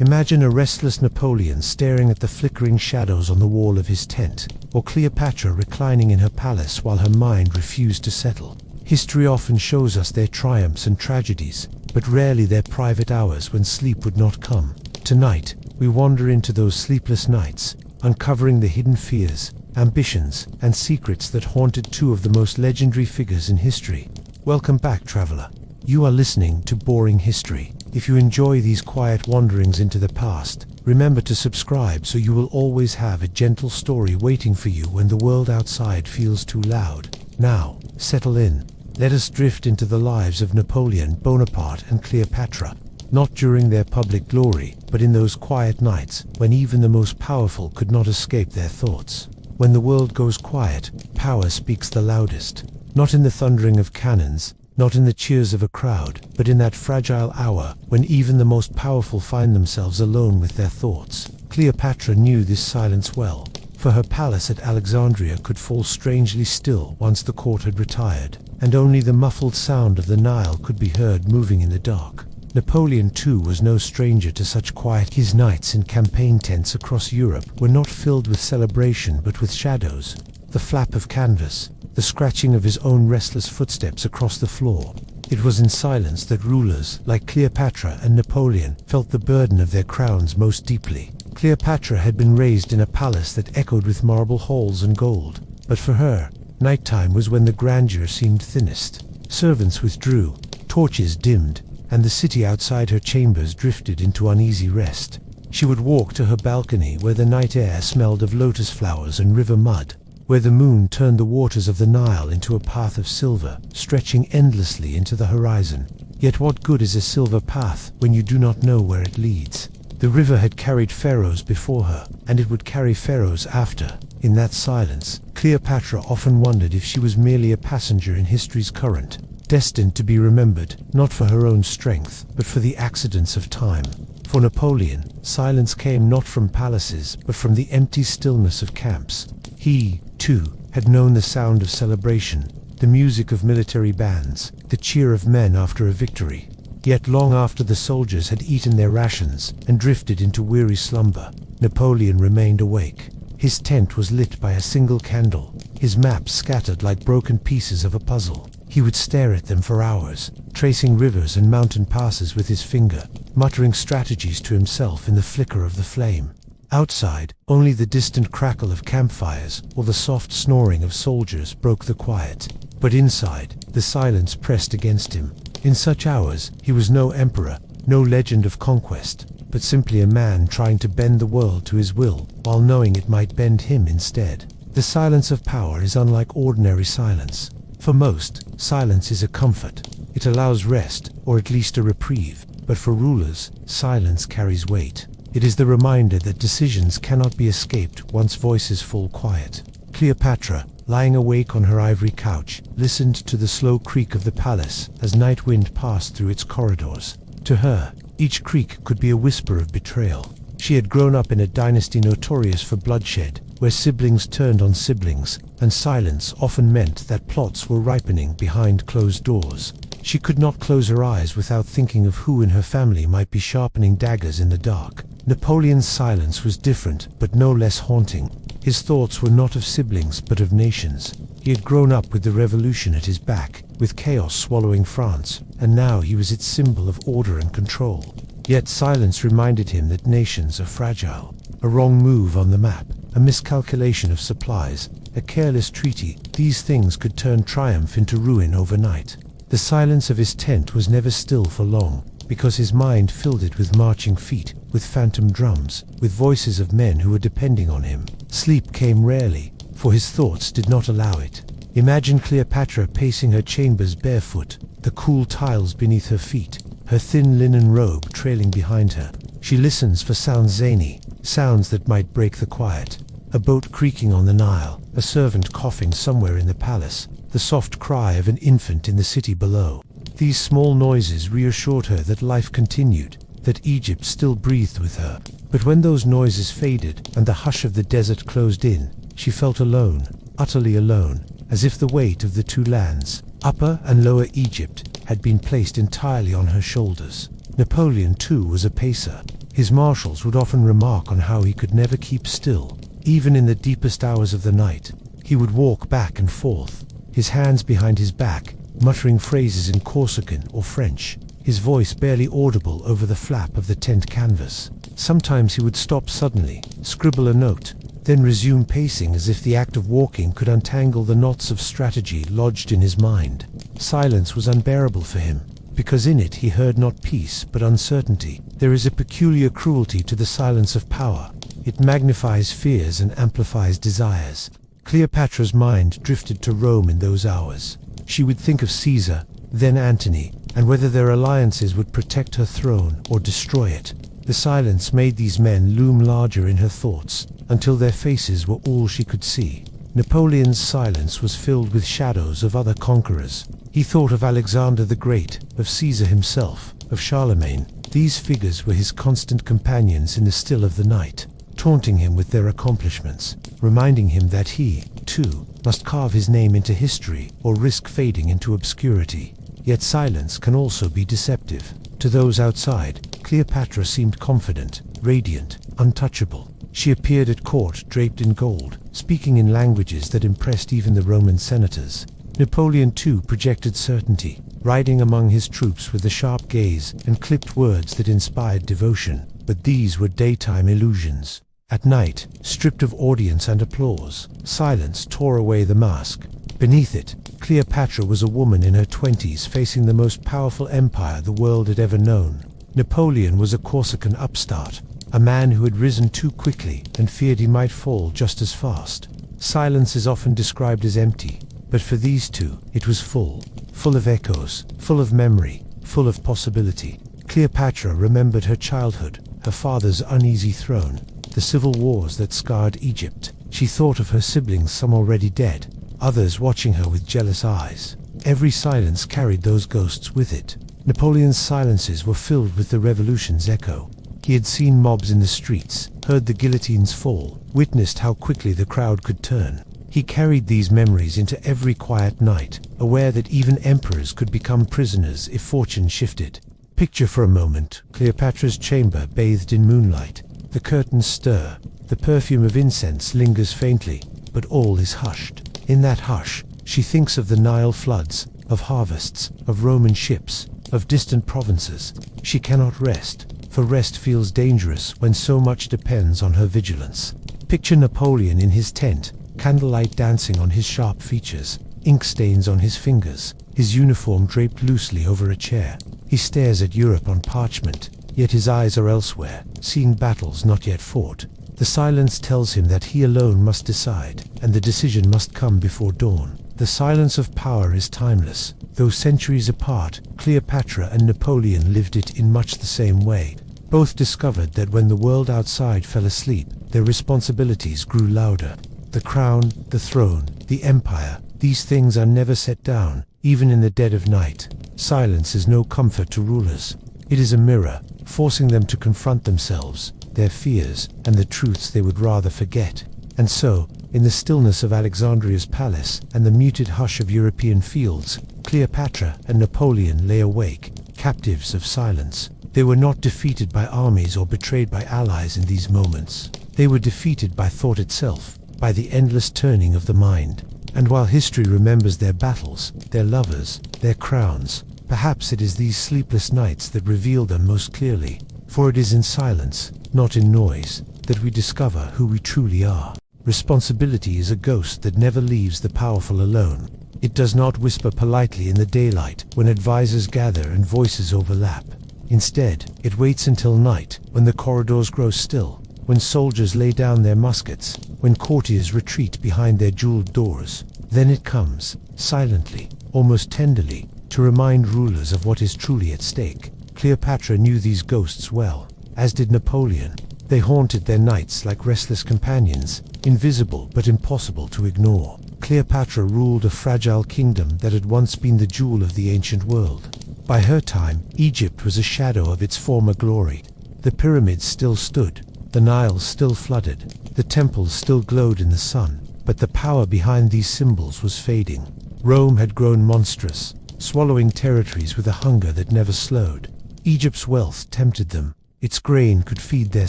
Imagine a restless Napoleon staring at the flickering shadows on the wall of his tent, or Cleopatra reclining in her palace while her mind refused to settle. History often shows us their triumphs and tragedies, but rarely their private hours when sleep would not come. Tonight, we wander into those sleepless nights, uncovering the hidden fears, ambitions, and secrets that haunted two of the most legendary figures in history. Welcome back, traveler. You are listening to Boring History. If you enjoy these quiet wanderings into the past, remember to subscribe so you will always have a gentle story waiting for you when the world outside feels too loud. Now, settle in. Let us drift into the lives of Napoleon Bonaparte and Cleopatra, not during their public glory, but in those quiet nights when even the most powerful could not escape their thoughts. When the world goes quiet, power speaks the loudest, not in the thundering of cannons, not in the cheers of a crowd, but in that fragile hour when even the most powerful find themselves alone with their thoughts. Cleopatra knew this silence well, for her palace at Alexandria could fall strangely still once the court had retired, and only the muffled sound of the Nile could be heard moving in the dark. Napoleon too was no stranger to such quiet. His nights in campaign tents across Europe were not filled with celebration but with shadows, the flap of canvas, the scratching of his own restless footsteps across the floor. It was in silence that rulers like Cleopatra and Napoleon felt the burden of their crowns most deeply. Cleopatra had been raised in a palace that echoed with marble halls and gold, but for her, nighttime was when the grandeur seemed thinnest. Servants withdrew, torches dimmed, and the city outside her chambers drifted into uneasy rest. She would walk to her balcony where the night air smelled of lotus flowers and river mud, where the moon turned the waters of the Nile into a path of silver, stretching endlessly into the horizon. Yet what good is a silver path when you do not know where it leads? The river had carried pharaohs before her, and it would carry pharaohs after. In that silence, Cleopatra often wondered if she was merely a passenger in history's current, destined to be remembered, not for her own strength, but for the accidents of time. For Napoleon, silence came not from palaces, but from the empty stillness of camps. He, too, had known the sound of celebration, the music of military bands, the cheer of men after a victory. Yet long after the soldiers had eaten their rations and drifted into weary slumber, Napoleon remained awake. His tent was lit by a single candle, his maps scattered like broken pieces of a puzzle. He would stare at them for hours, tracing rivers and mountain passes with his finger, muttering strategies to himself in the flicker of the flame. Outside, only the distant crackle of campfires or the soft snoring of soldiers broke the quiet. But inside, the silence pressed against him. In such hours, he was no emperor, no legend of conquest, but simply a man trying to bend the world to his will, while knowing it might bend him instead. The silence of power is unlike ordinary silence. For most, silence is a comfort. It allows rest, or at least a reprieve. But for rulers, silence carries weight. It is the reminder that decisions cannot be escaped once voices fall quiet. Cleopatra, lying awake on her ivory couch, listened to the slow creak of the palace as night wind passed through its corridors. To her, each creak could be a whisper of betrayal. She had grown up in a dynasty notorious for bloodshed, where siblings turned on siblings, and silence often meant that plots were ripening behind closed doors. She could not close her eyes without thinking of who in her family might be sharpening daggers in the dark. Napoleon's silence was different, but no less haunting. His thoughts were not of siblings, but of nations. He had grown up with the revolution at his back, with chaos swallowing France, and now he was its symbol of order and control. Yet silence reminded him that nations are fragile. A wrong move on the map, a miscalculation of supplies, a careless treaty, these things could turn triumph into ruin overnight. The silence of his tent was never still for long, because his mind filled it with marching feet, with phantom drums, with voices of men who were depending on him. Sleep came rarely, for his thoughts did not allow it. Imagine Cleopatra pacing her chambers barefoot, the cool tiles beneath her feet, her thin linen robe trailing behind her. She listens for sounds zany, sounds that might break the quiet. A boat creaking on the Nile, a servant coughing somewhere in the palace, the soft cry of an infant in the city below. These small noises reassured her that life continued, that Egypt still breathed with her. But when those noises faded and the hush of the desert closed in, she felt alone, utterly alone, as if the weight of the two lands, Upper and Lower Egypt, had been placed entirely on her shoulders. Napoleon, too, was a pacer. His marshals would often remark on how he could never keep still. Even in the deepest hours of the night, he would walk back and forth, his hands behind his back, muttering phrases in Corsican or French, his voice barely audible over the flap of the tent canvas. Sometimes he would stop suddenly, scribble a note, then resume pacing as if the act of walking could untangle the knots of strategy lodged in his mind. Silence was unbearable for him, because in it he heard not peace but uncertainty. There is a peculiar cruelty to the silence of power. It magnifies fears and amplifies desires. Cleopatra's mind drifted to Rome in those hours. She would think of Caesar, then Antony, and whether their alliances would protect her throne or destroy it. The silence made these men loom larger in her thoughts, until their faces were all she could see. Napoleon's silence was filled with shadows of other conquerors. He thought of Alexander the Great, of Caesar himself, of Charlemagne. These figures were his constant companions in the still of the night, taunting him with their accomplishments, reminding him that he, too, must carve his name into history or risk fading into obscurity. Yet silence can also be deceptive. To those outside, Cleopatra seemed confident, radiant, untouchable. She appeared at court draped in gold, speaking in languages that impressed even the Roman senators. Napoleon too projected certainty, riding among his troops with a sharp gaze and clipped words that inspired devotion. But these were daytime illusions. At night, stripped of audience and applause, silence tore away the mask. Beneath it, Cleopatra was a woman in her 20s facing the most powerful empire the world had ever known. Napoleon was a Corsican upstart, a man who had risen too quickly and feared he might fall just as fast. Silence is often described as empty, but for these two, it was full of echoes, full of memory, full of possibility. Cleopatra remembered her childhood, her father's uneasy throne, the civil wars that scarred Egypt. She thought of her siblings, some already dead, others watching her with jealous eyes. Every silence carried those ghosts with it. Napoleon's silences were filled with the revolution's echo. He had seen mobs in the streets, heard the guillotines fall, witnessed how quickly the crowd could turn. He carried these memories into every quiet night, aware that even emperors could become prisoners if fortune shifted. Picture for a moment Cleopatra's chamber bathed in moonlight. The curtains stir, the perfume of incense lingers faintly, but all is hushed. In that hush, she thinks of the Nile floods, of harvests, of Roman ships, of distant provinces. She cannot rest, for rest feels dangerous when so much depends on her vigilance. Picture Napoleon in his tent, candlelight dancing on his sharp features, ink stains on his fingers, his uniform draped loosely over a chair. He stares at Europe on parchment, yet his eyes are elsewhere, seeing battles not yet fought. The silence tells him that he alone must decide, and the decision must come before dawn. The silence of power is timeless. Though centuries apart, Cleopatra and Napoleon lived it in much the same way. Both discovered that when the world outside fell asleep, their responsibilities grew louder. The crown, the throne, the empire, these things are never set down, even in the dead of night. Silence is no comfort to rulers. It is a mirror, forcing them to confront themselves, their fears, and the truths they would rather forget. And so, in the stillness of Alexandria's palace and the muted hush of European fields, Cleopatra and Napoleon lay awake, captives of silence. They were not defeated by armies or betrayed by allies in these moments. They were defeated by thought itself, by the endless turning of the mind. And while history remembers their battles, their lovers, their crowns, perhaps it is these sleepless nights that reveal them most clearly. For it is in silence, not in noise, that we discover who we truly are. Responsibility is a ghost that never leaves the powerful alone. It does not whisper politely in the daylight when advisors gather and voices overlap. Instead, it waits until night, when the corridors grow still, when soldiers lay down their muskets, when courtiers retreat behind their jeweled doors. Then it comes, silently, almost tenderly, to remind rulers of what is truly at stake. Cleopatra knew these ghosts well, as did Napoleon. They haunted their nights like restless companions, invisible but impossible to ignore. Cleopatra ruled a fragile kingdom that had once been the jewel of the ancient world. By her time, Egypt was a shadow of its former glory. The pyramids still stood, the Nile still flooded, the temples still glowed in the sun, but the power behind these symbols was fading. Rome had grown monstrous, swallowing territories with a hunger that never slowed. Egypt's wealth tempted them, Its grain could feed their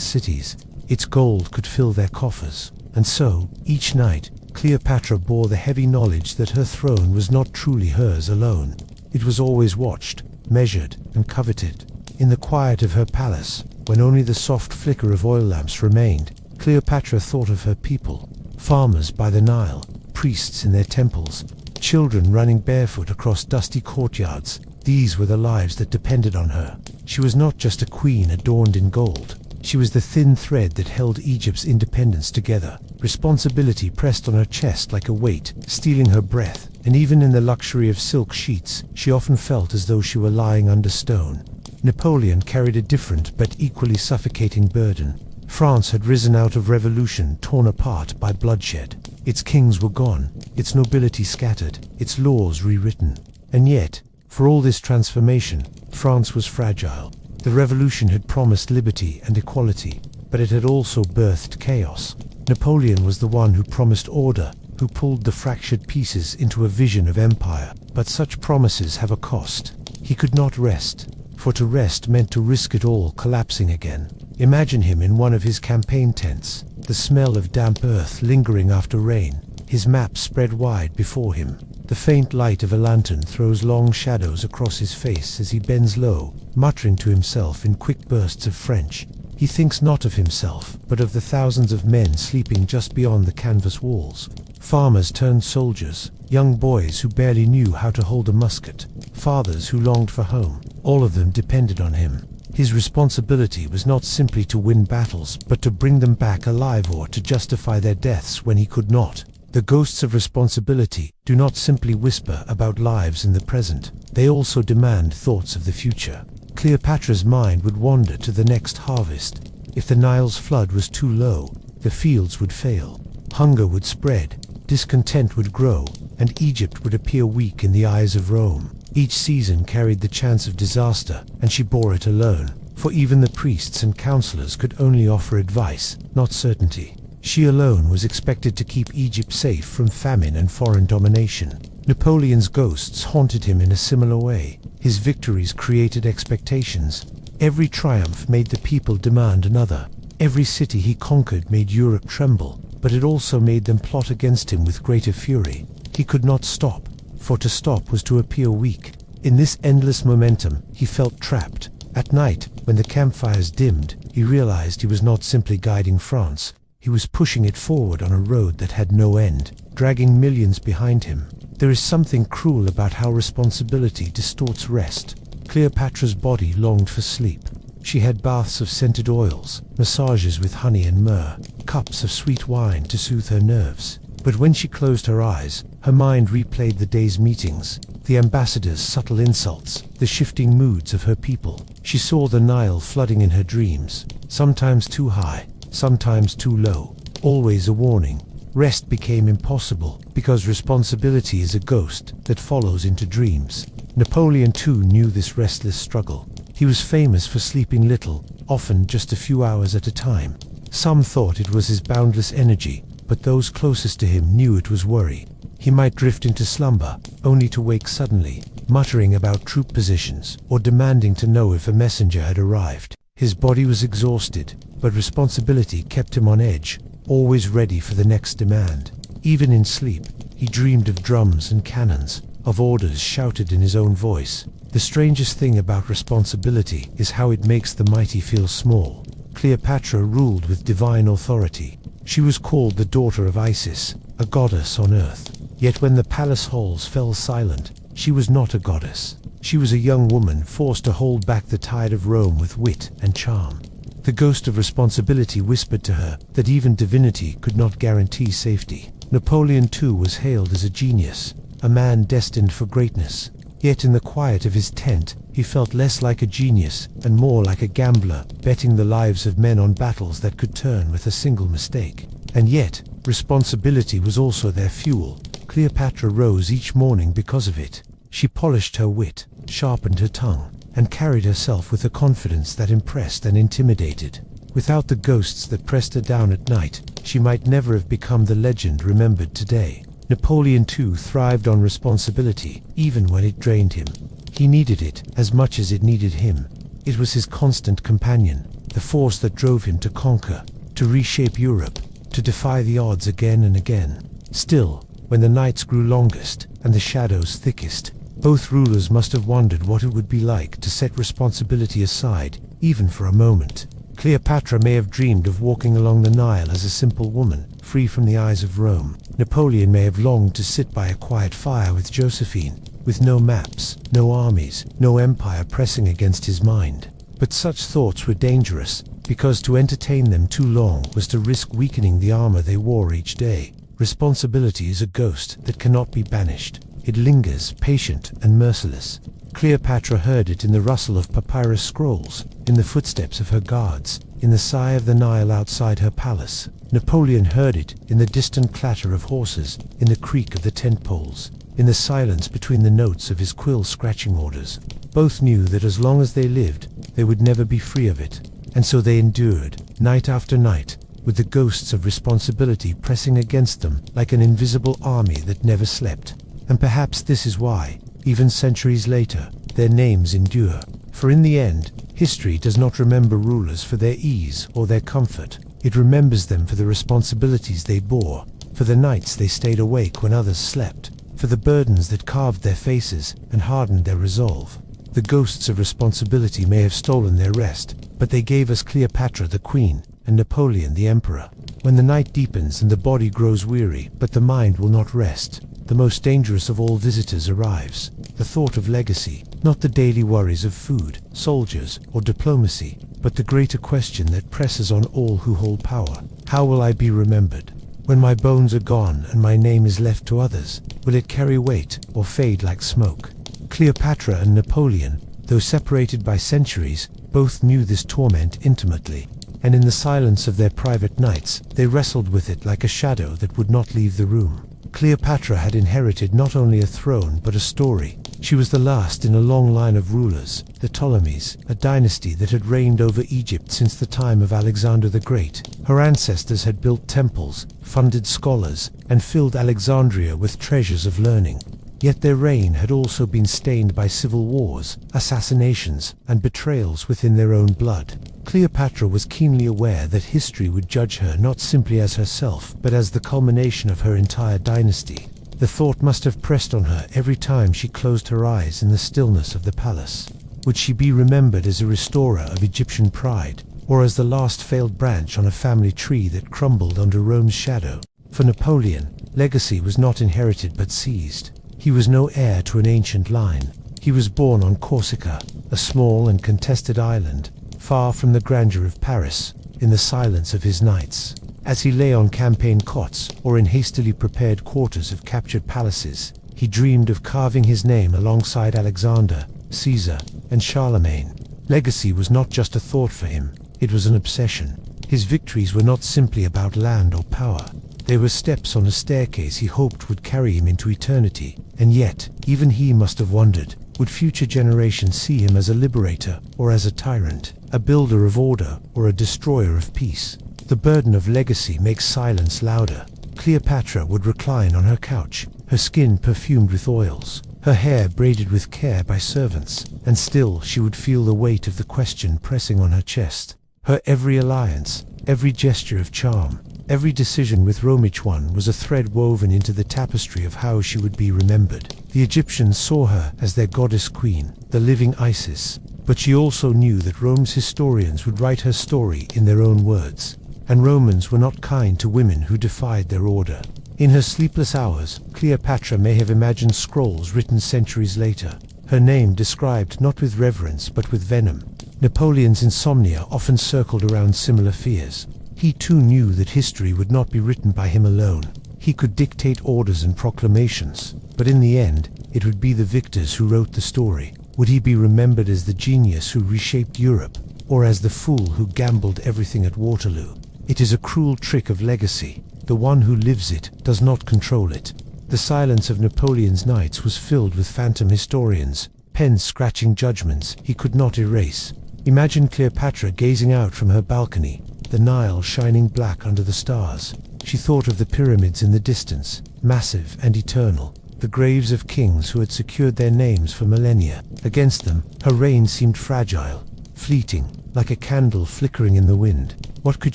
cities, its gold could fill their coffers. And so, each night, Cleopatra bore the heavy knowledge that her throne was not truly hers alone. It was always watched, measured, and coveted. In the quiet of her palace, when only the soft flicker of oil lamps remained, Cleopatra thought of her people. Farmers by the Nile, priests in their temples, children running barefoot across dusty courtyards. These were the lives that depended on her. She was not just a queen adorned in gold. She was the thin thread that held Egypt's independence together. Responsibility pressed on her chest like a weight, stealing her breath, and even in the luxury of silk sheets, she often felt as though she were lying under stone. Napoleon carried a different but equally suffocating burden. France had risen out of revolution torn apart by bloodshed. Its kings were gone, its nobility scattered, its laws rewritten. And yet, for all this transformation, France was fragile. The revolution had promised liberty and equality, but it had also birthed chaos. Napoleon was the one who promised order, who pulled the fractured pieces into a vision of empire. But such promises have a cost. He could not rest, for to rest meant to risk it all collapsing again. Imagine him in one of his campaign tents, the smell of damp earth lingering after rain, his map spread wide before him. The faint light of a lantern throws long shadows across his face as he bends low, muttering to himself in quick bursts of French. He thinks not of himself, but of the thousands of men sleeping just beyond the canvas walls. Farmers turned soldiers, young boys who barely knew how to hold a musket, fathers who longed for home. All of them depended on him. His responsibility was not simply to win battles, but to bring them back alive or to justify their deaths when he could not. The ghosts of responsibility do not simply whisper about lives in the present, they also demand thoughts of the future. Cleopatra's mind would wander to the next harvest. If the Nile's flood was too low, the fields would fail. Hunger would spread, discontent would grow, and Egypt would appear weak in the eyes of Rome. Each season carried the chance of disaster, and she bore it alone, for even the priests and counselors could only offer advice, not certainty. She alone was expected to keep Egypt safe from famine and foreign domination. Napoleon's ghosts haunted him in a similar way. His victories created expectations. Every triumph made the people demand another. Every city he conquered made Europe tremble, but it also made them plot against him with greater fury. He could not stop, for to stop was to appear weak. In this endless momentum, he felt trapped. At night, when the campfires dimmed, he realized he was not simply guiding France. He was pushing it forward on a road that had no end, dragging millions behind him. There is something cruel about how responsibility distorts rest. Cleopatra's body longed for sleep. She had baths of scented oils, massages with honey and myrrh, cups of sweet wine to soothe her nerves. But when she closed her eyes, her mind replayed the day's meetings, the ambassadors' subtle insults, the shifting moods of her people. She saw the Nile flooding in her dreams, sometimes too high, sometimes too low, always a warning. Rest became impossible, because responsibility is a ghost that follows into dreams. Napoleon too knew this restless struggle. He was famous for sleeping little, often just a few hours at a time. Some thought it was his boundless energy, but those closest to him knew it was worry. He might drift into slumber, only to wake suddenly, muttering about troop positions, or demanding to know if a messenger had arrived. His body was exhausted, but responsibility kept him on edge, always ready for the next demand. Even in sleep, he dreamed of drums and cannons, of orders shouted in his own voice. The strangest thing about responsibility is how it makes the mighty feel small. Cleopatra ruled with divine authority. She was called the daughter of Isis, a goddess on earth. Yet when the palace halls fell silent, she was not a goddess. She was a young woman forced to hold back the tide of Rome with wit and charm. The ghost of responsibility whispered to her that even divinity could not guarantee safety. Napoleon too was hailed as a genius, a man destined for greatness. Yet in the quiet of his tent, he felt less like a genius and more like a gambler, betting the lives of men on battles that could turn with a single mistake. And yet, responsibility was also their fuel. Cleopatra rose each morning because of it. She polished her wit, sharpened her tongue, and carried herself with a confidence that impressed and intimidated. Without the ghosts that pressed her down at night, she might never have become the legend remembered today. Napoleon too thrived on responsibility, even when it drained him. He needed it as much as it needed him. It was his constant companion. the force that drove him to conquer, to reshape Europe, to defy the odds again and again. Still, when the nights grew longest and the shadows thickest, both rulers must have wondered what it would be like to set responsibility aside, even for a moment. Cleopatra may have dreamed of walking along the Nile as a simple woman, free from the eyes of Rome. Napoleon may have longed to sit by a quiet fire with Josephine, with no maps, no armies, no empire pressing against his mind. But such thoughts were dangerous, because to entertain them too long was to risk weakening the armor they wore each day. Responsibility is a ghost that cannot be banished. It lingers, patient and merciless. Cleopatra heard it in the rustle of papyrus scrolls, in the footsteps of her guards, in the sigh of the Nile outside her palace. Napoleon heard it in the distant clatter of horses, in the creak of the tent poles, in the silence between the notes of his quill scratching orders. Both knew that as long as they lived, they would never be free of it, and so they endured, night after night, with the ghosts of responsibility pressing against them like an invisible army that never slept. And perhaps this is why, even centuries later, their names endure. For in the end, history does not remember rulers for their ease or their comfort. It remembers them for the responsibilities they bore, for the nights they stayed awake when others slept, for the burdens that carved their faces and hardened their resolve. The ghosts of responsibility may have stolen their rest, but they gave us Cleopatra the queen and Napoleon the emperor. When the night deepens and the body grows weary, but the mind will not rest, the most dangerous of all visitors arrives. The thought of legacy, not the daily worries of food, soldiers, or diplomacy, but the greater question that presses on all who hold power. How will I be remembered? When my bones are gone and my name is left to others, will it carry weight or fade like smoke? Cleopatra and Napoleon, though separated by centuries, both knew this torment intimately, and in the silence of their private nights, they wrestled with it like a shadow that would not leave the room. Cleopatra had inherited not only a throne but a story. She was the last in a long line of rulers, the Ptolemies, a dynasty that had reigned over Egypt since the time of Alexander the Great. Her ancestors had built temples, funded scholars, and filled Alexandria with treasures of learning. Yet their reign had also been stained by civil wars, assassinations, and betrayals within their own blood. Cleopatra was keenly aware that history would judge her not simply as herself, but as the culmination of her entire dynasty. The thought must have pressed on her every time she closed her eyes in the stillness of the palace. Would she be remembered as a restorer of Egyptian pride, or as the last failed branch on a family tree that crumbled under Rome's shadow? For Napoleon, legacy was not inherited but seized. He was no heir to an ancient line. He was born on Corsica, a small and contested island, far from the grandeur of Paris, in the silence of his nights. As he lay on campaign cots or in hastily prepared quarters of captured palaces, he dreamed of carving his name alongside Alexander, Caesar, and Charlemagne. Legacy was not just a thought for him, it was an obsession. His victories were not simply about land or power. They were steps on a staircase he hoped would carry him into eternity. And yet, even he must have wondered, would future generations see him as a liberator or as a tyrant, a builder of order or a destroyer of peace? The burden of legacy makes silence louder. Cleopatra would recline on her couch, her skin perfumed with oils, her hair braided with care by servants, and still she would feel the weight of the question pressing on her chest. Her every alliance, every gesture of charm, every decision with Romichwan was a thread woven into the tapestry of how she would be remembered. The Egyptians saw her as their goddess queen, the living Isis, but she also knew that Rome's historians would write her story in their own words, and Romans were not kind to women who defied their order. In her sleepless hours, Cleopatra may have imagined scrolls written centuries later, her name described not with reverence but with venom. Napoleon's insomnia often circled around similar fears. He too knew that history would not be written by him alone. He could dictate orders and proclamations, but in the end, it would be the victors who wrote the story. Would he be remembered as the genius who reshaped Europe, or as the fool who gambled everything at Waterloo? It is a cruel trick of legacy. The one who lives it does not control it. The silence of Napoleon's nights was filled with phantom historians, pens scratching judgments he could not erase. Imagine Cleopatra gazing out from her balcony, the Nile shining black under the stars. She thought of the pyramids in the distance, massive and eternal, the graves of kings who had secured their names for millennia. Against them, her reign seemed fragile, fleeting, like a candle flickering in the wind. What could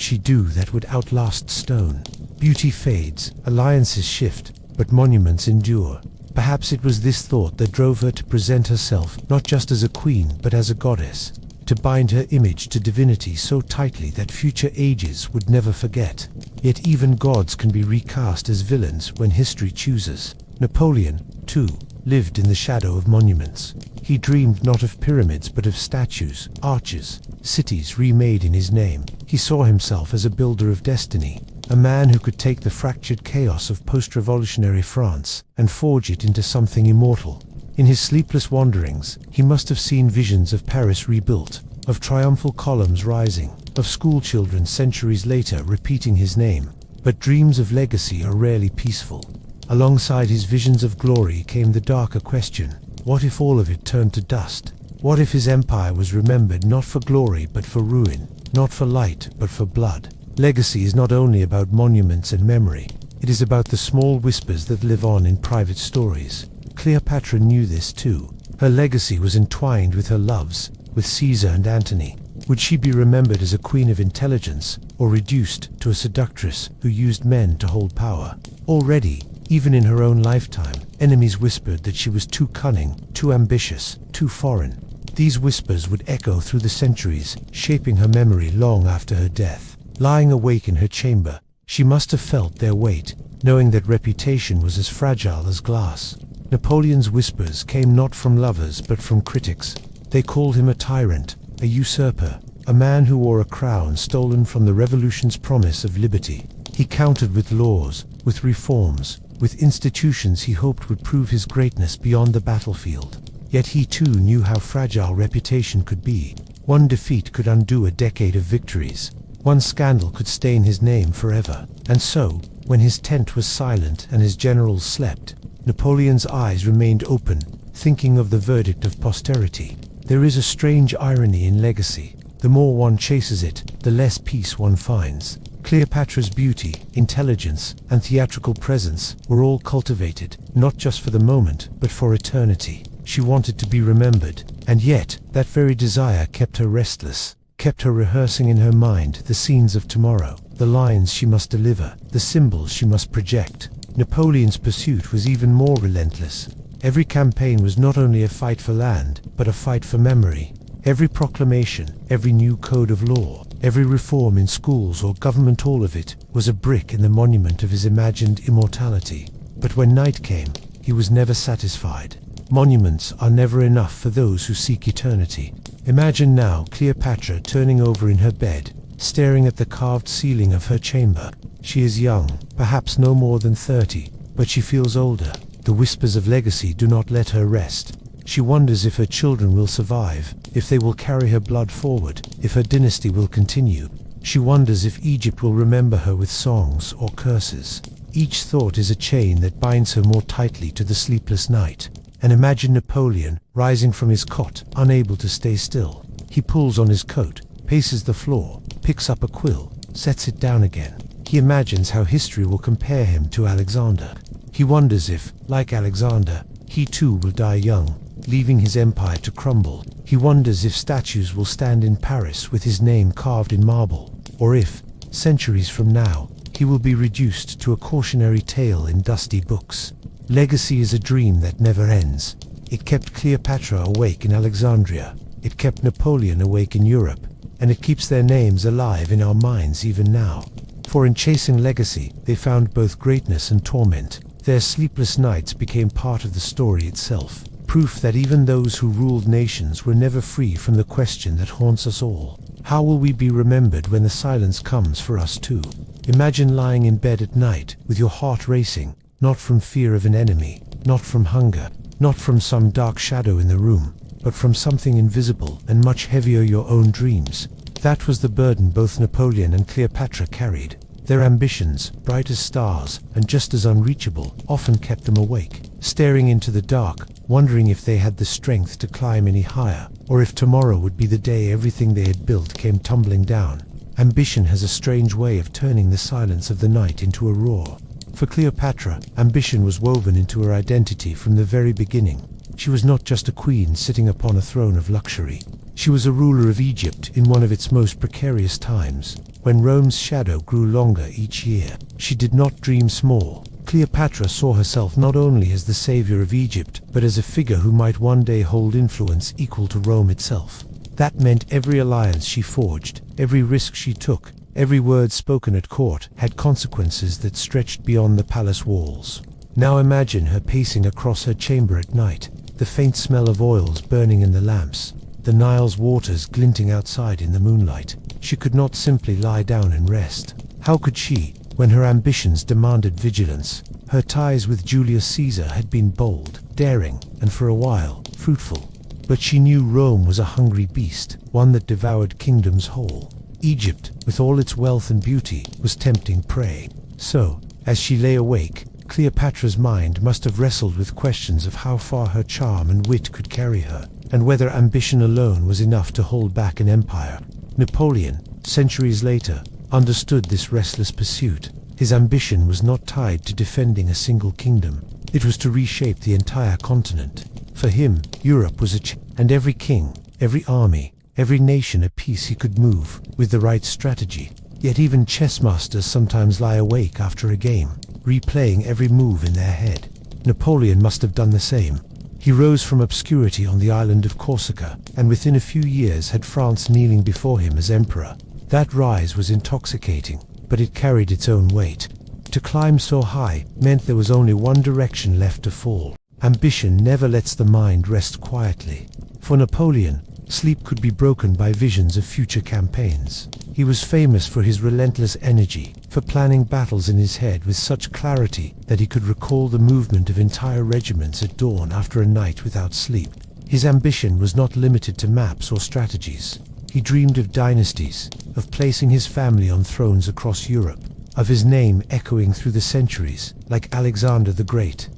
she do that would outlast stone? Beauty fades, alliances shift, but monuments endure. Perhaps it was this thought that drove her to present herself not just as a queen, but as a goddess, to bind her image to divinity so tightly that future ages would never forget. Yet even gods can be recast as villains when history chooses. Napoleon, too, lived in the shadow of monuments. He dreamed not of pyramids but of statues, arches, cities remade in his name. He saw himself as a builder of destiny, a man who could take the fractured chaos of post-revolutionary France and forge it into something immortal. In his sleepless wanderings, he must have seen visions of Paris rebuilt, of triumphal columns rising, of schoolchildren centuries later repeating his name. But dreams of legacy are rarely peaceful. Alongside his visions of glory came the darker question: what if all of it turned to dust? What if his empire was remembered not for glory but for ruin, not for light but for blood? Legacy is not only about monuments and memory, it is about the small whispers that live on in private stories. Cleopatra knew this too. Her legacy was entwined with her loves, with Caesar and Antony. Would she be remembered as a queen of intelligence, or reduced to a seductress who used men to hold power? Already, even in her own lifetime, enemies whispered that she was too cunning, too ambitious, too foreign. These whispers would echo through the centuries, shaping her memory long after her death. Lying awake in her chamber, she must have felt their weight, knowing that reputation was as fragile as glass. Napoleon's whispers came not from lovers but from critics. They called him a tyrant, a usurper, a man who wore a crown stolen from the revolution's promise of liberty. He countered with laws, with reforms, with institutions he hoped would prove his greatness beyond the battlefield. Yet he too knew how fragile reputation could be. One defeat could undo a decade of victories. One scandal could stain his name forever. And so, when his tent was silent and his generals slept, Napoleon's eyes remained open, thinking of the verdict of posterity. There is a strange irony in legacy. The more one chases it, the less peace one finds. Cleopatra's beauty, intelligence, and theatrical presence were all cultivated, not just for the moment, but for eternity. She wanted to be remembered, and yet, that very desire kept her restless, kept her rehearsing in her mind the scenes of tomorrow, the lines she must deliver, the symbols she must project. Napoleon's pursuit was even more relentless. Every campaign was not only a fight for land, but a fight for memory. Every proclamation, every new code of law, every reform in schools or government, all of it was a brick in the monument of his imagined immortality. But when night came, he was never satisfied. Monuments are never enough for those who seek eternity. Imagine now Cleopatra turning over in her bed, staring at the carved ceiling of her chamber. She is young, perhaps no more than 30, but she feels older. The whispers of legacy do not let her rest. She wonders if her children will survive, if they will carry her blood forward, if her dynasty will continue. She wonders if Egypt will remember her with songs or curses. Each thought is a chain that binds her more tightly to the sleepless night. And imagine Napoleon rising from his cot, unable to stay still. He pulls on his coat, paces the floor, picks up a quill, sets it down again. He imagines how history will compare him to Alexander. He wonders if, like Alexander, he too will die young, leaving his empire to crumble. He wonders if statues will stand in Paris with his name carved in marble, or if, centuries from now, he will be reduced to a cautionary tale in dusty books. Legacy is a dream that never ends. It kept Cleopatra awake in Alexandria, it kept Napoleon awake in Europe, and it keeps their names alive in our minds even now. For in chasing legacy, they found both greatness and torment. Their sleepless nights became part of the story itself, proof that even those who ruled nations were never free from the question that haunts us all. How will we be remembered when the silence comes for us too? Imagine lying in bed at night, with your heart racing, not from fear of an enemy, not from hunger, not from some dark shadow in the room, but from something invisible and much heavier, your own dreams. That was the burden both Napoleon and Cleopatra carried. Their ambitions, bright as stars and just as unreachable, often kept them awake, staring into the dark, wondering if they had the strength to climb any higher, or if tomorrow would be the day everything they had built came tumbling down. Ambition has a strange way of turning the silence of the night into a roar. For Cleopatra, ambition was woven into her identity from the very beginning. She was not just a queen sitting upon a throne of luxury. She was a ruler of Egypt in one of its most precarious times, when Rome's shadow grew longer each year. She did not dream small. Cleopatra saw herself not only as the savior of Egypt, but as a figure who might one day hold influence equal to Rome itself. That meant every alliance she forged, every risk she took, every word spoken at court had consequences that stretched beyond the palace walls. Now imagine her pacing across her chamber at night, the faint smell of oils burning in the lamps, the Nile's waters glinting outside in the moonlight. She could not simply lie down and rest. How could she, when her ambitions demanded vigilance? Her ties with Julius Caesar had been bold, daring, and for a while, fruitful. But she knew Rome was a hungry beast, one that devoured kingdoms whole. Egypt, with all its wealth and beauty, was tempting prey. So, as she lay awake, Cleopatra's mind must have wrestled with questions of how far her charm and wit could carry her, and whether ambition alone was enough to hold back an empire. Napoleon, centuries later, understood this restless pursuit. His ambition was not tied to defending a single kingdom. It was to reshape the entire continent. For him, Europe was and every king, every army, every nation a piece he could move, with the right strategy. Yet even chess masters sometimes lie awake after a game, replaying every move in their head. Napoleon must have done the same. He rose from obscurity on the island of Corsica, and within a few years had France kneeling before him as emperor. That rise was intoxicating, but it carried its own weight. To climb so high meant there was only one direction left to fall. Ambition never lets the mind rest quietly. For Napoleon, sleep could be broken by visions of future campaigns. He was famous for his relentless energy, for planning battles in his head with such clarity that he could recall the movement of entire regiments at dawn after a night without sleep. His ambition was not limited to maps or strategies. He dreamed of dynasties, of placing his family on thrones across Europe, of his name echoing through the centuries, like Alexander the Great.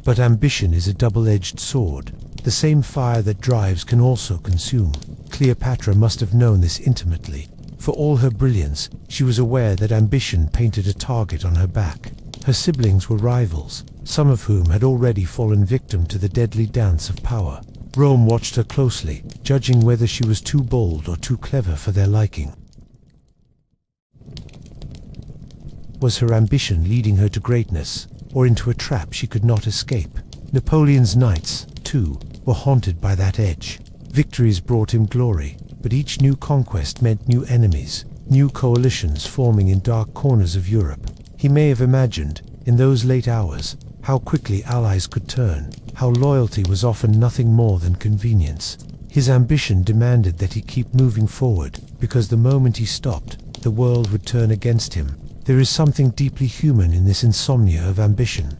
But ambition is a double-edged sword. The same fire that drives can also consume. Cleopatra must have known this intimately. For all her brilliance, she was aware that ambition painted a target on her back. Her siblings were rivals, some of whom had already fallen victim to the deadly dance of power. Rome watched her closely, judging whether she was too bold or too clever for their liking. Was her ambition leading her to greatness, or into a trap she could not escape? Napoleon's knights, too, were haunted by that edge. Victories brought him glory, but each new conquest meant new enemies, new coalitions forming in dark corners of Europe. He may have imagined, in those late hours, how quickly allies could turn, how loyalty was often nothing more than convenience. His ambition demanded that he keep moving forward, because the moment he stopped, the world would turn against him. There is something deeply human in this insomnia of ambition.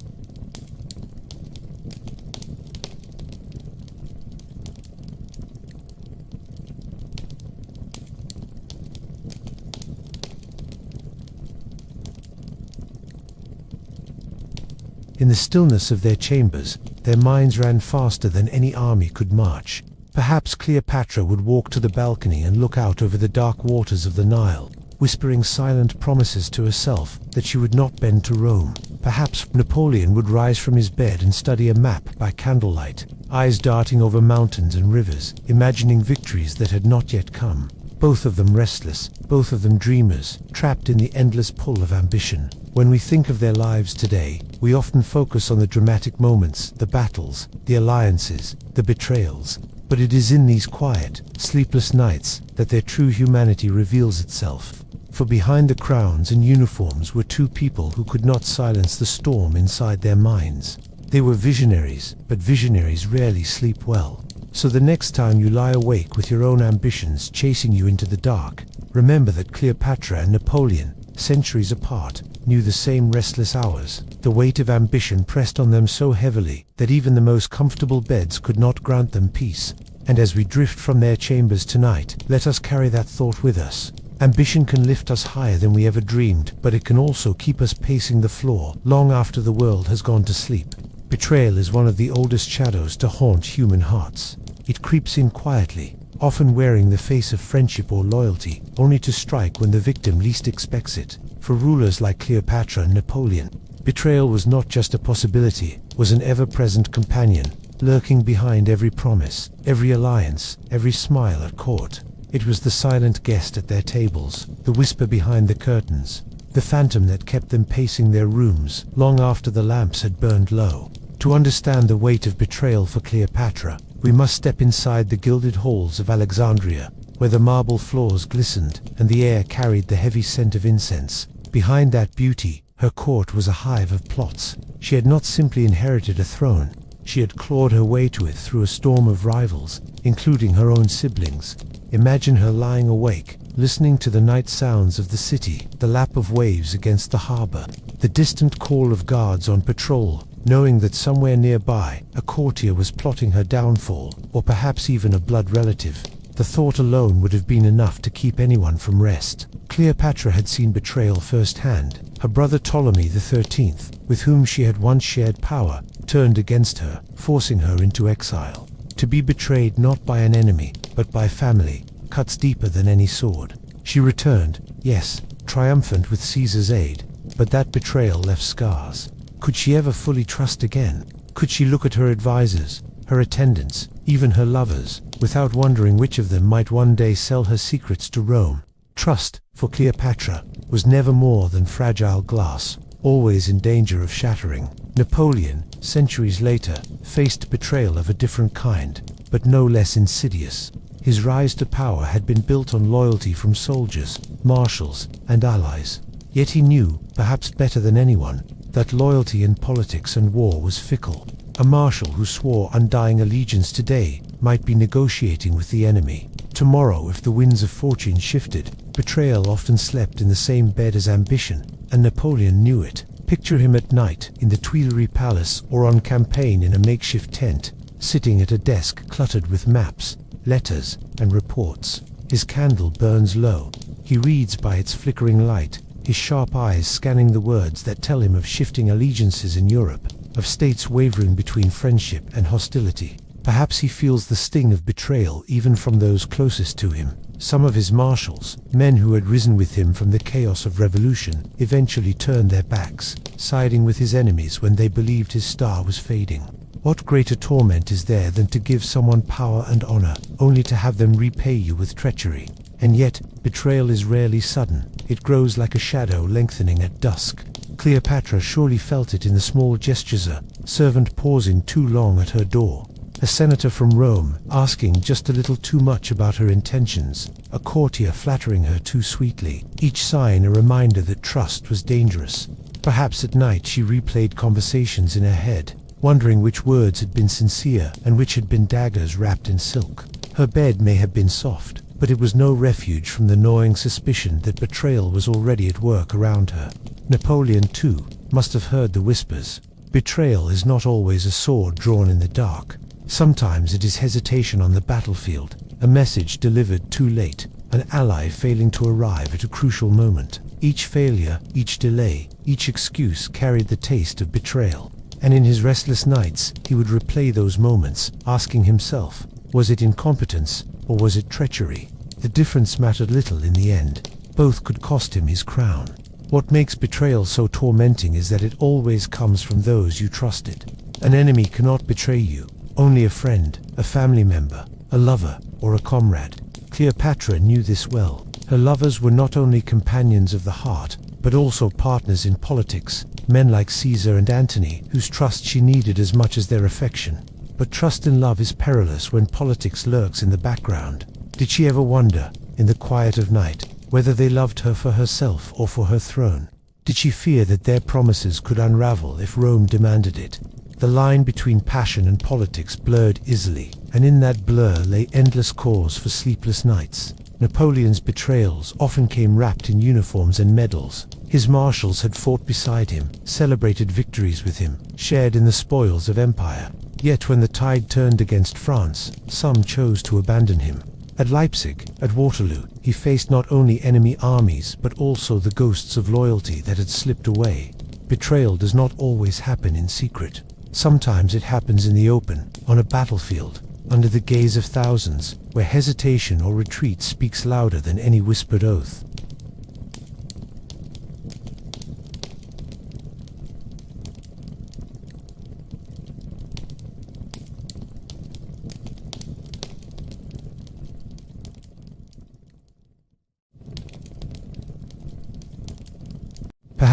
In the stillness of their chambers, their minds ran faster than any army could march. Perhaps Cleopatra would walk to the balcony and look out over the dark waters of the Nile, whispering silent promises to herself that she would not bend to Rome. Perhaps Napoleon would rise from his bed and study a map by candlelight, eyes darting over mountains and rivers, imagining victories that had not yet come. Both of them restless, both of them dreamers, trapped in the endless pull of ambition. When we think of their lives today, we often focus on the dramatic moments, the battles, the alliances, the betrayals. But it is in these quiet, sleepless nights that their true humanity reveals itself. For behind the crowns and uniforms were two people who could not silence the storm inside their minds. They were visionaries, but visionaries rarely sleep well. So the next time you lie awake with your own ambitions chasing you into the dark, remember that Cleopatra and Napoleon, centuries apart, knew the same restless hours. The weight of ambition pressed on them so heavily that even the most comfortable beds could not grant them peace. And as we drift from their chambers tonight, let us carry that thought with us. Ambition can lift us higher than we ever dreamed, but it can also keep us pacing the floor long after the world has gone to sleep. Betrayal is one of the oldest shadows to haunt human hearts. It creeps in quietly, often wearing the face of friendship or loyalty, only to strike when the victim least expects it. For rulers like Cleopatra and Napoleon, betrayal was not just a possibility, it was an ever-present companion. lurking behind every promise, every alliance, every smile at court. It was the silent guest at their tables, the whisper behind the curtains, the phantom that kept them pacing their rooms long after the lamps had burned low. To understand the weight of betrayal for Cleopatra, we must step inside the gilded halls of Alexandria, where the marble floors glistened and the air carried the heavy scent of incense. Behind that beauty, her court was a hive of plots. She had not simply inherited a throne, she had clawed her way to it through a storm of rivals, including her own siblings. Imagine her lying awake, listening to the night sounds of the city, the lap of waves against the harbor, the distant call of guards on patrol, knowing that somewhere nearby a courtier was plotting her downfall, or perhaps even a blood relative. The thought alone would have been enough to keep anyone from rest. Cleopatra had seen betrayal firsthand. Her brother Ptolemy XIII, with whom she had once shared power, turned against her, forcing her into exile. To be betrayed not by an enemy, but by family, cuts deeper than any sword. She returned, yes, triumphant with Caesar's aid, but that betrayal left scars. Could she ever fully trust again? Could she look at her advisors, her attendants, even her lovers, without wondering which of them might one day sell her secrets to Rome? Trust, for Cleopatra, was never more than fragile glass, always in danger of shattering. Napoleon, centuries later, faced betrayal of a different kind, but no less insidious. His rise to power had been built on loyalty from soldiers, marshals, and allies. Yet he knew, perhaps better than anyone, that loyalty in politics and war was fickle. A marshal who swore undying allegiance today might be negotiating with the enemy tomorrow if the winds of fortune shifted. Betrayal often slept in the same bed as ambition, and Napoleon knew it. Picture him at night in the Tuileries Palace or on campaign in a makeshift tent, sitting at a desk cluttered with maps, letters, and reports. His candle burns low. He reads by its flickering light, his sharp eyes scanning the words that tell him of shifting allegiances in Europe, of states wavering between friendship and hostility. Perhaps he feels the sting of betrayal even from those closest to him. Some of his marshals, men who had risen with him from the chaos of revolution, eventually turned their backs, siding with his enemies when they believed his star was fading. What greater torment is there than to give someone power and honor, only to have them repay you with treachery? And yet, betrayal is rarely sudden. It grows like a shadow lengthening at dusk. Cleopatra surely felt it in the small gestures, a servant pausing too long at her door, a senator from Rome asking just a little too much about her intentions, a courtier flattering her too sweetly, each sign a reminder that trust was dangerous. Perhaps at night she replayed conversations in her head, wondering which words had been sincere and which had been daggers wrapped in silk. Her bed may have been soft, but it was no refuge from the gnawing suspicion that betrayal was already at work around her. Napoleon, too, must have heard the whispers. Betrayal is not always a sword drawn in the dark. Sometimes it is hesitation on the battlefield, a message delivered too late, an ally failing to arrive at a crucial moment. Each failure, each delay, each excuse carried the taste of betrayal. And in his restless nights, he would replay those moments, asking himself, was it incompetence, or was it treachery? The difference mattered little in the end. Both could cost him his crown. What makes betrayal so tormenting is that it always comes from those you trusted. An enemy cannot betray you. Only a friend, a family member, a lover, or a comrade. Cleopatra knew this well. Her lovers were not only companions of the heart, but also partners in politics, men like Caesar and Antony, whose trust she needed as much as their affection. But trust in love is perilous when politics lurks in the background. Did she ever wonder, in the quiet of night, whether they loved her for herself or for her throne? Did she fear that their promises could unravel if Rome demanded it? The line between passion and politics blurred easily, and in that blur lay endless cause for sleepless nights. Napoleon's betrayals often came wrapped in uniforms and medals. His marshals had fought beside him, celebrated victories with him, shared in the spoils of empire. Yet when the tide turned against France, some chose to abandon him. At Leipzig, at Waterloo, he faced not only enemy armies but also the ghosts of loyalty that had slipped away. Betrayal does not always happen in secret. Sometimes it happens in the open, on a battlefield, under the gaze of thousands, where hesitation or retreat speaks louder than any whispered oath.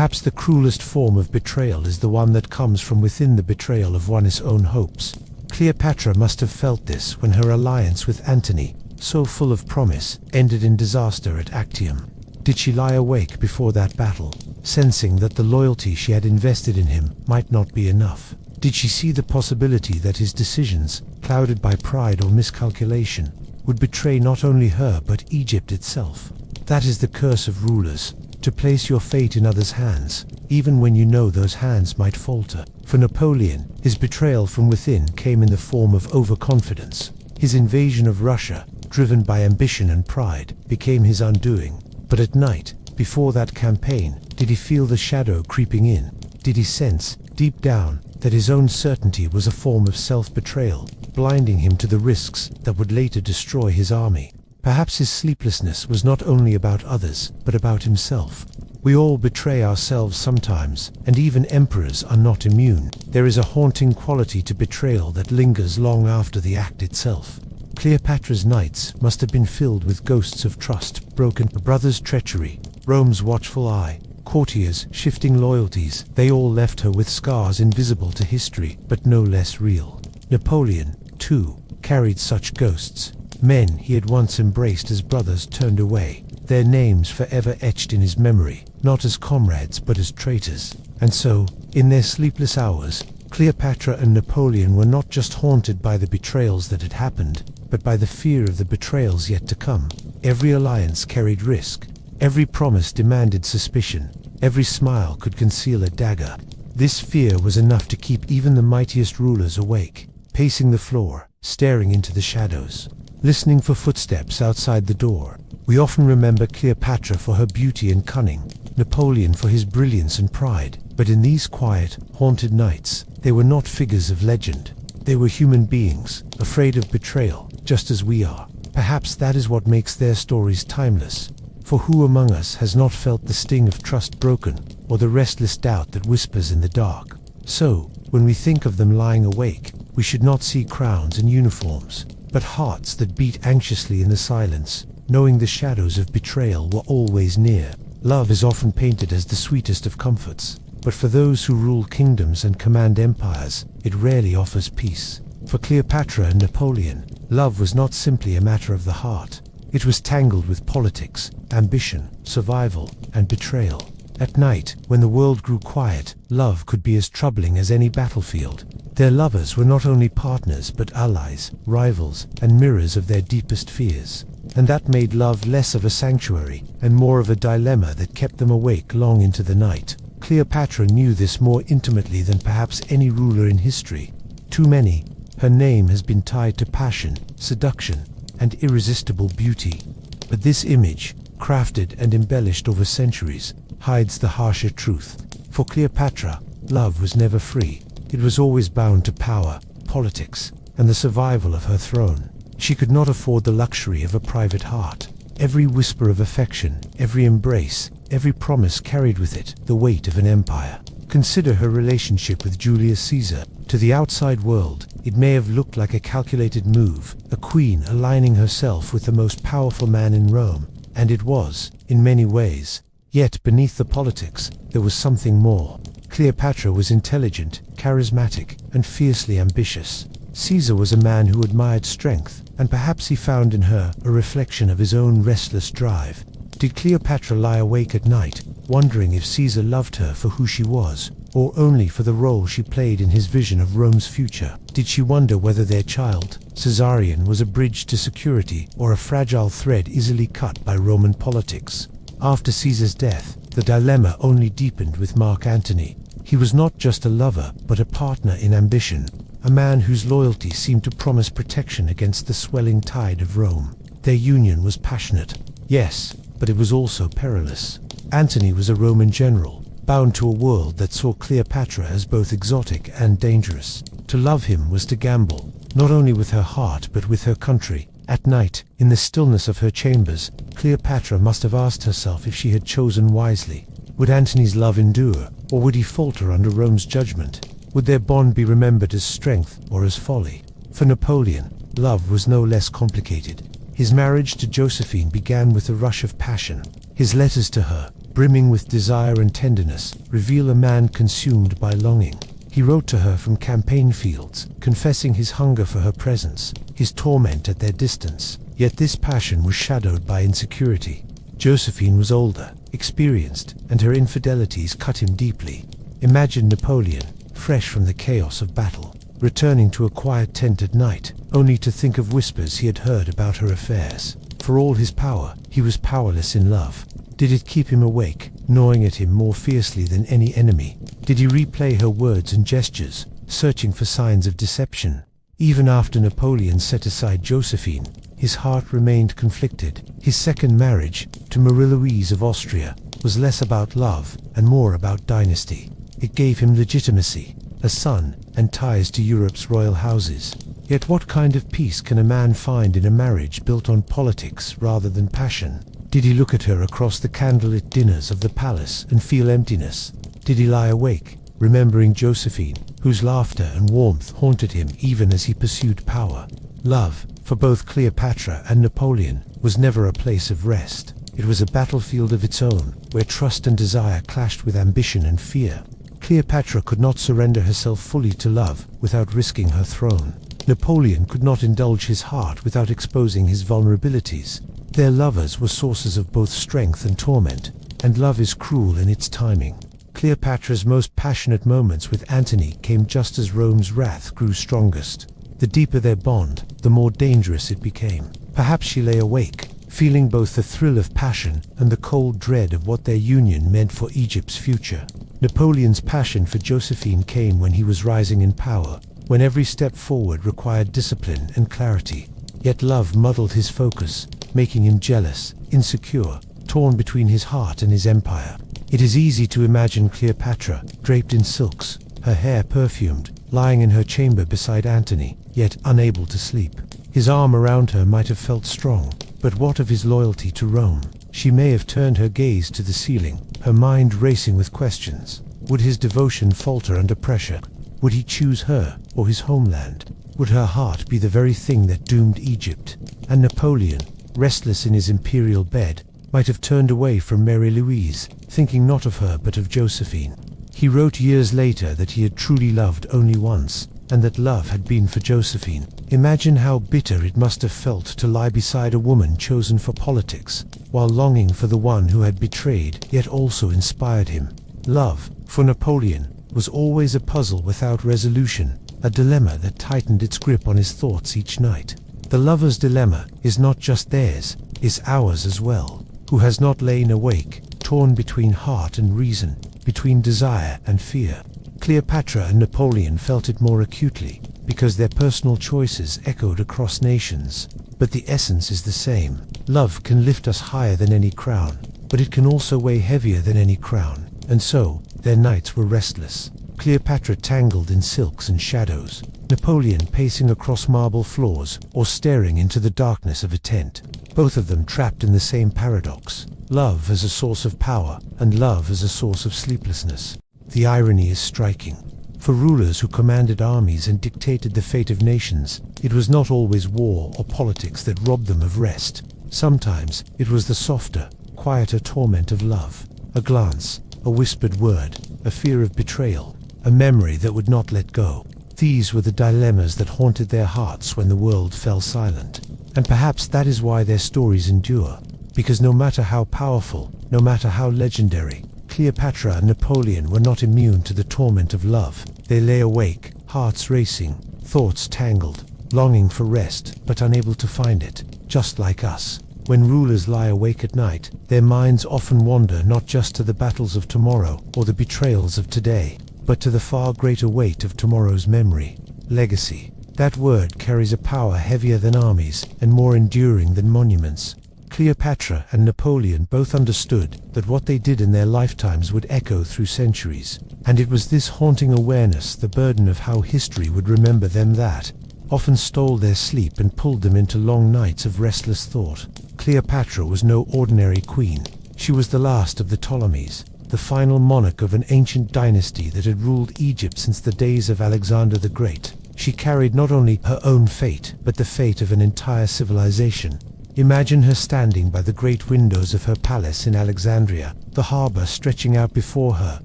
Perhaps the cruelest form of betrayal is the one that comes from within, the betrayal of one's own hopes. Cleopatra must have felt this when her alliance with Antony, so full of promise, ended in disaster at Actium. Did she lie awake before that battle, sensing that the loyalty she had invested in him might not be enough? Did she see the possibility that his decisions, clouded by pride or miscalculation, would betray not only her but Egypt itself? That is the curse of rulers, to place your fate in others' hands, even when you know those hands might falter. For Napoleon, his betrayal from within came in the form of overconfidence. His invasion of Russia, driven by ambition and pride, became his undoing. But at night, before that campaign, did he feel the shadow creeping in? Did he sense, deep down, that his own certainty was a form of self-betrayal, blinding him to the risks that would later destroy his army? Perhaps his sleeplessness was not only about others, but about himself. We all betray ourselves sometimes, and even emperors are not immune. There is a haunting quality to betrayal that lingers long after the act itself. Cleopatra's nights must have been filled with ghosts of trust broken, a brother's treachery, Rome's watchful eye, courtiers' shifting loyalties. They all left her with scars invisible to history, but no less real. Napoleon, too, carried such ghosts. Men he had once embraced as brothers turned away, their names forever etched in his memory, not as comrades but as traitors. And so, in their sleepless hours, Cleopatra and Napoleon were not just haunted by the betrayals that had happened, but by the fear of the betrayals yet to come. Every alliance carried risk. Every promise demanded suspicion. Every smile could conceal a dagger. This fear was enough to keep even the mightiest rulers awake, pacing the floor, staring into the shadows, listening for footsteps outside the door. We often remember Cleopatra for her beauty and cunning, Napoleon for his brilliance and pride. But in these quiet, haunted nights, they were not figures of legend. They were human beings, afraid of betrayal, just as we are. Perhaps that is what makes their stories timeless. For who among us has not felt the sting of trust broken, or the restless doubt that whispers in the dark? So, when we think of them lying awake, we should not see crowns and uniforms, but hearts that beat anxiously in the silence, knowing the shadows of betrayal were always near. Love is often painted as the sweetest of comforts, but for those who rule kingdoms and command empires, it rarely offers peace. For Cleopatra and Napoleon, love was not simply a matter of the heart. It was tangled with politics, ambition, survival, and betrayal. At night, when the world grew quiet, love could be as troubling as any battlefield. Their lovers were not only partners but allies, rivals, and mirrors of their deepest fears. And that made love less of a sanctuary and more of a dilemma that kept them awake long into the night. Cleopatra knew this more intimately than perhaps any ruler in history. Too many, her name has been tied to passion, seduction, and irresistible beauty. But this image, crafted and embellished over centuries, hides the harsher truth. For Cleopatra, love was never free. It was always bound to power, politics, and the survival of her throne. She could not afford the luxury of a private heart. Every whisper of affection, every embrace, every promise carried with it the weight of an empire. Consider her relationship with Julius Caesar. To the outside world, it may have looked like a calculated move, a queen aligning herself with the most powerful man in Rome, and it was, in many ways. Yet beneath the politics, there was something more. Cleopatra was intelligent, charismatic, and fiercely ambitious. Caesar was a man who admired strength, and perhaps he found in her a reflection of his own restless drive. Did Cleopatra lie awake at night, wondering if Caesar loved her for who she was, or only for the role she played in his vision of Rome's future? Did she wonder whether their child, Caesarion, was a bridge to security or a fragile thread easily cut by Roman politics? After Caesar's death, the dilemma only deepened with Mark Antony. He was not just a lover, but a partner in ambition, a man whose loyalty seemed to promise protection against the swelling tide of Rome. Their union was passionate, yes, but it was also perilous. Antony was a Roman general, bound to a world that saw Cleopatra as both exotic and dangerous. To love him was to gamble, not only with her heart but with her country. At night, in the stillness of her chambers, Cleopatra must have asked herself if she had chosen wisely. Would Antony's love endure, or would he falter under Rome's judgment? Would their bond be remembered as strength or as folly? For Napoleon, love was no less complicated. His marriage to Josephine began with a rush of passion. His letters to her, brimming with desire and tenderness, reveal a man consumed by longing. He wrote to her from campaign fields, confessing his hunger for her presence, his torment at their distance. Yet this passion was shadowed by insecurity. Josephine was older, experienced, and her infidelities cut him deeply. Imagine Napoleon, fresh from the chaos of battle, returning to a quiet tent at night, only to think of whispers he had heard about her affairs. For all his power, he was powerless in love. Did it keep him awake, gnawing at him more fiercely than any enemy? Did he replay her words and gestures, searching for signs of deception? Even after Napoleon set aside Josephine, his heart remained conflicted. His second marriage, to Marie-Louise of Austria, was less about love and more about dynasty. It gave him legitimacy, a son, and ties to Europe's royal houses. Yet what kind of peace can a man find in a marriage built on politics rather than passion? Did he look at her across the candlelit dinners of the palace and feel emptiness? Did he lie awake, remembering Josephine, whose laughter and warmth haunted him even as he pursued power? Love, for both Cleopatra and Napoleon, was never a place of rest. It was a battlefield of its own, where trust and desire clashed with ambition and fear. Cleopatra could not surrender herself fully to love without risking her throne. Napoleon could not indulge his heart without exposing his vulnerabilities. Their lovers were sources of both strength and torment, and love is cruel in its timing. Cleopatra's most passionate moments with Antony came just as Rome's wrath grew strongest. The deeper their bond, the more dangerous it became. Perhaps she lay awake, feeling both the thrill of passion and the cold dread of what their union meant for Egypt's future. Napoleon's passion for Josephine came when he was rising in power, when every step forward required discipline and clarity. Yet love muddled his focus, making him jealous, insecure, torn between his heart and his empire. It is easy to imagine Cleopatra, draped in silks, her hair perfumed, lying in her chamber beside Antony, yet unable to sleep. His arm around her might have felt strong, but what of his loyalty to Rome? She may have turned her gaze to the ceiling, her mind racing with questions. Would his devotion falter under pressure? Would he choose her or his homeland? Would her heart be the very thing that doomed Egypt? And Napoleon, restless in his imperial bed, might have turned away from Marie-Louise, thinking not of her but of Josephine. He wrote years later that he had truly loved only once, and that love had been for Josephine. Imagine how bitter it must have felt to lie beside a woman chosen for politics, while longing for the one who had betrayed yet also inspired him. Love, for Napoleon, was always a puzzle without resolution, a dilemma that tightened its grip on his thoughts each night. The lover's dilemma is not just theirs, it's ours as well. Who has not lain awake, torn between heart and reason, between desire and fear? Cleopatra and Napoleon felt it more acutely, because their personal choices echoed across nations. But the essence is the same. Love can lift us higher than any crown, but it can also weigh heavier than any crown. And so, their nights were restless. Cleopatra tangled in silks and shadows, Napoleon pacing across marble floors or staring into the darkness of a tent. Both of them trapped in the same paradox. Love as a source of power, and love as a source of sleeplessness. The irony is striking. For rulers who commanded armies and dictated the fate of nations, it was not always war or politics that robbed them of rest. Sometimes it was the softer, quieter torment of love. A glance, a whispered word, a fear of betrayal, a memory that would not let go. These were the dilemmas that haunted their hearts when the world fell silent. And perhaps that is why their stories endure. Because no matter how powerful, no matter how legendary, Cleopatra and Napoleon were not immune to the torment of love. They lay awake, hearts racing, thoughts tangled, longing for rest, but unable to find it, just like us. When rulers lie awake at night, their minds often wander not just to the battles of tomorrow or the betrayals of today, but to the far greater weight of tomorrow's memory. Legacy. That word carries a power heavier than armies and more enduring than monuments. Cleopatra and Napoleon both understood that what they did in their lifetimes would echo through centuries, and it was this haunting awareness, the burden of how history would remember them, that often stole their sleep and pulled them into long nights of restless thought. Cleopatra was no ordinary queen. She was the last of the Ptolemies, the final monarch of an ancient dynasty that had ruled Egypt since the days of Alexander the Great. She carried not only her own fate, but the fate of an entire civilization. Imagine her standing by the great windows of her palace in Alexandria, the harbor stretching out before her,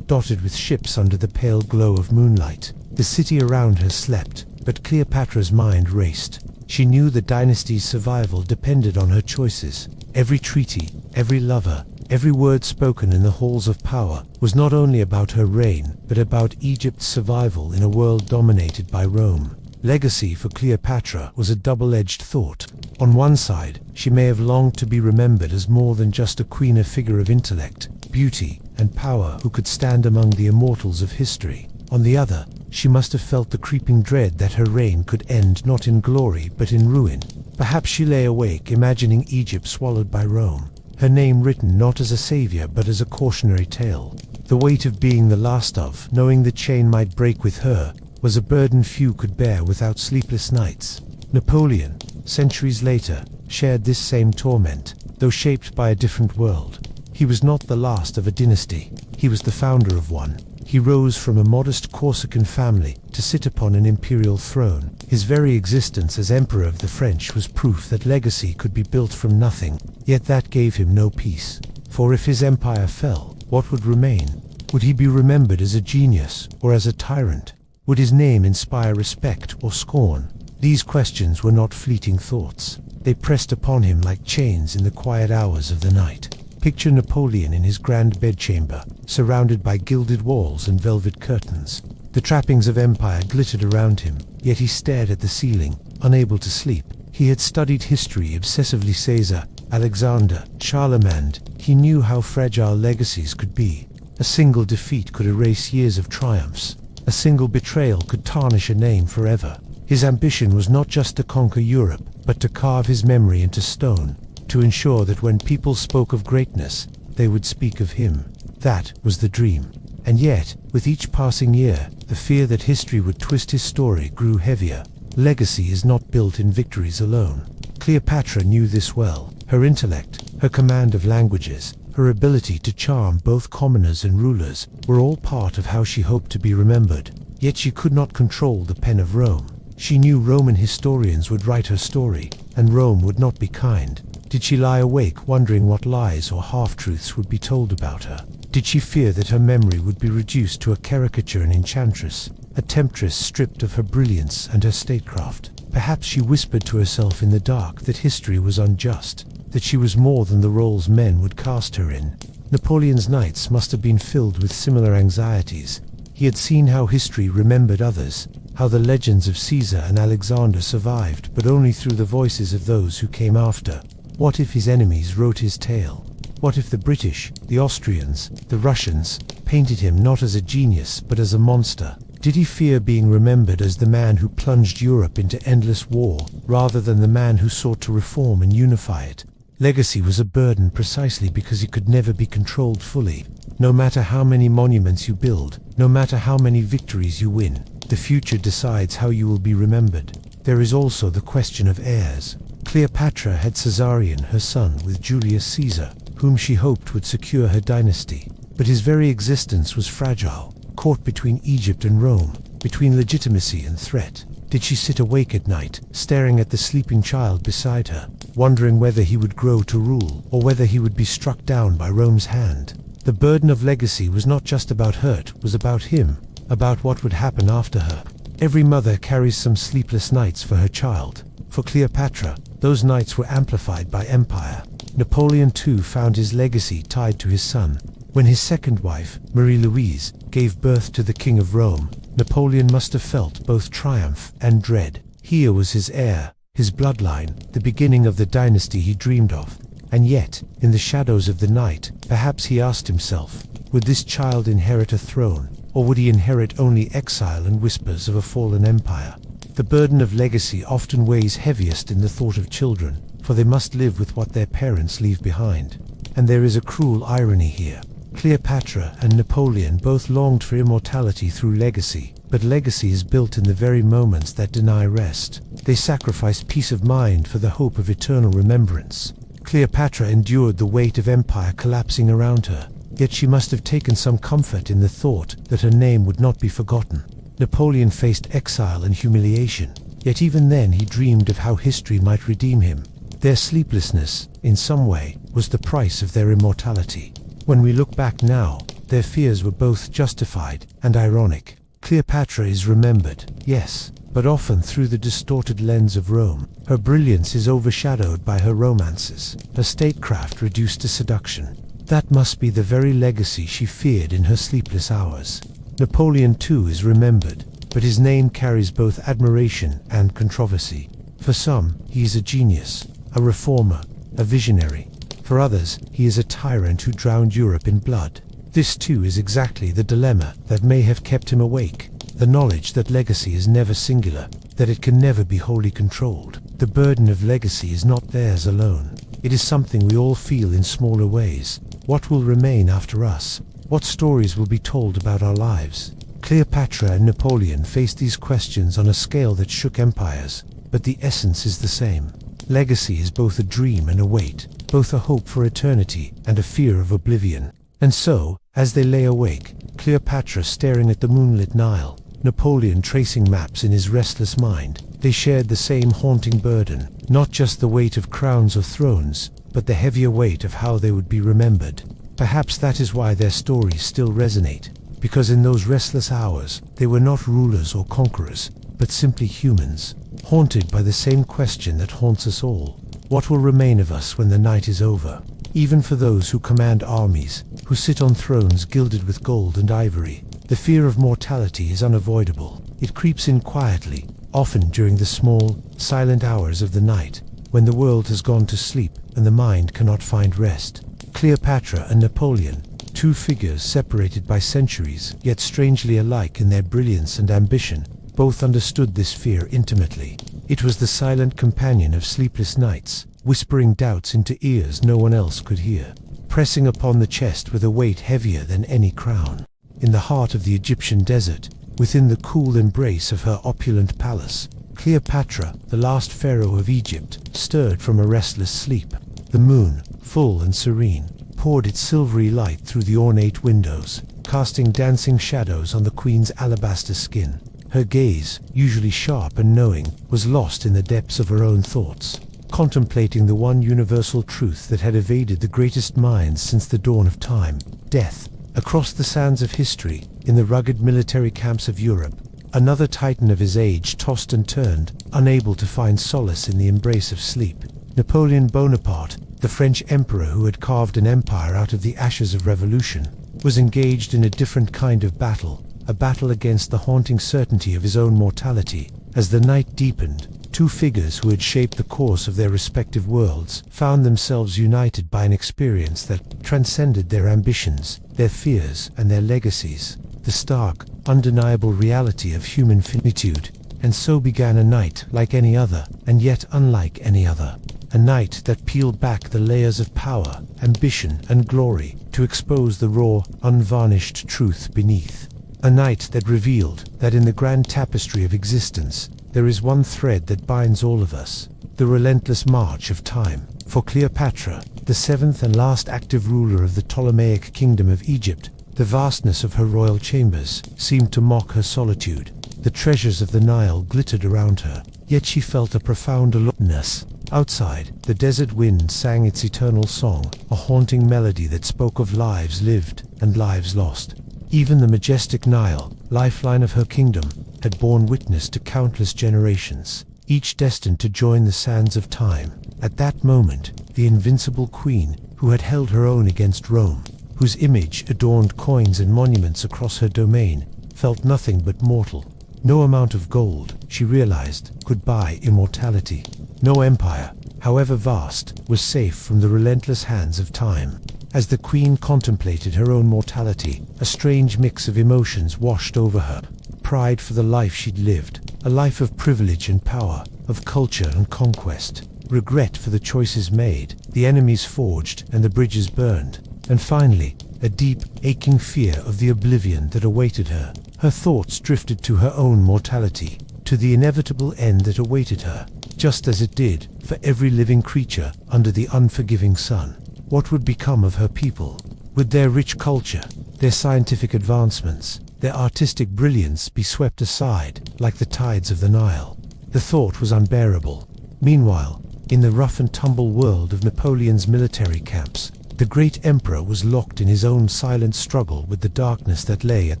dotted with ships under the pale glow of moonlight. The city around her slept, but Cleopatra's mind raced. She knew the dynasty's survival depended on her choices. Every treaty, every lover, every word spoken in the halls of power was not only about her reign, but about Egypt's survival in a world dominated by Rome. Legacy for Cleopatra was a double-edged thought. On one side, she may have longed to be remembered as more than just a queen, a figure of intellect, beauty, and power who could stand among the immortals of history. On the other, she must have felt the creeping dread that her reign could end not in glory but in ruin. Perhaps she lay awake imagining Egypt swallowed by Rome, her name written not as a savior but as a cautionary tale. The weight of being the last of, knowing the chain might break with her, was a burden few could bear without sleepless nights. Napoleon, centuries later, shared this same torment, though shaped by a different world. He was not the last of a dynasty, he was the founder of one. He rose from a modest Corsican family to sit upon an imperial throne. His very existence as Emperor of the French was proof that legacy could be built from nothing, yet that gave him no peace. For if his empire fell, what would remain? Would he be remembered as a genius or as a tyrant? Would his name inspire respect or scorn? These questions were not fleeting thoughts. They pressed upon him like chains in the quiet hours of the night. Picture Napoleon in his grand bedchamber, surrounded by gilded walls and velvet curtains. The trappings of empire glittered around him, yet he stared at the ceiling, unable to sleep. He had studied history obsessively. Caesar, Alexander, Charlemagne. He knew how fragile legacies could be. A single defeat could erase years of triumphs. A single betrayal could tarnish a name forever. His ambition was not just to conquer Europe, but to carve his memory into stone, to ensure that when people spoke of greatness, they would speak of him. That was the dream. And yet, with each passing year, the fear that history would twist his story grew heavier. Legacy is not built in victories alone. Cleopatra knew this well. Her intellect, her command of languages, her ability to charm both commoners and rulers were all part of how she hoped to be remembered. Yet she could not control the pen of Rome. She knew Roman historians would write her story, and Rome would not be kind. Did she lie awake wondering what lies or half-truths would be told about her? Did she fear that her memory would be reduced to a caricature, an enchantress, a temptress stripped of her brilliance and her statecraft? Perhaps she whispered to herself in the dark that history was unjust, that she was more than the roles men would cast her in. Napoleon's nights must have been filled with similar anxieties. He had seen how history remembered others, how the legends of Caesar and Alexander survived, but only through the voices of those who came after. What if his enemies wrote his tale? What if the British, the Austrians, the Russians painted him not as a genius but as a monster? Did he fear being remembered as the man who plunged Europe into endless war, rather than the man who sought to reform and unify it? Legacy was a burden precisely because it could never be controlled fully. No matter how many monuments you build, no matter how many victories you win, the future decides how you will be remembered. There is also the question of heirs. Cleopatra had Caesarion, her son, with Julius Caesar, whom she hoped would secure her dynasty. But his very existence was fragile, caught between Egypt and Rome, between legitimacy and threat. Did she sit awake at night, staring at the sleeping child beside her, wondering whether he would grow to rule, or whether he would be struck down by Rome's hand? The burden of legacy was not just about her, it was about him, about what would happen after her. Every mother carries some sleepless nights for her child. For Cleopatra, those nights were amplified by empire. Napoleon too found his legacy tied to his son. When his second wife, Marie-Louise, gave birth to the King of Rome, Napoleon must have felt both triumph and dread. Here was his heir, his bloodline, the beginning of the dynasty he dreamed of. And yet, in the shadows of the night, perhaps he asked himself, would this child inherit a throne, or would he inherit only exile and whispers of a fallen empire? The burden of legacy often weighs heaviest in the thought of children, for they must live with what their parents leave behind. And there is a cruel irony here. Cleopatra and Napoleon both longed for immortality through legacy, but legacy is built in the very moments that deny rest. They sacrificed peace of mind for the hope of eternal remembrance. Cleopatra endured the weight of empire collapsing around her, yet she must have taken some comfort in the thought that her name would not be forgotten. Napoleon faced exile and humiliation, yet even then he dreamed of how history might redeem him. Their sleeplessness, in some way, was the price of their immortality. When we look back now, their fears were both justified and ironic. Cleopatra is remembered, yes, but often through the distorted lens of Rome. Her brilliance is overshadowed by her romances, her statecraft reduced to seduction. That must be the very legacy she feared in her sleepless hours. Napoleon too is remembered, but his name carries both admiration and controversy. For some, he is a genius, a reformer, a visionary. For others, he is a tyrant who drowned Europe in blood. This too is exactly the dilemma that may have kept him awake. The knowledge that legacy is never singular, that it can never be wholly controlled. The burden of legacy is not theirs alone. It is something we all feel in smaller ways. What will remain after us? What stories will be told about our lives? Cleopatra and Napoleon faced these questions on a scale that shook empires, but the essence is the same. Legacy is both a dream and a weight, both a hope for eternity and a fear of oblivion. And so, as they lay awake, Cleopatra staring at the moonlit Nile, Napoleon tracing maps in his restless mind, they shared the same haunting burden, not just the weight of crowns or thrones, but the heavier weight of how they would be remembered. Perhaps that is why their stories still resonate, because in those restless hours, they were not rulers or conquerors, but simply humans, haunted by the same question that haunts us all. What will remain of us when the night is over? Even for those who command armies, who sit on thrones gilded with gold and ivory, the fear of mortality is unavoidable. It creeps in quietly, often during the small, silent hours of the night, when the world has gone to sleep and the mind cannot find rest. Cleopatra and Napoleon, two figures separated by centuries, yet strangely alike in their brilliance and ambition, both understood this fear intimately. It was the silent companion of sleepless nights, whispering doubts into ears no one else could hear, pressing upon the chest with a weight heavier than any crown. In the heart of the Egyptian desert, within the cool embrace of her opulent palace, Cleopatra, the last pharaoh of Egypt, stirred from a restless sleep. The moon, full and serene, poured its silvery light through the ornate windows, casting dancing shadows on the queen's alabaster skin. Her gaze, usually sharp and knowing, was lost in the depths of her own thoughts, contemplating the one universal truth that had evaded the greatest minds since the dawn of time: death. Across the sands of history, in the rugged military camps of Europe, another titan of his age tossed and turned, unable to find solace in the embrace of sleep. Napoleon Bonaparte, the French emperor who had carved an empire out of the ashes of revolution, was engaged in a different kind of battle, a battle against the haunting certainty of his own mortality. As the night deepened, two figures who had shaped the course of their respective worlds found themselves united by an experience that transcended their ambitions, their fears, and their legacies, the stark, undeniable reality of human finitude. And so began a night like any other, and yet unlike any other. A night that peeled back the layers of power, ambition, and glory to expose the raw, unvarnished truth beneath. A night that revealed that in the grand tapestry of existence, there is one thread that binds all of us: the relentless march of time. For Cleopatra, the seventh and last active ruler of the Ptolemaic kingdom of Egypt, the vastness of her royal chambers seemed to mock her solitude. The treasures of the Nile glittered around her, yet she felt a profound aloneness. Outside, the desert wind sang its eternal song, a haunting melody that spoke of lives lived and lives lost. Even the majestic Nile, lifeline of her kingdom, had borne witness to countless generations, each destined to join the sands of time. At that moment, the invincible queen, who had held her own against Rome, whose image adorned coins and monuments across her domain, felt nothing but mortal. No amount of gold, she realized, could buy immortality. No empire, however vast, was safe from the relentless hands of time. As the queen contemplated her own mortality, a strange mix of emotions washed over her. Pride for the life she'd lived, a life of privilege and power, of culture and conquest. Regret for the choices made, the enemies forged, and the bridges burned. And finally, a deep, aching fear of the oblivion that awaited her. Her thoughts drifted to her own mortality, to the inevitable end that awaited her, just as it did for every living creature under the unforgiving sun. What would become of her people? Would their rich culture, their scientific advancements, their artistic brilliance be swept aside like the tides of the Nile? The thought was unbearable. Meanwhile, In the rough-and-tumble world of Napoleon's military camps, the great emperor was locked in his own silent struggle with the darkness that lay at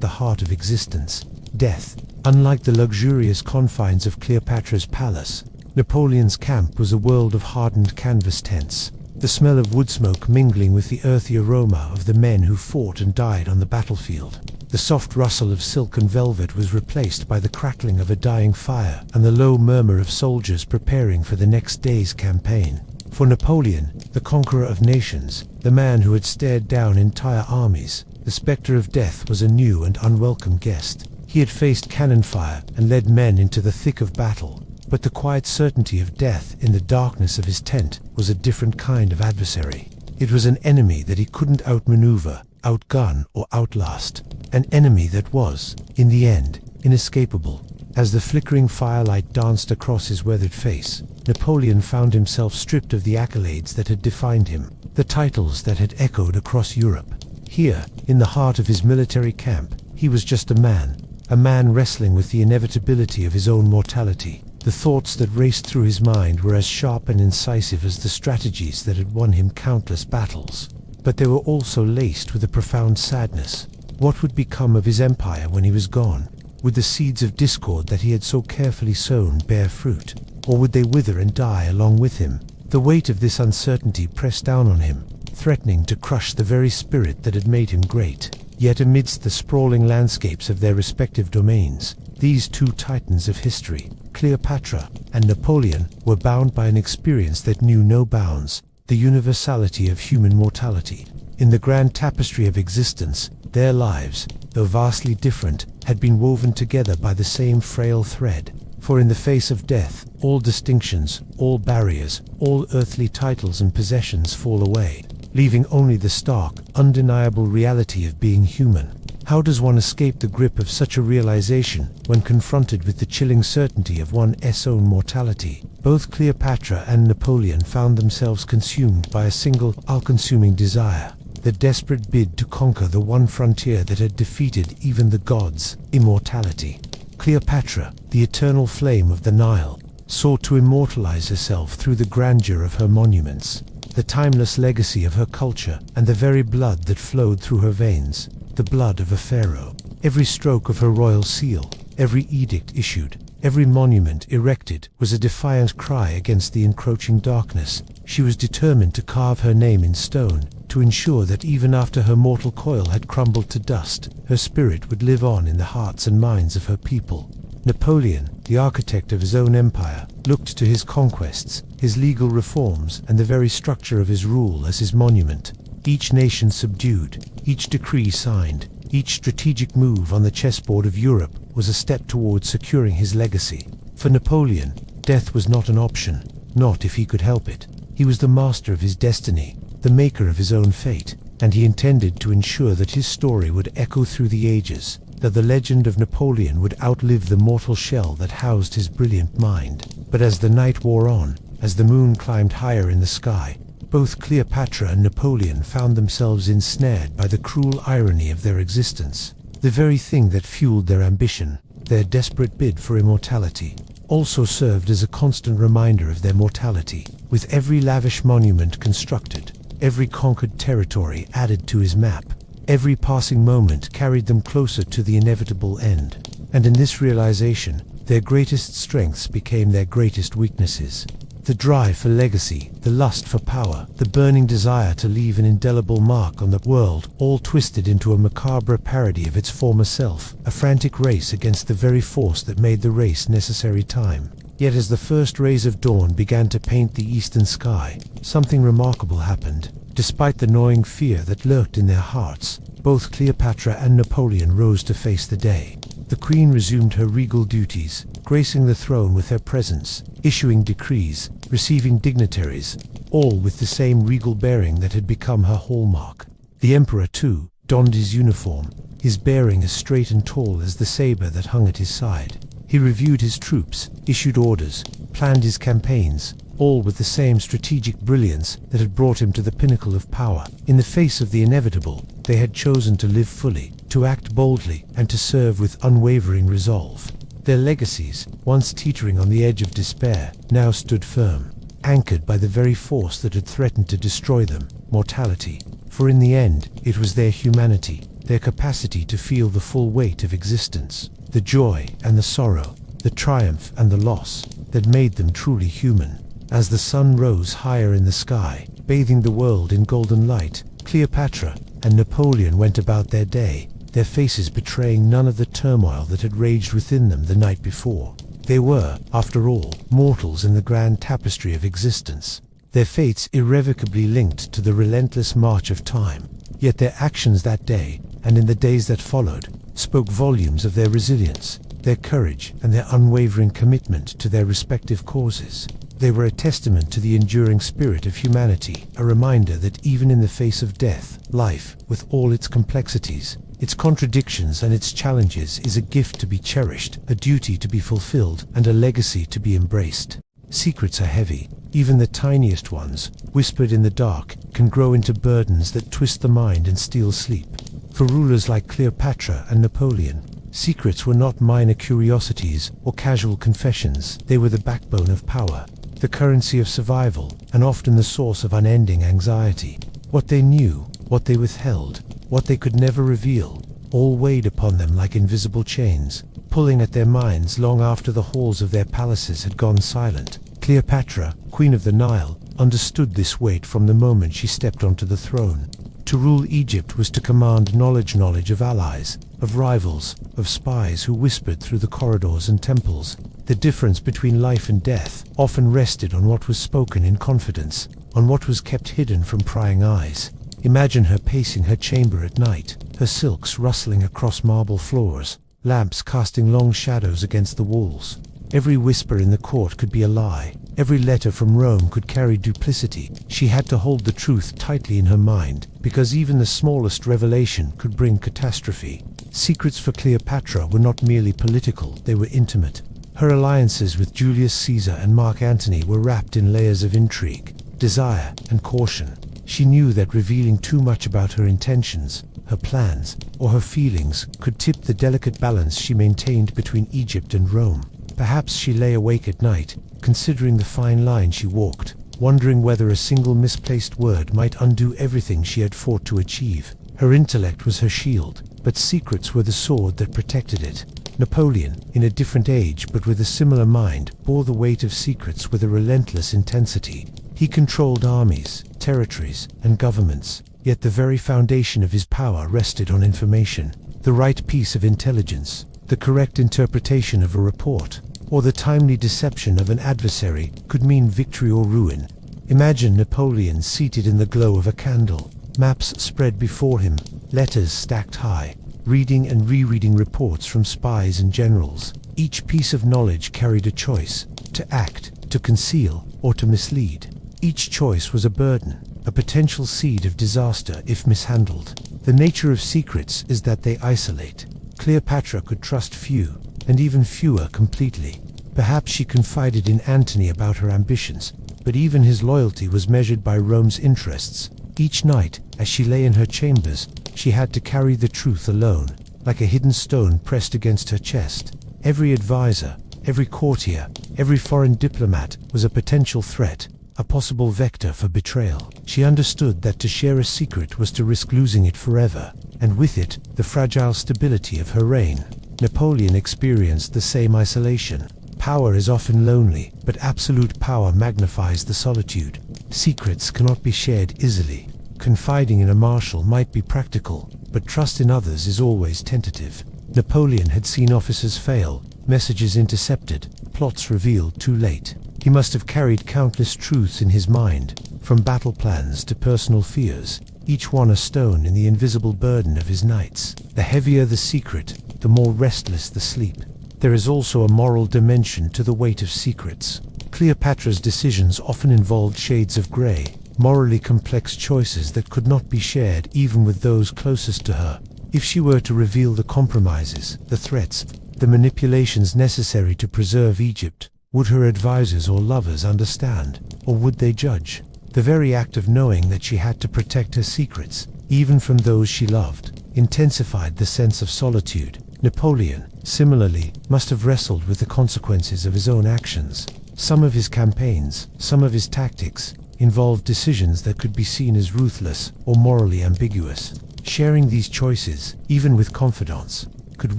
the heart of existence, death. Unlike the luxurious confines of Cleopatra's palace, Napoleon's camp was a world of hardened canvas tents, the smell of wood smoke mingling with the earthy aroma of the men who fought and died on the battlefield. The soft rustle of silk and velvet was replaced by the crackling of a dying fire and the low murmur of soldiers preparing for the next day's campaign. For Napoleon, the conqueror of nations, the man who had stared down entire armies, the spectre of death was a new and unwelcome guest. He had faced cannon fire and led men into the thick of battle, but the quiet certainty of death in the darkness of his tent was a different kind of adversary. It was an enemy that he couldn't outmaneuver, outgun, or outlast. An enemy that was, in the end, inescapable. As the flickering firelight danced across his weathered face, Napoleon found himself stripped of the accolades that had defined him, the titles that had echoed across Europe. Here, in the heart of his military camp, he was just a man wrestling with the inevitability of his own mortality. The thoughts that raced through his mind were as sharp and incisive as the strategies that had won him countless battles. But they were also laced with a profound sadness. What would become of his empire when he was gone? Would the seeds of discord that he had so carefully sown bear fruit? Or would they wither and die along with him? The weight of this uncertainty pressed down on him, threatening to crush the very spirit that had made him great. Yet amidst the sprawling landscapes of their respective domains, these two titans of history, Cleopatra and Napoleon, were bound by an experience that knew no bounds, the universality of human mortality. In the grand tapestry of existence, their lives, though vastly different, had been woven together by the same frail thread. For in the face of death, all distinctions, all barriers, all earthly titles and possessions fall away, leaving only the stark, undeniable reality of being human. How does one escape the grip of such a realization when confronted with the chilling certainty of one's own mortality? Both Cleopatra and Napoleon found themselves consumed by a single, all-consuming desire, the desperate bid to conquer the one frontier that had defeated even the gods, immortality. Cleopatra, the eternal flame of the Nile, sought to immortalize herself through the grandeur of her monuments, the timeless legacy of her culture, and the very blood that flowed through her veins, the blood of a pharaoh. Every stroke of her royal seal, every edict issued, every monument erected was a defiant cry against the encroaching darkness. She was determined to carve her name in stone, to ensure that even after her mortal coil had crumbled to dust, her spirit would live on in the hearts and minds of her people. Napoleon, the architect of his own empire, looked to his conquests, his legal reforms, and the very structure of his rule as his monument. Each nation subdued, each decree signed, each strategic move on the chessboard of Europe was a step towards securing his legacy. For Napoleon, death was not an option, not if he could help it. He was the master of his destiny, the maker of his own fate, and he intended to ensure that his story would echo through the ages, that the legend of Napoleon would outlive the mortal shell that housed his brilliant mind. But as the night wore on, as the moon climbed higher in the sky, both Cleopatra and Napoleon found themselves ensnared by the cruel irony of their existence. The very thing that fueled their ambition, their desperate bid for immortality, also served as a constant reminder of their mortality. With every lavish monument constructed, every conquered territory added to his map, every passing moment carried them closer to the inevitable end. And in this realization, their greatest strengths became their greatest weaknesses. The drive for legacy, the lust for power, the burning desire to leave an indelible mark on the world, all twisted into a macabre parody of its former self, a frantic race against the very force that made the race necessary time. Yet as the first rays of dawn began to paint the eastern sky, something remarkable happened. Despite the gnawing fear that lurked in their hearts, both Cleopatra and Napoleon rose to face the day. The queen resumed her regal duties, gracing the throne with her presence, issuing decrees, receiving dignitaries, all with the same regal bearing that had become her hallmark. The emperor, too, donned his uniform, his bearing as straight and tall as the saber that hung at his side. He reviewed his troops, issued orders, planned his campaigns, all with the same strategic brilliance that had brought him to the pinnacle of power. In the face of the inevitable, they had chosen to live fully, to act boldly, and to serve with unwavering resolve. Their legacies, once teetering on the edge of despair, now stood firm. anchored by the very force that had threatened to destroy them, mortality. For in the end, it was their humanity, their capacity to feel the full weight of existence, the joy and the sorrow, the triumph and the loss, that made them truly human. As the sun rose higher in the sky, bathing the world in golden light, Cleopatra and Napoleon went about their day, their faces betraying none of the turmoil that had raged within them the night before. They were, after all, mortals in the grand tapestry of existence, their fates irrevocably linked to the relentless march of time. Yet their actions that day, and in the days that followed, spoke volumes of their resilience, their courage, and their unwavering commitment to their respective causes. They were a testament to the enduring spirit of humanity, a reminder that even in the face of death, life, with all its complexities, its contradictions and its challenges, is a gift to be cherished, a duty to be fulfilled, and a legacy to be embraced. Secrets are heavy. Even the tiniest ones, whispered in the dark, can grow into burdens that twist the mind and steal sleep. For rulers like Cleopatra and Napoleon, secrets were not minor curiosities or casual confessions. They were the backbone of power, the currency of survival, and often the source of unending anxiety. What they knew, what they withheld, what they could never reveal, all weighed upon them like invisible chains, pulling at their minds long after the halls of their palaces had gone silent. Cleopatra, Queen of the Nile, understood this weight from the moment she stepped onto the throne. To rule Egypt was to command knowledge of allies, of rivals, of spies who whispered through the corridors and temples. The difference between life and death often rested on what was spoken in confidence, on what was kept hidden from prying eyes. Imagine her pacing her chamber at night, her silks rustling across marble floors, lamps casting long shadows against the walls. Every whisper in the court could be a lie. Every letter from Rome could carry duplicity. She had to hold the truth tightly in her mind, because even the smallest revelation could bring catastrophe. Secrets for Cleopatra were not merely political, they were intimate. Her alliances with Julius Caesar and Mark Antony were wrapped in layers of intrigue, desire, and caution. She knew that revealing too much about her intentions, her plans, or her feelings could tip the delicate balance she maintained between Egypt and Rome. Perhaps she lay awake at night, considering the fine line she walked, wondering whether a single misplaced word might undo everything she had fought to achieve. Her intellect was her shield, but secrets were the sword that protected it. Napoleon, in a different age but with a similar mind, bore the weight of secrets with a relentless intensity. He controlled armies, territories, and governments, yet the very foundation of his power rested on information. The right piece of intelligence, the correct interpretation of a report, or the timely deception of an adversary could mean victory or ruin. Imagine Napoleon seated in the glow of a candle, maps spread before him, letters stacked high, reading and rereading reports from spies and generals. Each piece of knowledge carried a choice: to act, to conceal, or to mislead. Each choice was a burden, a potential seed of disaster if mishandled. The nature of secrets is that they isolate. Cleopatra could trust few, and even fewer completely. Perhaps she confided in Antony about her ambitions, but even his loyalty was measured by Rome's interests. Each night, as she lay in her chambers, she had to carry the truth alone, like a hidden stone pressed against her chest. Every advisor, every courtier, every foreign diplomat was a potential threat, a possible vector for betrayal. She understood that to share a secret was to risk losing it forever, and with it, the fragile stability of her reign. Napoleon experienced the same isolation. Power is often lonely, but absolute power magnifies the solitude. Secrets cannot be shared easily. Confiding in a marshal might be practical, but trust in others is always tentative. Napoleon had seen officers fail, messages intercepted, plots revealed too late. He must have carried countless truths in his mind, from battle plans to personal fears, each one a stone in the invisible burden of his nights. The heavier the secret, the more restless the sleep. There is also a moral dimension to the weight of secrets. Cleopatra's decisions often involved shades of grey, morally complex choices that could not be shared even with those closest to her. If she were to reveal the compromises, the threats, the manipulations necessary to preserve Egypt, would her advisors or lovers understand, or would they judge? The very act of knowing that she had to protect her secrets, even from those she loved, intensified the sense of solitude. Napoleon, similarly, must have wrestled with the consequences of his own actions. Some of his campaigns, some of his tactics, involved decisions that could be seen as ruthless or morally ambiguous. Sharing these choices, even with confidants, could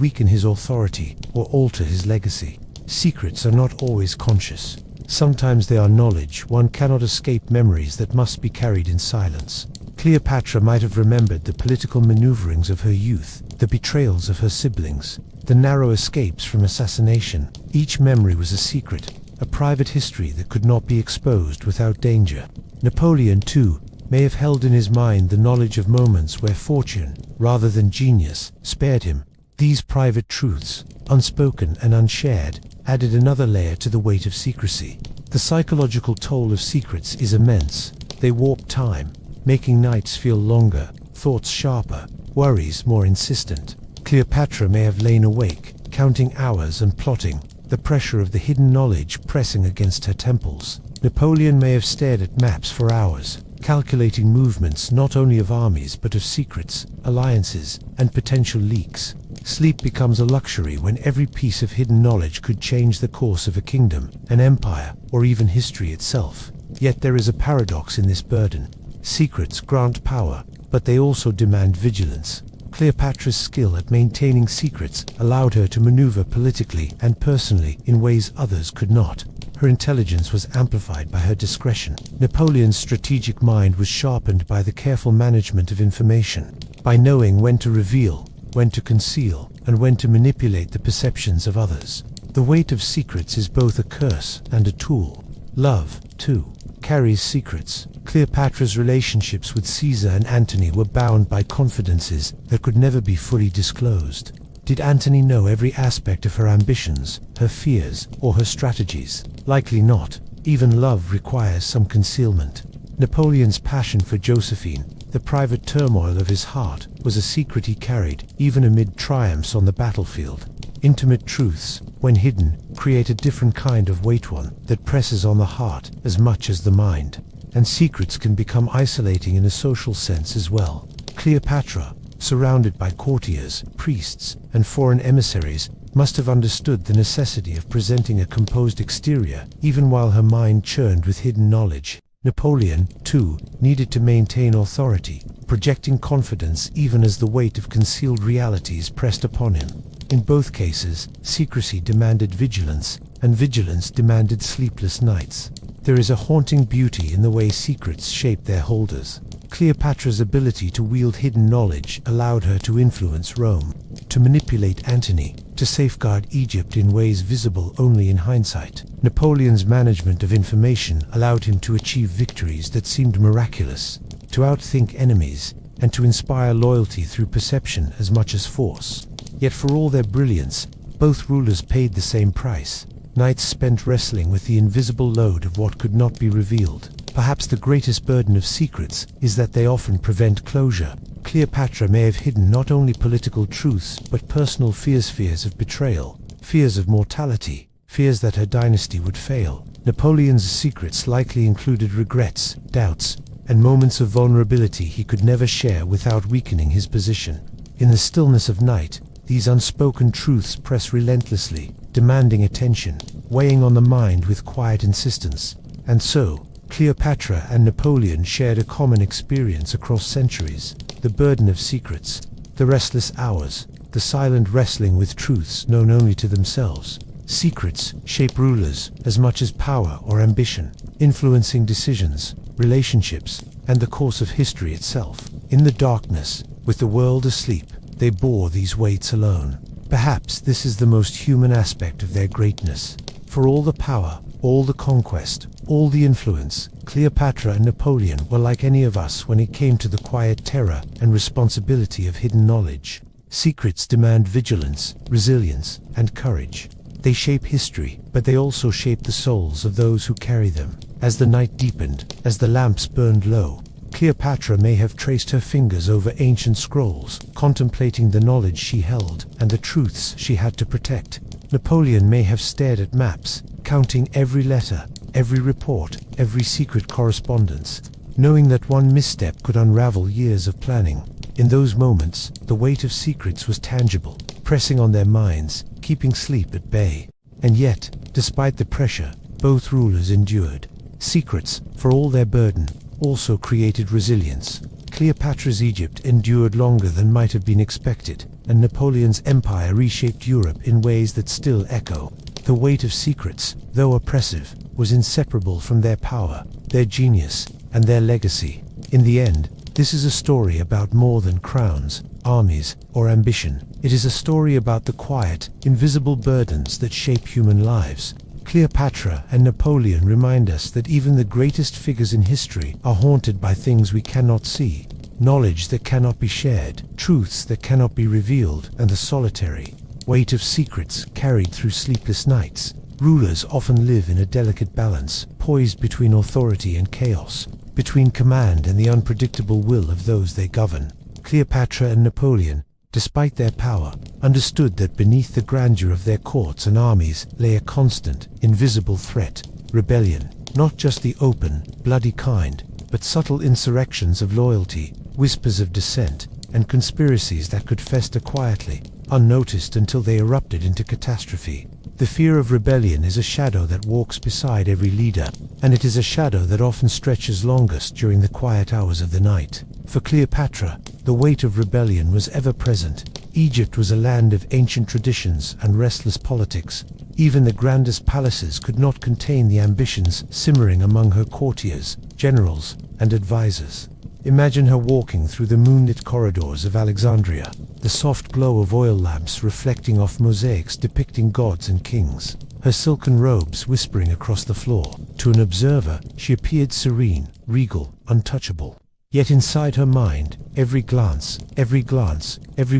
weaken his authority or alter his legacy. Secrets are not always conscious. Sometimes they are knowledge one cannot escape, memories that must be carried in silence. Cleopatra might have remembered the political maneuverings of her youth, the betrayals of her siblings, the narrow escapes from assassination. Each memory was a secret, a private history that could not be exposed without danger. Napoleon, too, may have held in his mind the knowledge of moments where fortune, rather than genius, spared him. These private truths, unspoken and unshared, added another layer to the weight of secrecy. The psychological toll of secrets is immense. They warp time, making nights feel longer, thoughts sharper, worries more insistent. Cleopatra may have lain awake, counting hours and plotting, the pressure of the hidden knowledge pressing against her temples. Napoleon may have stared at maps for hours, calculating movements not only of armies but of secrets, alliances, and potential leaks. Sleep becomes a luxury when every piece of hidden knowledge could change the course of a kingdom, an empire, or even history itself. Yet there is a paradox in this burden. Secrets grant power, but they also demand vigilance. Cleopatra's skill at maintaining secrets allowed her to maneuver politically and personally in ways others could not. Her intelligence was amplified by her discretion. Napoleon's strategic mind was sharpened by the careful management of information, by knowing when to reveal, when to conceal, and when to manipulate the perceptions of others. The weight of secrets is both a curse and a tool. Love, too, carries secrets. Cleopatra's relationships with Caesar and Antony were bound by confidences that could never be fully disclosed. Did Antony know every aspect of her ambitions, her fears, or her strategies? Likely not. Even love requires some concealment. Napoleon's passion for Josephine, the private turmoil of his heart, was a secret he carried, even amid triumphs on the battlefield. Intimate truths, when hidden, create a different kind of weight, one that presses on the heart as much as the mind. And secrets can become isolating in a social sense as well. Cleopatra, surrounded by courtiers, priests, and foreign emissaries, must have understood the necessity of presenting a composed exterior, even while her mind churned with hidden knowledge. Napoleon, too, needed to maintain authority, projecting confidence even as the weight of concealed realities pressed upon him. In both cases, secrecy demanded vigilance, and vigilance demanded sleepless nights. There is a haunting beauty in the way secrets shape their holders. Cleopatra's ability to wield hidden knowledge allowed her to influence Rome, to manipulate Antony, to safeguard Egypt in ways visible only in hindsight. Napoleon's management of information allowed him to achieve victories that seemed miraculous, to outthink enemies, and to inspire loyalty through perception as much as force. Yet for all their brilliance, both rulers paid the same price. Nights spent wrestling with the invisible load of what could not be revealed. Perhaps the greatest burden of secrets is that they often prevent closure. Cleopatra may have hidden not only political truths but personal fears of betrayal, fears of mortality, fears that her dynasty would fail. Napoleon's secrets likely included regrets, doubts, and moments of vulnerability he could never share without weakening his position. In the stillness of night, these unspoken truths press relentlessly, demanding attention, weighing on the mind with quiet insistence. And so, Cleopatra and Napoleon shared a common experience across centuries: the burden of secrets, the restless hours, the silent wrestling with truths known only to themselves. Secrets shape rulers as much as power or ambition, influencing decisions, relationships, and the course of history itself. In the darkness, with the world asleep, they bore these weights alone. Perhaps this is the most human aspect of their greatness. For all the power, all the conquest, all the influence, Cleopatra and Napoleon were like any of us when it came to the quiet terror and responsibility of hidden knowledge. Secrets demand vigilance, resilience, and courage. They shape history, but they also shape the souls of those who carry them. As the night deepened, as the lamps burned low, Cleopatra may have traced her fingers over ancient scrolls, contemplating the knowledge she held and the truths she had to protect. Napoleon may have stared at maps, counting every letter, every report, every secret correspondence, knowing that one misstep could unravel years of planning. In those moments, the weight of secrets was tangible, pressing on their minds, keeping sleep at bay. And yet, despite the pressure, both rulers endured. Secrets, for all their burden, also created resilience. Cleopatra's Egypt endured longer than might have been expected, and Napoleon's empire reshaped Europe in ways that still echo. The weight of secrets, though oppressive, was inseparable from their power, their genius, and their legacy. In the end, this is a story about more than crowns, armies, or ambition. It is a story about the quiet, invisible burdens that shape human lives. Cleopatra and Napoleon remind us that even the greatest figures in history are haunted by things we cannot see, knowledge that cannot be shared, truths that cannot be revealed, and the solitary weight of secrets carried through sleepless nights. Rulers often live in a delicate balance, poised between authority and chaos, between command and the unpredictable will of those they govern. Cleopatra and Napoleon, despite their power, understood that beneath the grandeur of their courts and armies lay a constant, invisible threat: rebellion. Not just the open, bloody kind, but subtle insurrections of loyalty, whispers of dissent, and conspiracies that could fester quietly, unnoticed until they erupted into catastrophe. The fear of rebellion is a shadow that walks beside every leader, and it is a shadow that often stretches longest during the quiet hours of the night. For Cleopatra, the weight of rebellion was ever present. Egypt was a land of ancient traditions and restless politics. Even the grandest palaces could not contain the ambitions simmering among her courtiers, generals, and advisors. Imagine her walking through the moonlit corridors of Alexandria, the soft glow of oil lamps reflecting off mosaics depicting gods and kings, her silken robes whispering across the floor. To an observer, she appeared serene, regal, untouchable. Yet inside her mind, every glance, every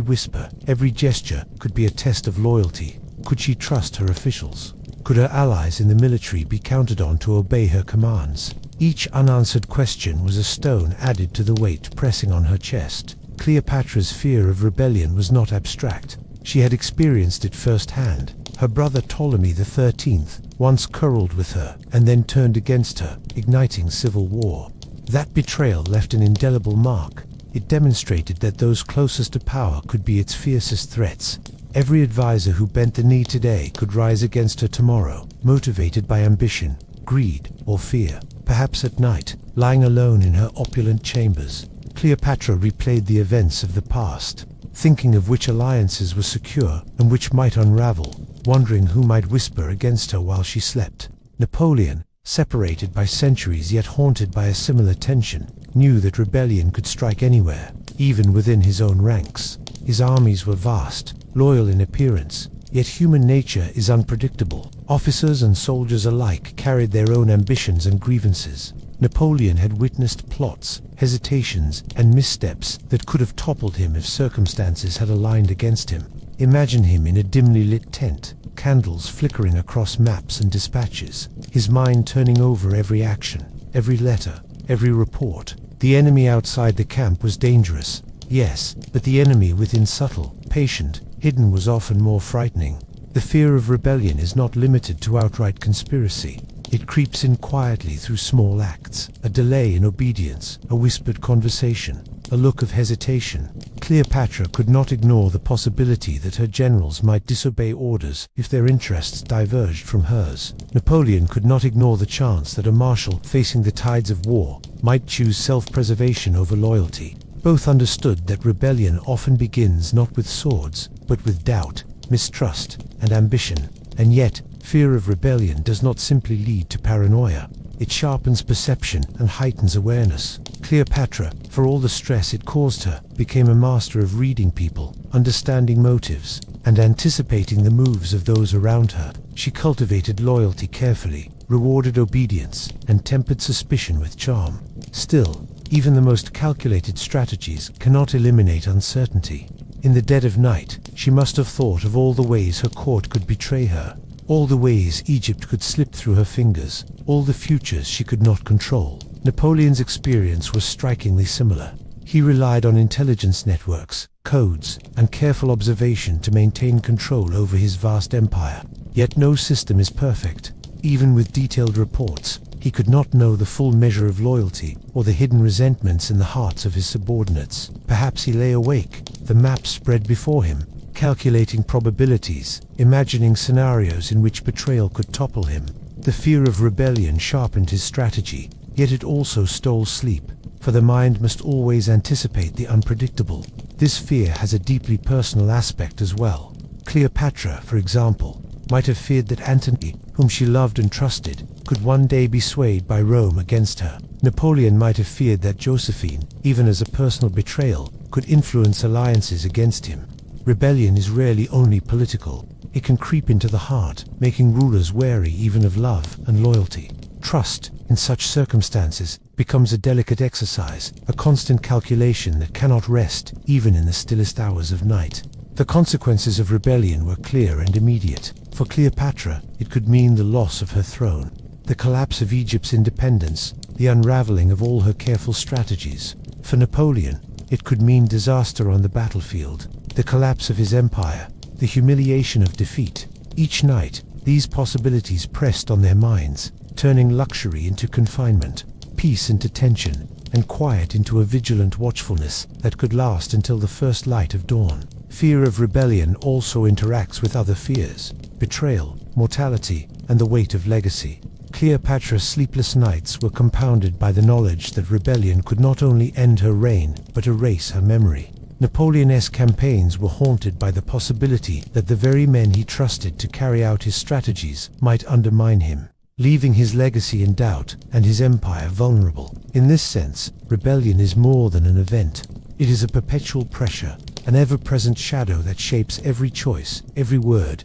whisper, every gesture could be a test of loyalty. Could she trust her officials? Could her allies in the military be counted on to obey her commands? Each unanswered question was a stone added to the weight pressing on her chest. Cleopatra's fear of rebellion was not abstract. She had experienced it firsthand. Her brother Ptolemy XIII once quarreled with her and then turned against her, igniting civil war. That betrayal left an indelible mark. It demonstrated that those closest to power could be its fiercest threats. Every advisor who bent the knee today could rise against her tomorrow, motivated by ambition, greed, or fear. Perhaps at night, lying alone in her opulent chambers, Cleopatra replayed the events of the past, thinking of which alliances were secure and which might unravel, wondering who might whisper against her while she slept. Napoleon, separated by centuries yet haunted by a similar tension, knew that rebellion could strike anywhere, even within his own ranks. His armies were vast, loyal in appearance, yet human nature is unpredictable. Officers and soldiers alike carried their own ambitions and grievances. Napoleon had witnessed plots, hesitations, and missteps that could have toppled him if circumstances had aligned against him. Imagine him in a dimly lit tent, candles flickering across maps and dispatches, his mind turning over every action, every letter, every report. The enemy outside the camp was dangerous, yes, but the enemy within, subtle, patient, hidden, was often more frightening. The fear of rebellion is not limited to outright conspiracy. It creeps in quietly through small acts: a delay in obedience, a whispered conversation, a look of hesitation. Cleopatra could not ignore the possibility that her generals might disobey orders if their interests diverged from hers. Napoleon could not ignore the chance that a marshal facing the tides of war might choose self-preservation over loyalty. Both understood that rebellion often begins not with swords, but with doubt, mistrust, and ambition. And yet, fear of rebellion does not simply lead to paranoia. It sharpens perception and heightens awareness. Cleopatra, for all the stress it caused her, became a master of reading people, understanding motives, and anticipating the moves of those around her. She cultivated loyalty carefully, rewarded obedience, and tempered suspicion with charm. Still, even the most calculated strategies cannot eliminate uncertainty. In the dead of night, she must have thought of all the ways her court could betray her, all the ways Egypt could slip through her fingers, all the futures she could not control. Napoleon's experience was strikingly similar. He relied on intelligence networks, codes, and careful observation to maintain control over his vast empire. Yet no system is perfect. Even with detailed reports, he could not know the full measure of loyalty or the hidden resentments in the hearts of his subordinates. Perhaps he lay awake, the maps spread before him, calculating probabilities, imagining scenarios in which betrayal could topple him. The fear of rebellion sharpened his strategy, yet it also stole sleep, for the mind must always anticipate the unpredictable. This fear has a deeply personal aspect as well. Cleopatra, for example, might have feared that Antony, whom she loved and trusted, could one day be swayed by Rome against her. Napoleon might have feared that Josephine, even as a personal betrayal, could influence alliances against him. Rebellion is rarely only political. It can creep into the heart, making rulers wary even of love and loyalty. Trust, in such circumstances, becomes a delicate exercise, a constant calculation that cannot rest even in the stillest hours of night. The consequences of rebellion were clear and immediate. For Cleopatra, it could mean the loss of her throne, the collapse of Egypt's independence, the unraveling of all her careful strategies. For Napoleon, it could mean disaster on the battlefield, the collapse of his empire, the humiliation of defeat. Each night, these possibilities pressed on their minds, turning luxury into confinement, peace into tension, and quiet into a vigilant watchfulness that could last until the first light of dawn. Fear of rebellion also interacts with other fears: betrayal, mortality, and the weight of legacy. Cleopatra's sleepless nights were compounded by the knowledge that rebellion could not only end her reign, but erase her memory. Napoleon's campaigns were haunted by the possibility that the very men he trusted to carry out his strategies might undermine him, leaving his legacy in doubt and his empire vulnerable. In this sense, rebellion is more than an event. It is a perpetual pressure, an ever-present shadow that shapes every choice, every word,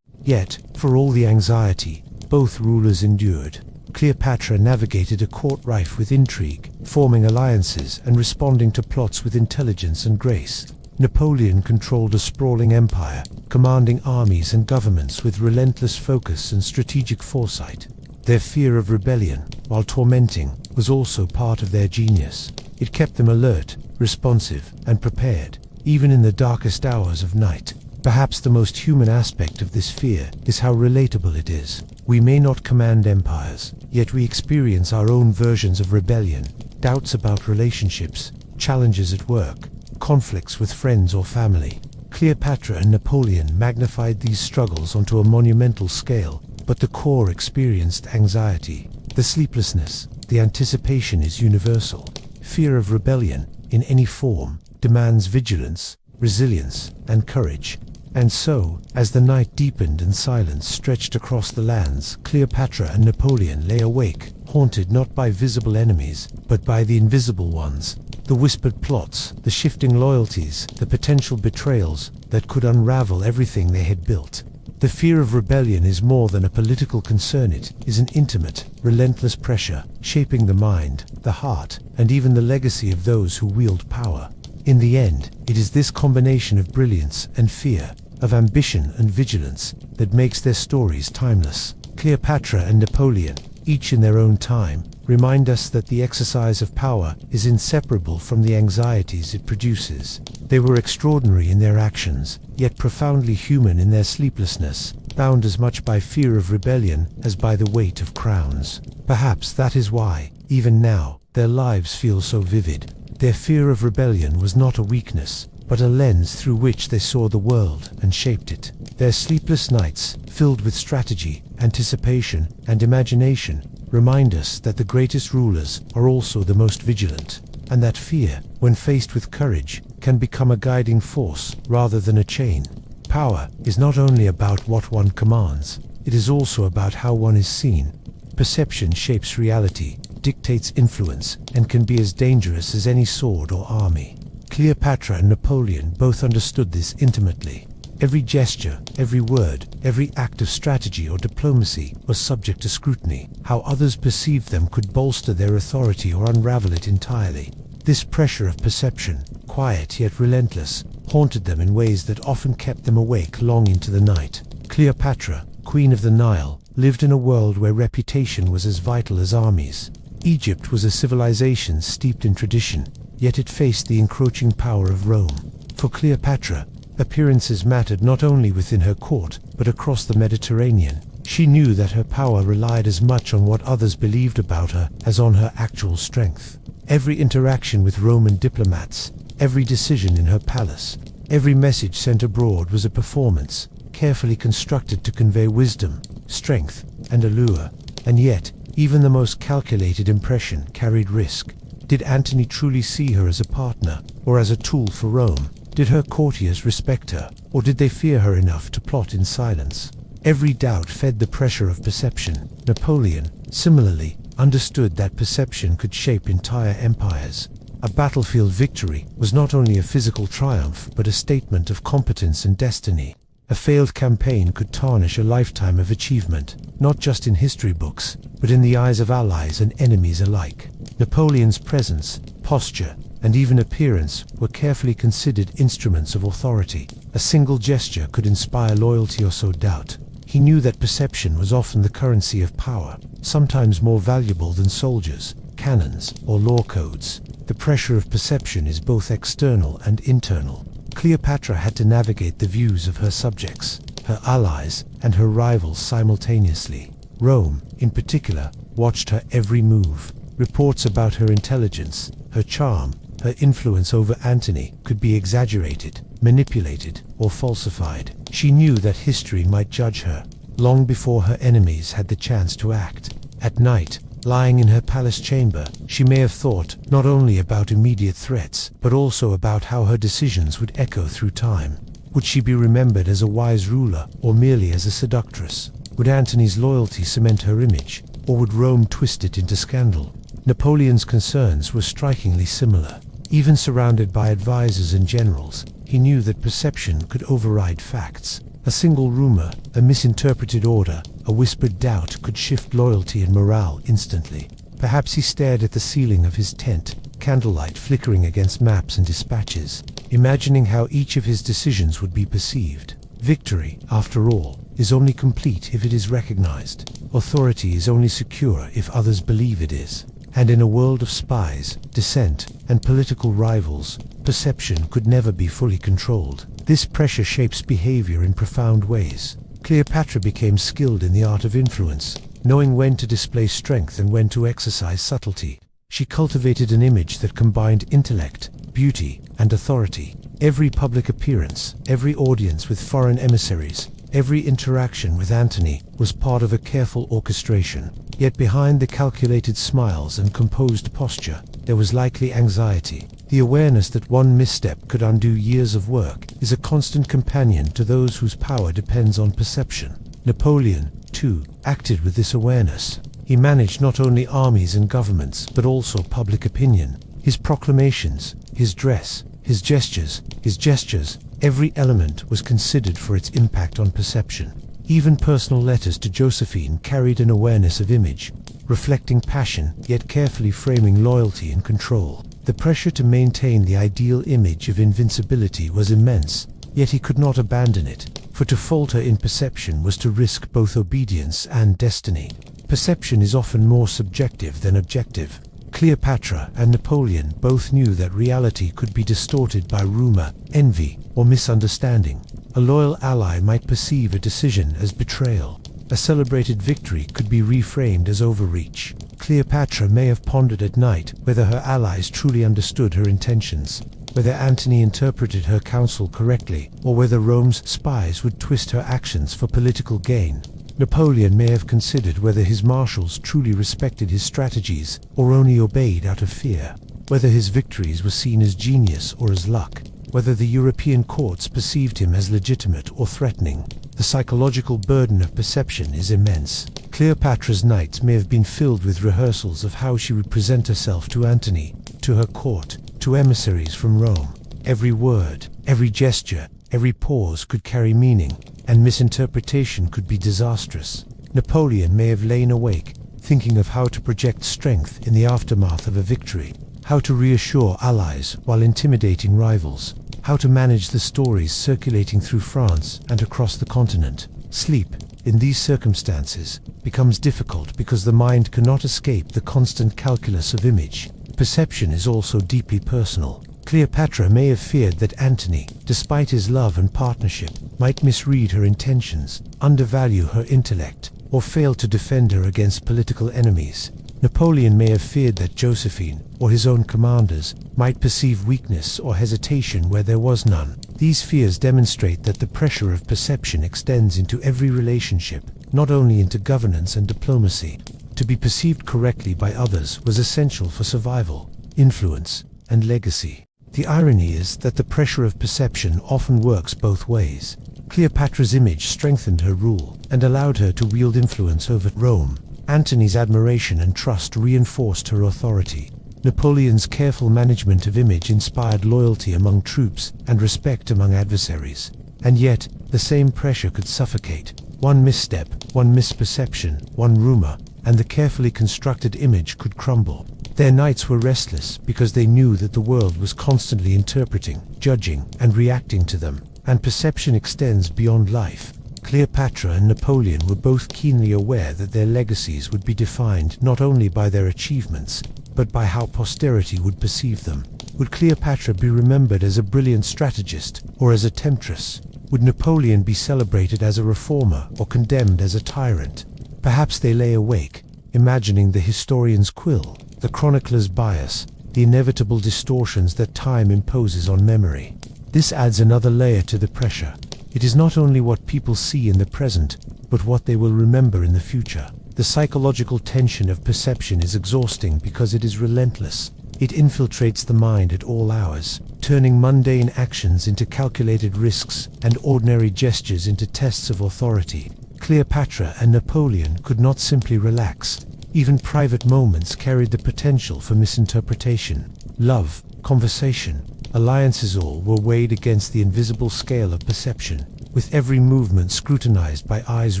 Yet, for all the anxiety, both rulers endured. Cleopatra navigated a court rife with intrigue, forming alliances and responding to plots with intelligence and grace. Napoleon controlled a sprawling empire, commanding armies and governments with relentless focus and strategic foresight. Their fear of rebellion, while tormenting, was also part of their genius. It kept them alert, responsive, and prepared, even in the darkest hours of night. Perhaps the most human aspect of this fear is how relatable it is. We may not command empires, yet we experience our own versions of rebellion, doubts about relationships, challenges at work, conflicts with friends or family. Cleopatra and Napoleon magnified these struggles onto a monumental scale, but the core experienced anxiety. The sleeplessness, the anticipation is universal. Fear of rebellion, in any form, demands vigilance, resilience, and courage. And so, as the night deepened and silence stretched across the lands, Cleopatra and Napoleon lay awake, haunted not by visible enemies, but by the invisible ones, the whispered plots, the shifting loyalties, the potential betrayals that could unravel everything they had built. The fear of rebellion is more than a political concern. It is an intimate, relentless pressure, shaping the mind, the heart, and even the legacy of those who wield power. In the end, it is this combination of brilliance and fear, of ambition and vigilance, that makes their stories timeless. Cleopatra and Napoleon, each in their own time, remind us that the exercise of power is inseparable from the anxieties it produces. They were extraordinary in their actions, yet profoundly human in their sleeplessness, bound as much by fear of rebellion as by the weight of crowns. Perhaps that is why, even now, their lives feel so vivid. Their fear of rebellion was not a weakness, but a lens through which they saw the world and shaped it. Their sleepless nights, filled with strategy, anticipation, and imagination, remind us that the greatest rulers are also the most vigilant, and that fear, when faced with courage, can become a guiding force rather than a chain. Power is not only about what one commands, it is also about how one is seen. Perception shapes reality, dictates influence, and can be as dangerous as any sword or army. Cleopatra and Napoleon both understood this intimately. Every gesture, every word, every act of strategy or diplomacy was subject to scrutiny. How others perceived them could bolster their authority or unravel it entirely. This pressure of perception, quiet yet relentless, haunted them in ways that often kept them awake long into the night. Cleopatra, Queen of the Nile, lived in a world where reputation was as vital as armies. Egypt was a civilization steeped in tradition, yet it faced the encroaching power of Rome. For Cleopatra, appearances mattered not only within her court, but across the Mediterranean. She knew that her power relied as much on what others believed about her as on her actual strength. Every interaction with Roman diplomats, every decision in her palace, every message sent abroad was a performance, carefully constructed to convey wisdom, strength, and allure. And yet, even the most calculated impression carried risk. Did Antony truly see her as a partner, or as a tool for Rome? Did her courtiers respect her, or did they fear her enough to plot in silence? Every doubt fed the pressure of perception. Napoleon, similarly, understood that perception could shape entire empires. A battlefield victory was not only a physical triumph, but a statement of competence and destiny. A failed campaign could tarnish a lifetime of achievement, not just in history books, but in the eyes of allies and enemies alike. Napoleon's presence, posture, and even appearance were carefully considered instruments of authority. A single gesture could inspire loyalty or sow doubt. He knew that perception was often the currency of power, sometimes more valuable than soldiers, cannons, or law codes. The pressure of perception is both external and internal. Cleopatra had to navigate the views of her subjects, her allies, and her rivals simultaneously. Rome, in particular, watched her every move. Reports about her intelligence, her charm, her influence over Antony could be exaggerated, manipulated, or falsified. She knew that history might judge her, long before her enemies had the chance to act. At night, lying in her palace chamber, she may have thought not only about immediate threats, but also about how her decisions would echo through time. Would she be remembered as a wise ruler, or merely as a seductress? Would Antony's loyalty cement her image, or would Rome twist it into scandal? Napoleon's concerns were strikingly similar. Even surrounded by advisors and generals, he knew that perception could override facts. A single rumor, a misinterpreted order, a whispered doubt could shift loyalty and morale instantly. Perhaps he stared at the ceiling of his tent, candlelight flickering against maps and dispatches, imagining how each of his decisions would be perceived. Victory, after all, is only complete if it is recognized. Authority is only secure if others believe it is. And in a world of spies, dissent, and political rivals, perception could never be fully controlled. This pressure shapes behavior in profound ways. Cleopatra became skilled in the art of influence, knowing when to display strength and when to exercise subtlety. She cultivated an image that combined intellect, beauty, and authority. Every public appearance, every audience with foreign emissaries, every interaction with Antony was part of a careful orchestration. Yet behind the calculated smiles and composed posture, there was likely anxiety. The awareness that one misstep could undo years of work is a constant companion to those whose power depends on perception. Napoleon, too, acted with this awareness. He managed not only armies and governments, but also public opinion. His proclamations, his dress, his gestures, every element was considered for its impact on perception. Even personal letters to Josephine carried an awareness of image, reflecting passion, yet carefully framing loyalty and control. The pressure to maintain the ideal image of invincibility was immense, yet he could not abandon it, for to falter in perception was to risk both obedience and destiny. Perception is often more subjective than objective. Cleopatra and Napoleon both knew that reality could be distorted by rumor, envy, or misunderstanding. A loyal ally might perceive a decision as betrayal. A celebrated victory could be reframed as overreach. Cleopatra may have pondered at night whether her allies truly understood her intentions, whether Antony interpreted her counsel correctly, or whether Rome's spies would twist her actions for political gain. Napoleon may have considered whether his marshals truly respected his strategies or only obeyed out of fear, whether his victories were seen as genius or as luck, whether the European courts perceived him as legitimate or threatening. The psychological burden of perception is immense. Cleopatra's nights may have been filled with rehearsals of how she would present herself to Antony, to her court, to emissaries from Rome. Every word, every gesture, every pause could carry meaning, and misinterpretation could be disastrous. Napoleon may have lain awake, thinking of how to project strength in the aftermath of a victory, how to reassure allies while intimidating rivals, how to manage the stories circulating through France and across the continent. Sleep, in these circumstances, becomes difficult because the mind cannot escape the constant calculus of image. Perception is also deeply personal. Cleopatra may have feared that Antony, despite his love and partnership, might misread her intentions, undervalue her intellect, or fail to defend her against political enemies. Napoleon may have feared that Josephine, or his own commanders, might perceive weakness or hesitation where there was none. These fears demonstrate that the pressure of perception extends into every relationship, not only into governance and diplomacy. To be perceived correctly by others was essential for survival, influence, and legacy. The irony is that the pressure of perception often works both ways. Cleopatra's image strengthened her rule and allowed her to wield influence over Rome. Antony's admiration and trust reinforced her authority. Napoleon's careful management of image inspired loyalty among troops and respect among adversaries. And yet, the same pressure could suffocate. One misstep, one misperception, one rumor, and the carefully constructed image could crumble. Their nights were restless because they knew that the world was constantly interpreting, judging, and reacting to them, and perception extends beyond life. Cleopatra and Napoleon were both keenly aware that their legacies would be defined not only by their achievements, but by how posterity would perceive them. Would Cleopatra be remembered as a brilliant strategist or as a temptress? Would Napoleon be celebrated as a reformer or condemned as a tyrant? Perhaps they lay awake, imagining the historian's quill, the chronicler's bias, the inevitable distortions that time imposes on memory. This adds another layer to the pressure. It is not only what people see in the present, but what they will remember in the future. The psychological tension of perception is exhausting because it is relentless. It infiltrates the mind at all hours, turning mundane actions into calculated risks and ordinary gestures into tests of authority. Cleopatra and Napoleon could not simply relax. Even private moments carried the potential for misinterpretation. Love, conversation, alliances, all were weighed against the invisible scale of perception, with every movement scrutinized by eyes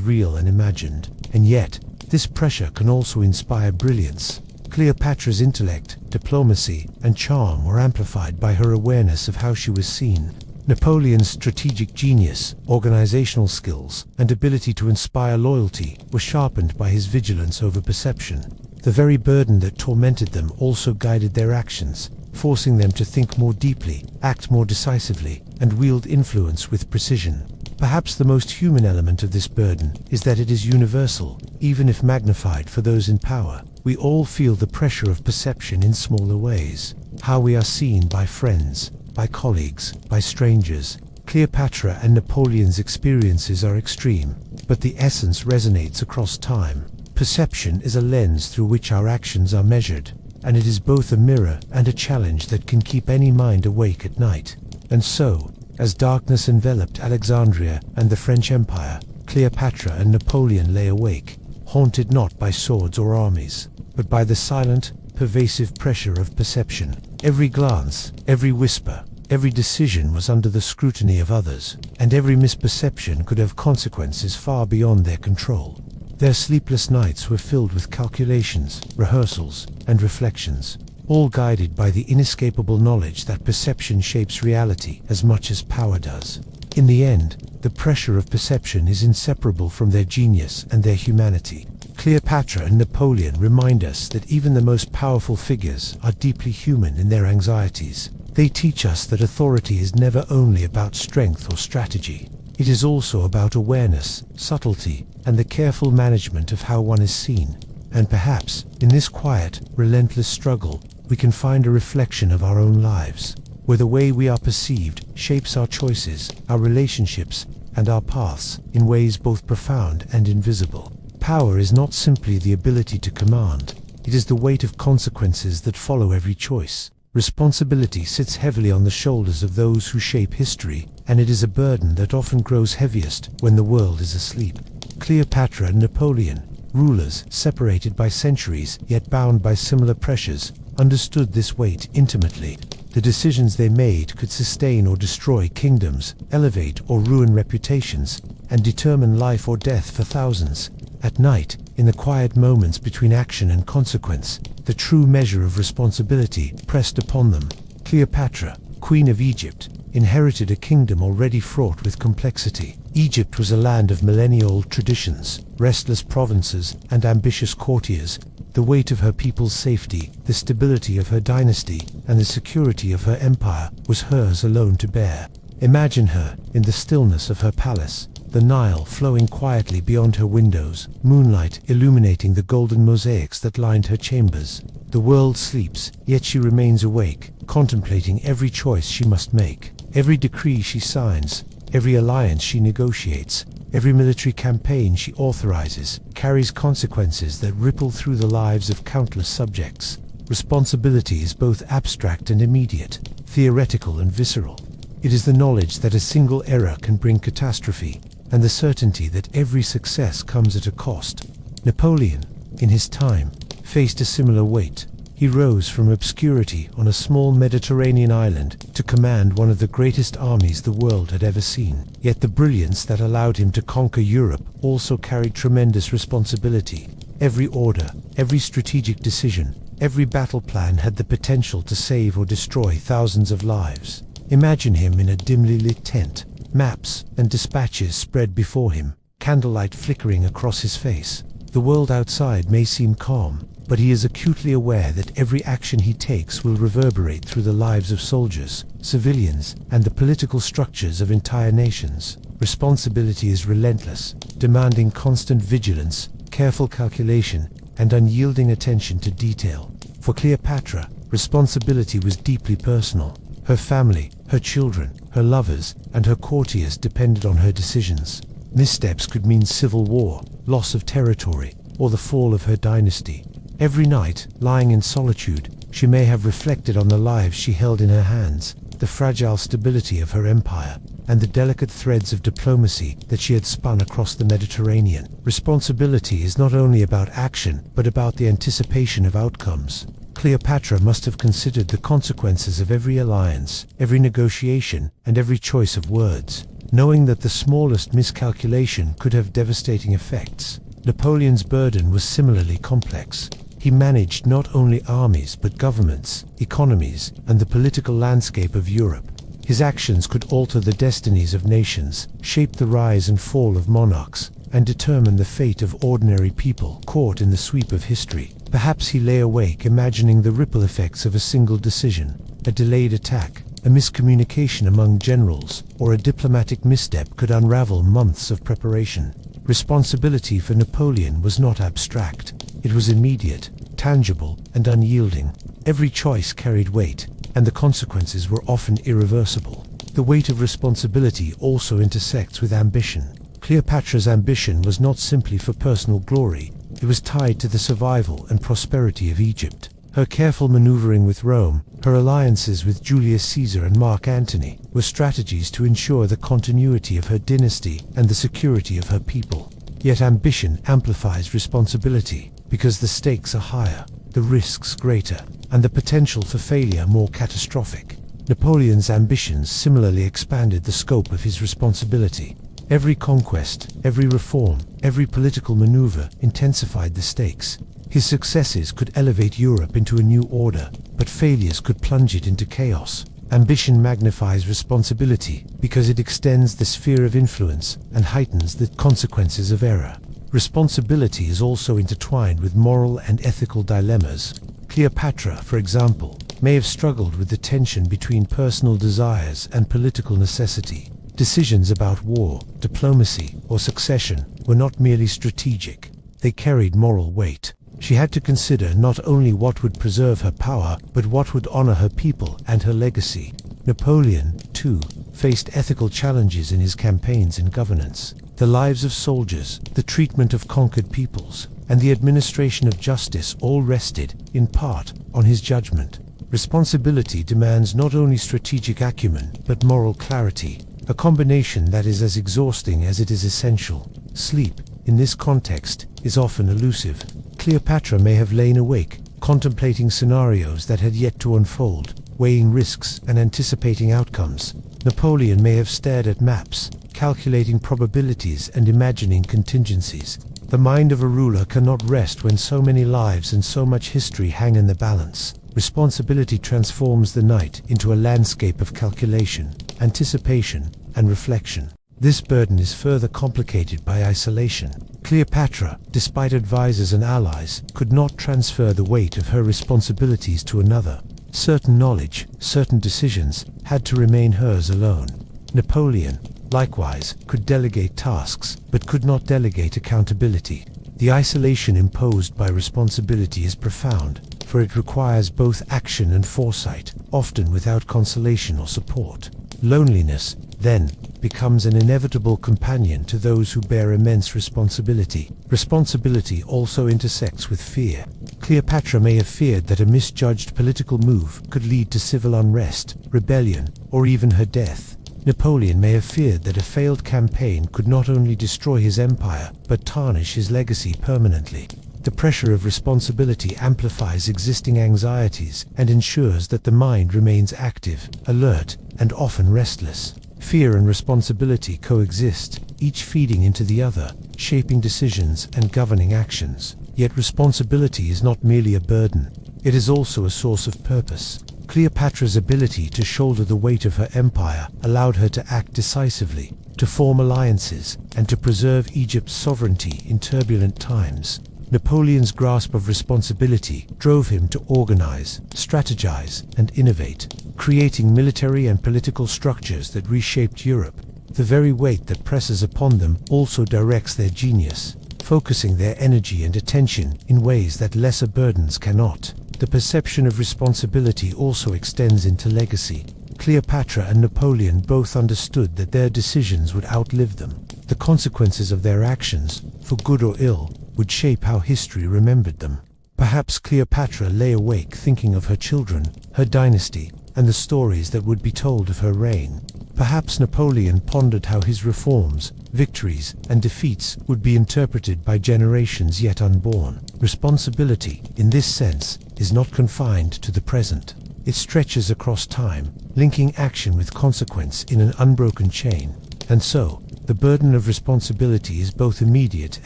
real and imagined. And yet, this pressure can also inspire brilliance. Cleopatra's intellect, diplomacy, and charm were amplified by her awareness of how she was seen. Napoleon's strategic genius, organizational skills, and ability to inspire loyalty were sharpened by his vigilance over perception. The very burden that tormented them also guided their actions, forcing them to think more deeply, act more decisively, and wield influence with precision. Perhaps the most human element of this burden is that it is universal, even if magnified for those in power. We all feel the pressure of perception in smaller ways. How we are seen by friends, by colleagues, by strangers. Cleopatra and Napoleon's experiences are extreme, but the essence resonates across time. Perception is a lens through which our actions are measured, and it is both a mirror and a challenge that can keep any mind awake at night. And so, as darkness enveloped Alexandria and the French Empire, Cleopatra and Napoleon lay awake, haunted not by swords or armies, but by the silent, pervasive pressure of perception. Every glance, every whisper, every decision was under the scrutiny of others, and every misperception could have consequences far beyond their control. Their sleepless nights were filled with calculations, rehearsals, and reflections, all guided by the inescapable knowledge that perception shapes reality as much as power does. In the end, the pressure of perception is inseparable from their genius and their humanity. Cleopatra and Napoleon remind us that even the most powerful figures are deeply human in their anxieties. They teach us that authority is never only about strength or strategy. It is also about awareness, subtlety, and the careful management of how one is seen. And perhaps, in this quiet, relentless struggle, we can find a reflection of our own lives, where the way we are perceived shapes our choices, our relationships, and our paths in ways both profound and invisible. Power is not simply the ability to command, it is the weight of consequences that follow every choice. Responsibility sits heavily on the shoulders of those who shape history, and it is a burden that often grows heaviest when the world is asleep. Cleopatra and Napoleon, rulers separated by centuries yet bound by similar pressures, understood this weight intimately. The decisions they made could sustain or destroy kingdoms, elevate or ruin reputations, and determine life or death for thousands. At night, in the quiet moments between action and consequence, the true measure of responsibility pressed upon them. Cleopatra, Queen of Egypt, inherited a kingdom already fraught with complexity. Egypt was a land of millennia-old traditions, restless provinces, and ambitious courtiers. The weight of her people's safety, the stability of her dynasty, and the security of her empire was hers alone to bear. Imagine her, in the stillness of her palace, the Nile flowing quietly beyond her windows, moonlight illuminating the golden mosaics that lined her chambers. The world sleeps, yet she remains awake, contemplating every choice she must make, every decree she signs, every alliance she negotiates. Every military campaign she authorizes carries consequences that ripple through the lives of countless subjects. Responsibility is both abstract and immediate, theoretical and visceral. It is the knowledge that a single error can bring catastrophe, and the certainty that every success comes at a cost. Napoleon, in his time, faced a similar weight. He rose from obscurity on a small Mediterranean island to command one of the greatest armies the world had ever seen. Yet the brilliance that allowed him to conquer Europe also carried tremendous responsibility. Every order, every strategic decision, every battle plan had the potential to save or destroy thousands of lives. Imagine him in a dimly lit tent, maps and dispatches spread before him, candlelight flickering across his face. The world outside may seem calm, but he is acutely aware that every action he takes will reverberate through the lives of soldiers, civilians, and the political structures of entire nations. Responsibility is relentless, demanding constant vigilance, careful calculation, and unyielding attention to detail. For Cleopatra, responsibility was deeply personal. Her family, her children, her lovers, and her courtiers depended on her decisions. Missteps could mean civil war, loss of territory, or the fall of her dynasty. Every night, lying in solitude, she may have reflected on the lives she held in her hands, the fragile stability of her empire, and the delicate threads of diplomacy that she had spun across the Mediterranean. Responsibility is not only about action, but about the anticipation of outcomes. Cleopatra must have considered the consequences of every alliance, every negotiation, and every choice of words, knowing that the smallest miscalculation could have devastating effects. Napoleon's burden was similarly complex. He managed not only armies but governments, economies, and the political landscape of Europe. His actions could alter the destinies of nations, shape the rise and fall of monarchs, and determine the fate of ordinary people caught in the sweep of history. Perhaps he lay awake imagining the ripple effects of a single decision, a delayed attack, a miscommunication among generals, or a diplomatic misstep could unravel months of preparation. Responsibility for Napoleon was not abstract. It was immediate, tangible, and unyielding. Every choice carried weight, and the consequences were often irreversible. The weight of responsibility also intersects with ambition. Cleopatra's ambition was not simply for personal glory, it was tied to the survival and prosperity of Egypt. Her careful maneuvering with Rome, her alliances with Julius Caesar and Mark Antony, were strategies to ensure the continuity of her dynasty and the security of her people. Yet ambition amplifies responsibility, because the stakes are higher, the risks greater, and the potential for failure more catastrophic. Napoleon's ambitions similarly expanded the scope of his responsibility. Every conquest, every reform, every political maneuver intensified the stakes. His successes could elevate Europe into a new order, but failures could plunge it into chaos. Ambition magnifies responsibility because it extends the sphere of influence and heightens the consequences of error. Responsibility is also intertwined with moral and ethical dilemmas. Cleopatra, for example, may have struggled with the tension between personal desires and political necessity. Decisions about war, diplomacy, or succession were not merely strategic. They carried moral weight. She had to consider not only what would preserve her power, but what would honor her people and her legacy. Napoleon, too, faced ethical challenges in his campaigns and governance. The lives of soldiers, the treatment of conquered peoples, and the administration of justice all rested, in part, on his judgment. Responsibility demands not only strategic acumen, but moral clarity, a combination that is as exhausting as it is essential. Sleep, in this context, is often elusive. Cleopatra may have lain awake, contemplating scenarios that had yet to unfold, weighing risks and anticipating outcomes. Napoleon may have stared at maps, calculating probabilities and imagining contingencies. The mind of a ruler cannot rest when so many lives and so much history hang in the balance. Responsibility transforms the night into a landscape of calculation, anticipation, and reflection. This burden is further complicated by isolation. Cleopatra, despite advisors and allies, could not transfer the weight of her responsibilities to another. Certain knowledge, certain decisions, had to remain hers alone. Napoleon, likewise, could delegate tasks, but could not delegate accountability. The isolation imposed by responsibility is profound, for it requires both action and foresight, often without consolation or support. Loneliness, then, becomes an inevitable companion to those who bear immense responsibility. Responsibility also intersects with fear. Cleopatra may have feared that a misjudged political move could lead to civil unrest, rebellion, or even her death. Napoleon may have feared that a failed campaign could not only destroy his empire, but tarnish his legacy permanently. The pressure of responsibility amplifies existing anxieties and ensures that the mind remains active, alert, and often restless. Fear and responsibility coexist, each feeding into the other, shaping decisions and governing actions. Yet responsibility is not merely a burden, it is also a source of purpose. Cleopatra's ability to shoulder the weight of her empire allowed her to act decisively, to form alliances, and to preserve Egypt's sovereignty in turbulent times. Napoleon's grasp of responsibility drove him to organize, strategize, and innovate, creating military and political structures that reshaped Europe. The very weight that presses upon them also directs their genius, focusing their energy and attention in ways that lesser burdens cannot. The perception of responsibility also extends into legacy. Cleopatra and Napoleon both understood that their decisions would outlive them. The consequences of their actions, for good or ill, would shape how history remembered them. Perhaps Cleopatra lay awake thinking of her children, her dynasty, and the stories that would be told of her reign. Perhaps Napoleon pondered how his reforms, victories, and defeats would be interpreted by generations yet unborn. Responsibility, in this sense, is not confined to the present. It stretches across time, linking action with consequence in an unbroken chain. And so, the burden of responsibility is both immediate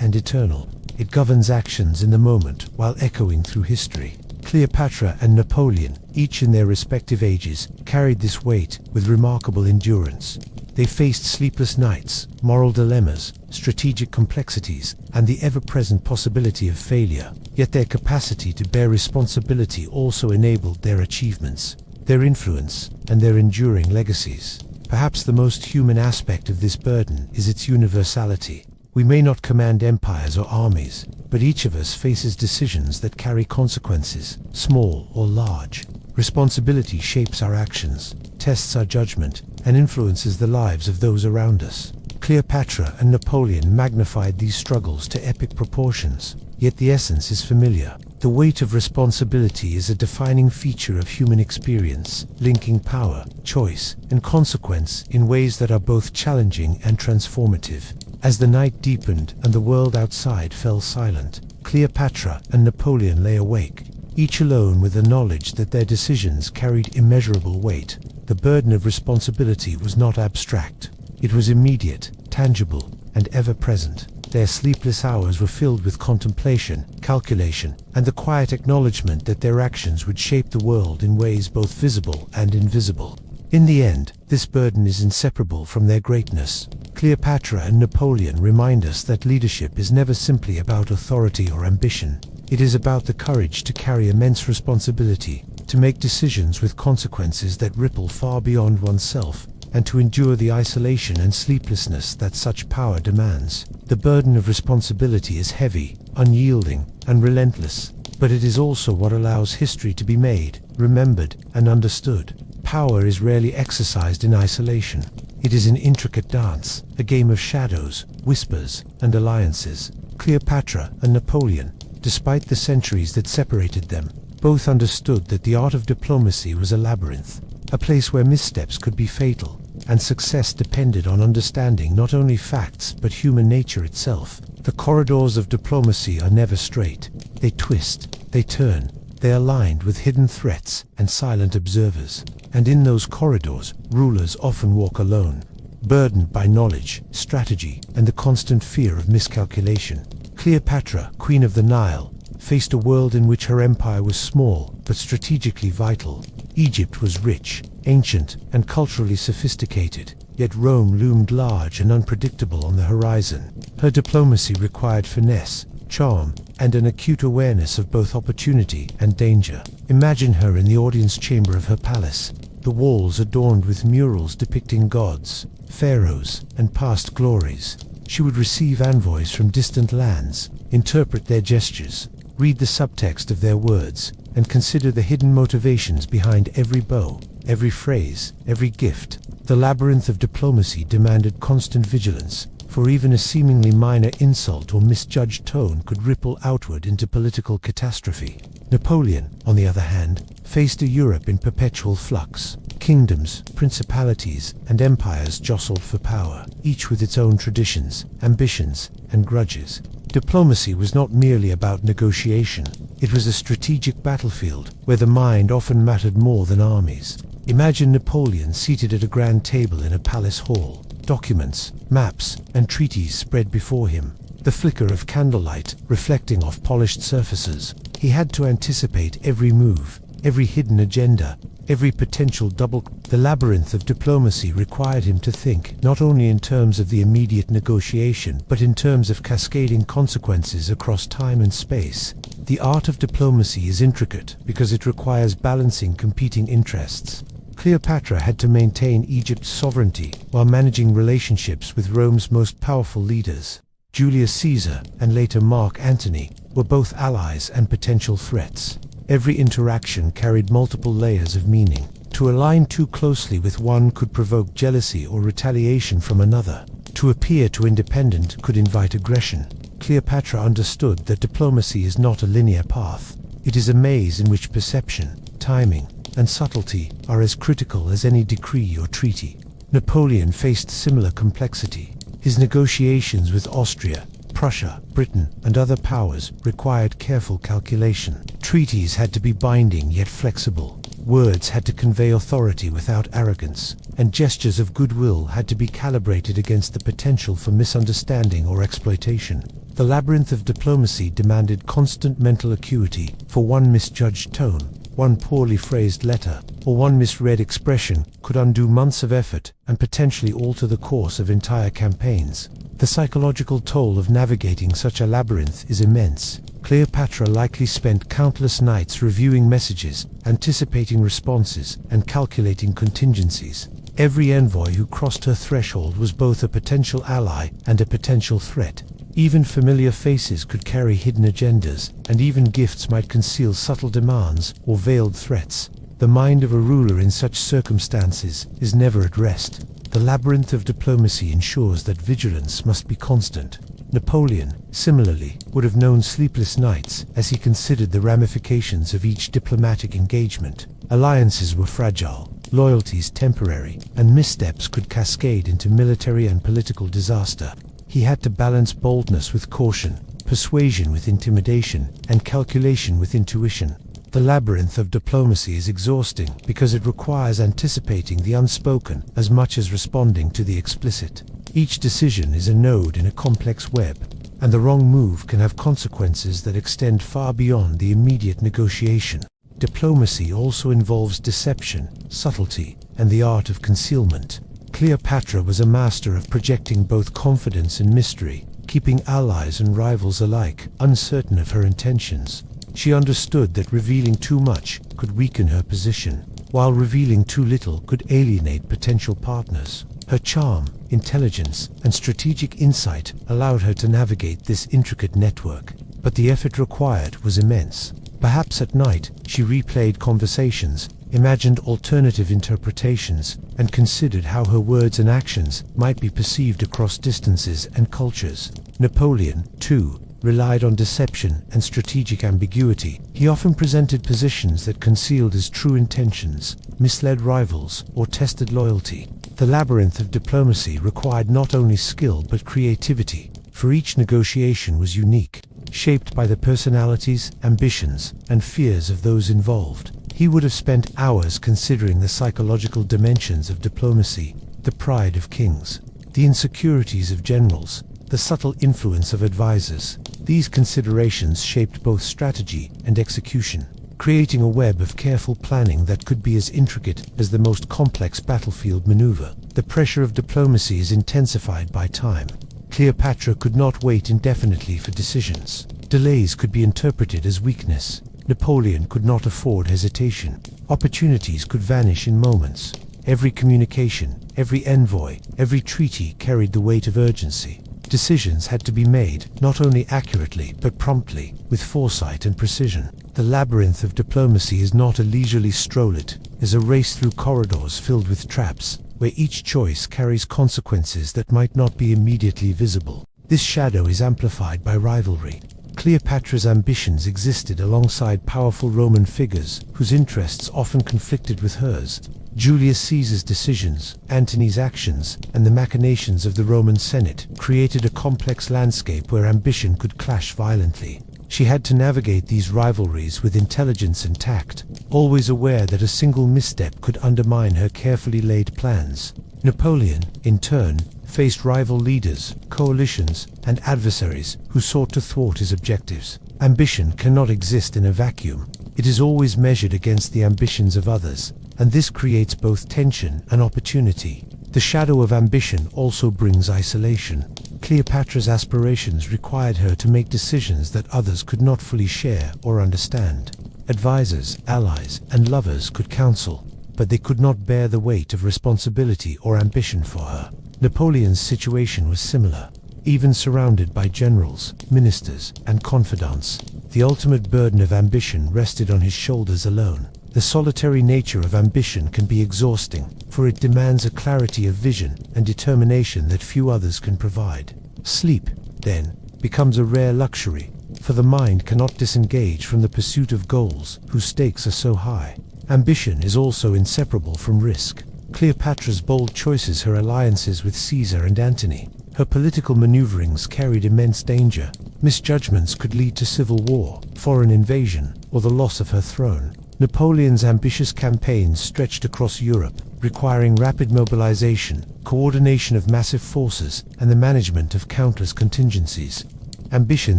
and eternal. It governs actions in the moment while echoing through history. Cleopatra and Napoleon, each in their respective ages, carried this weight with remarkable endurance. They faced sleepless nights, moral dilemmas, strategic complexities, and the ever-present possibility of failure. Yet their capacity to bear responsibility also enabled their achievements, their influence, and their enduring legacies. Perhaps the most human aspect of this burden is its universality. We may not command empires or armies, but each of us faces decisions that carry consequences, small or large. Responsibility shapes our actions, tests our judgment, and influences the lives of those around us. Cleopatra and Napoleon magnified these struggles to epic proportions, yet the essence is familiar. The weight of responsibility is a defining feature of human experience, linking power, choice, and consequence in ways that are both challenging and transformative. As the night deepened and the world outside fell silent, Cleopatra and Napoleon lay awake, each alone with the knowledge that their decisions carried immeasurable weight. The burden of responsibility was not abstract. It was immediate, tangible, and ever-present. Their sleepless hours were filled with contemplation, calculation, and the quiet acknowledgement that their actions would shape the world in ways both visible and invisible. In the end, this burden is inseparable from their greatness. Cleopatra and Napoleon remind us that leadership is never simply about authority or ambition. It is about the courage to carry immense responsibility, to make decisions with consequences that ripple far beyond oneself, and to endure the isolation and sleeplessness that such power demands. The burden of responsibility is heavy, unyielding, and relentless, but it is also what allows history to be made, remembered, and understood. Power is rarely exercised in isolation. It is an intricate dance, a game of shadows, whispers, and alliances. Cleopatra and Napoleon, despite the centuries that separated them, both understood that the art of diplomacy was a labyrinth, a place where missteps could be fatal, and success depended on understanding not only facts but human nature itself. The corridors of diplomacy are never straight. They twist, they turn, they are lined with hidden threats and silent observers. And in those corridors, rulers often walk alone, burdened by knowledge, strategy, and the constant fear of miscalculation. Cleopatra, Queen of the Nile, faced a world in which her empire was small but strategically vital. Egypt was rich, ancient, and culturally sophisticated, yet Rome loomed large and unpredictable on the horizon. Her diplomacy required finesse, charm, and an acute awareness of both opportunity and danger. Imagine her in the audience chamber of her palace, the walls adorned with murals depicting gods, pharaohs, and past glories. She would receive envoys from distant lands, interpret their gestures, read the subtext of their words, and consider the hidden motivations behind every bow, every phrase, every gift. The labyrinth of diplomacy demanded constant vigilance, for even a seemingly minor insult or misjudged tone could ripple outward into political catastrophe. Napoleon, on the other hand, faced a Europe in perpetual flux. Kingdoms, principalities, and empires jostled for power, each with its own traditions, ambitions, and grudges. Diplomacy was not merely about negotiation. It was a strategic battlefield, where the mind often mattered more than armies. Imagine Napoleon seated at a grand table in a palace hall. Documents, maps, and treaties spread before him, the flicker of candlelight reflecting off polished surfaces. He had to anticipate every move, every hidden agenda, every potential double. The labyrinth of diplomacy required him to think not only in terms of the immediate negotiation, but in terms of cascading consequences across time and space. The art of diplomacy is intricate because it requires balancing competing interests. Cleopatra had to maintain Egypt's sovereignty while managing relationships with Rome's most powerful leaders. Julius Caesar and later Mark Antony were both allies and potential threats. Every interaction carried multiple layers of meaning. To align too closely with one could provoke jealousy or retaliation from another. To appear too independent could invite aggression. Cleopatra understood that diplomacy is not a linear path. It is a maze in which perception, timing, and subtlety are as critical as any decree or treaty. Napoleon faced similar complexity. His negotiations with Austria, Prussia, Britain, and other powers required careful calculation. Treaties had to be binding yet flexible. Words had to convey authority without arrogance, and gestures of goodwill had to be calibrated against the potential for misunderstanding or exploitation. The labyrinth of diplomacy demanded constant mental acuity, for one misjudged tone, one poorly phrased letter, or one misread expression could undo months of effort and potentially alter the course of entire campaigns. The psychological toll of navigating such a labyrinth is immense. Cleopatra likely spent countless nights reviewing messages, anticipating responses, and calculating contingencies. Every envoy who crossed her threshold was both a potential ally and a potential threat. Even familiar faces could carry hidden agendas, and even gifts might conceal subtle demands or veiled threats. The mind of a ruler in such circumstances is never at rest. The labyrinth of diplomacy ensures that vigilance must be constant. Napoleon, similarly, would have known sleepless nights as he considered the ramifications of each diplomatic engagement. Alliances were fragile, loyalties temporary, and missteps could cascade into military and political disaster. He had to balance boldness with caution, persuasion with intimidation, and calculation with intuition. The labyrinth of diplomacy is exhausting because it requires anticipating the unspoken as much as responding to the explicit. Each decision is a node in a complex web, and the wrong move can have consequences that extend far beyond the immediate negotiation. Diplomacy also involves deception, subtlety, and the art of concealment. Cleopatra was a master of projecting both confidence and mystery, keeping allies and rivals alike uncertain of her intentions. She understood that revealing too much could weaken her position, while revealing too little could alienate potential partners. Her charm, intelligence, and strategic insight allowed her to navigate this intricate network, but the effort required was immense. Perhaps at night, she replayed conversations, imagined alternative interpretations, and considered how her words and actions might be perceived across distances and cultures. Napoleon, too, relied on deception and strategic ambiguity. He often presented positions that concealed his true intentions, misled rivals, or tested loyalty. The labyrinth of diplomacy required not only skill but creativity, for each negotiation was unique, shaped by the personalities, ambitions, and fears of those involved. He would have spent hours considering the psychological dimensions of diplomacy, the pride of kings, the insecurities of generals, the subtle influence of advisors. These considerations shaped both strategy and execution, creating a web of careful planning that could be as intricate as the most complex battlefield maneuver. The pressure of diplomacy is intensified by time. Cleopatra could not wait indefinitely for decisions. Delays could be interpreted as weakness. Napoleon could not afford hesitation. Opportunities could vanish in moments. Every communication, every envoy, every treaty carried the weight of urgency. Decisions had to be made, not only accurately, but promptly, with foresight and precision. The labyrinth of diplomacy is not a leisurely stroll, it is a race through corridors filled with traps, where each choice carries consequences that might not be immediately visible. This shadow is amplified by rivalry. Cleopatra's ambitions existed alongside powerful Roman figures whose interests often conflicted with hers. Julius Caesar's decisions, Antony's actions, and the machinations of the Roman Senate created a complex landscape where ambition could clash violently. She had to navigate these rivalries with intelligence and tact, always aware that a single misstep could undermine her carefully laid plans. Napoleon, in turn, faced rival leaders, coalitions, and adversaries who sought to thwart his objectives. Ambition cannot exist in a vacuum. It is always measured against the ambitions of others, and this creates both tension and opportunity. The shadow of ambition also brings isolation. Cleopatra's aspirations required her to make decisions that others could not fully share or understand. Advisors, allies, and lovers could counsel, but they could not bear the weight of responsibility or ambition for her. Napoleon's situation was similar. Even surrounded by generals, ministers, and confidants, the ultimate burden of ambition rested on his shoulders alone. The solitary nature of ambition can be exhausting, for it demands a clarity of vision and determination that few others can provide. Sleep, then, becomes a rare luxury, for the mind cannot disengage from the pursuit of goals whose stakes are so high. Ambition is also inseparable from risk. Cleopatra's bold choices, her alliances with Caesar and Antony, her political maneuverings carried immense danger. Misjudgments could lead to civil war, foreign invasion, or the loss of her throne. Napoleon's ambitious campaigns stretched across Europe, requiring rapid mobilization, coordination of massive forces, and the management of countless contingencies. Ambition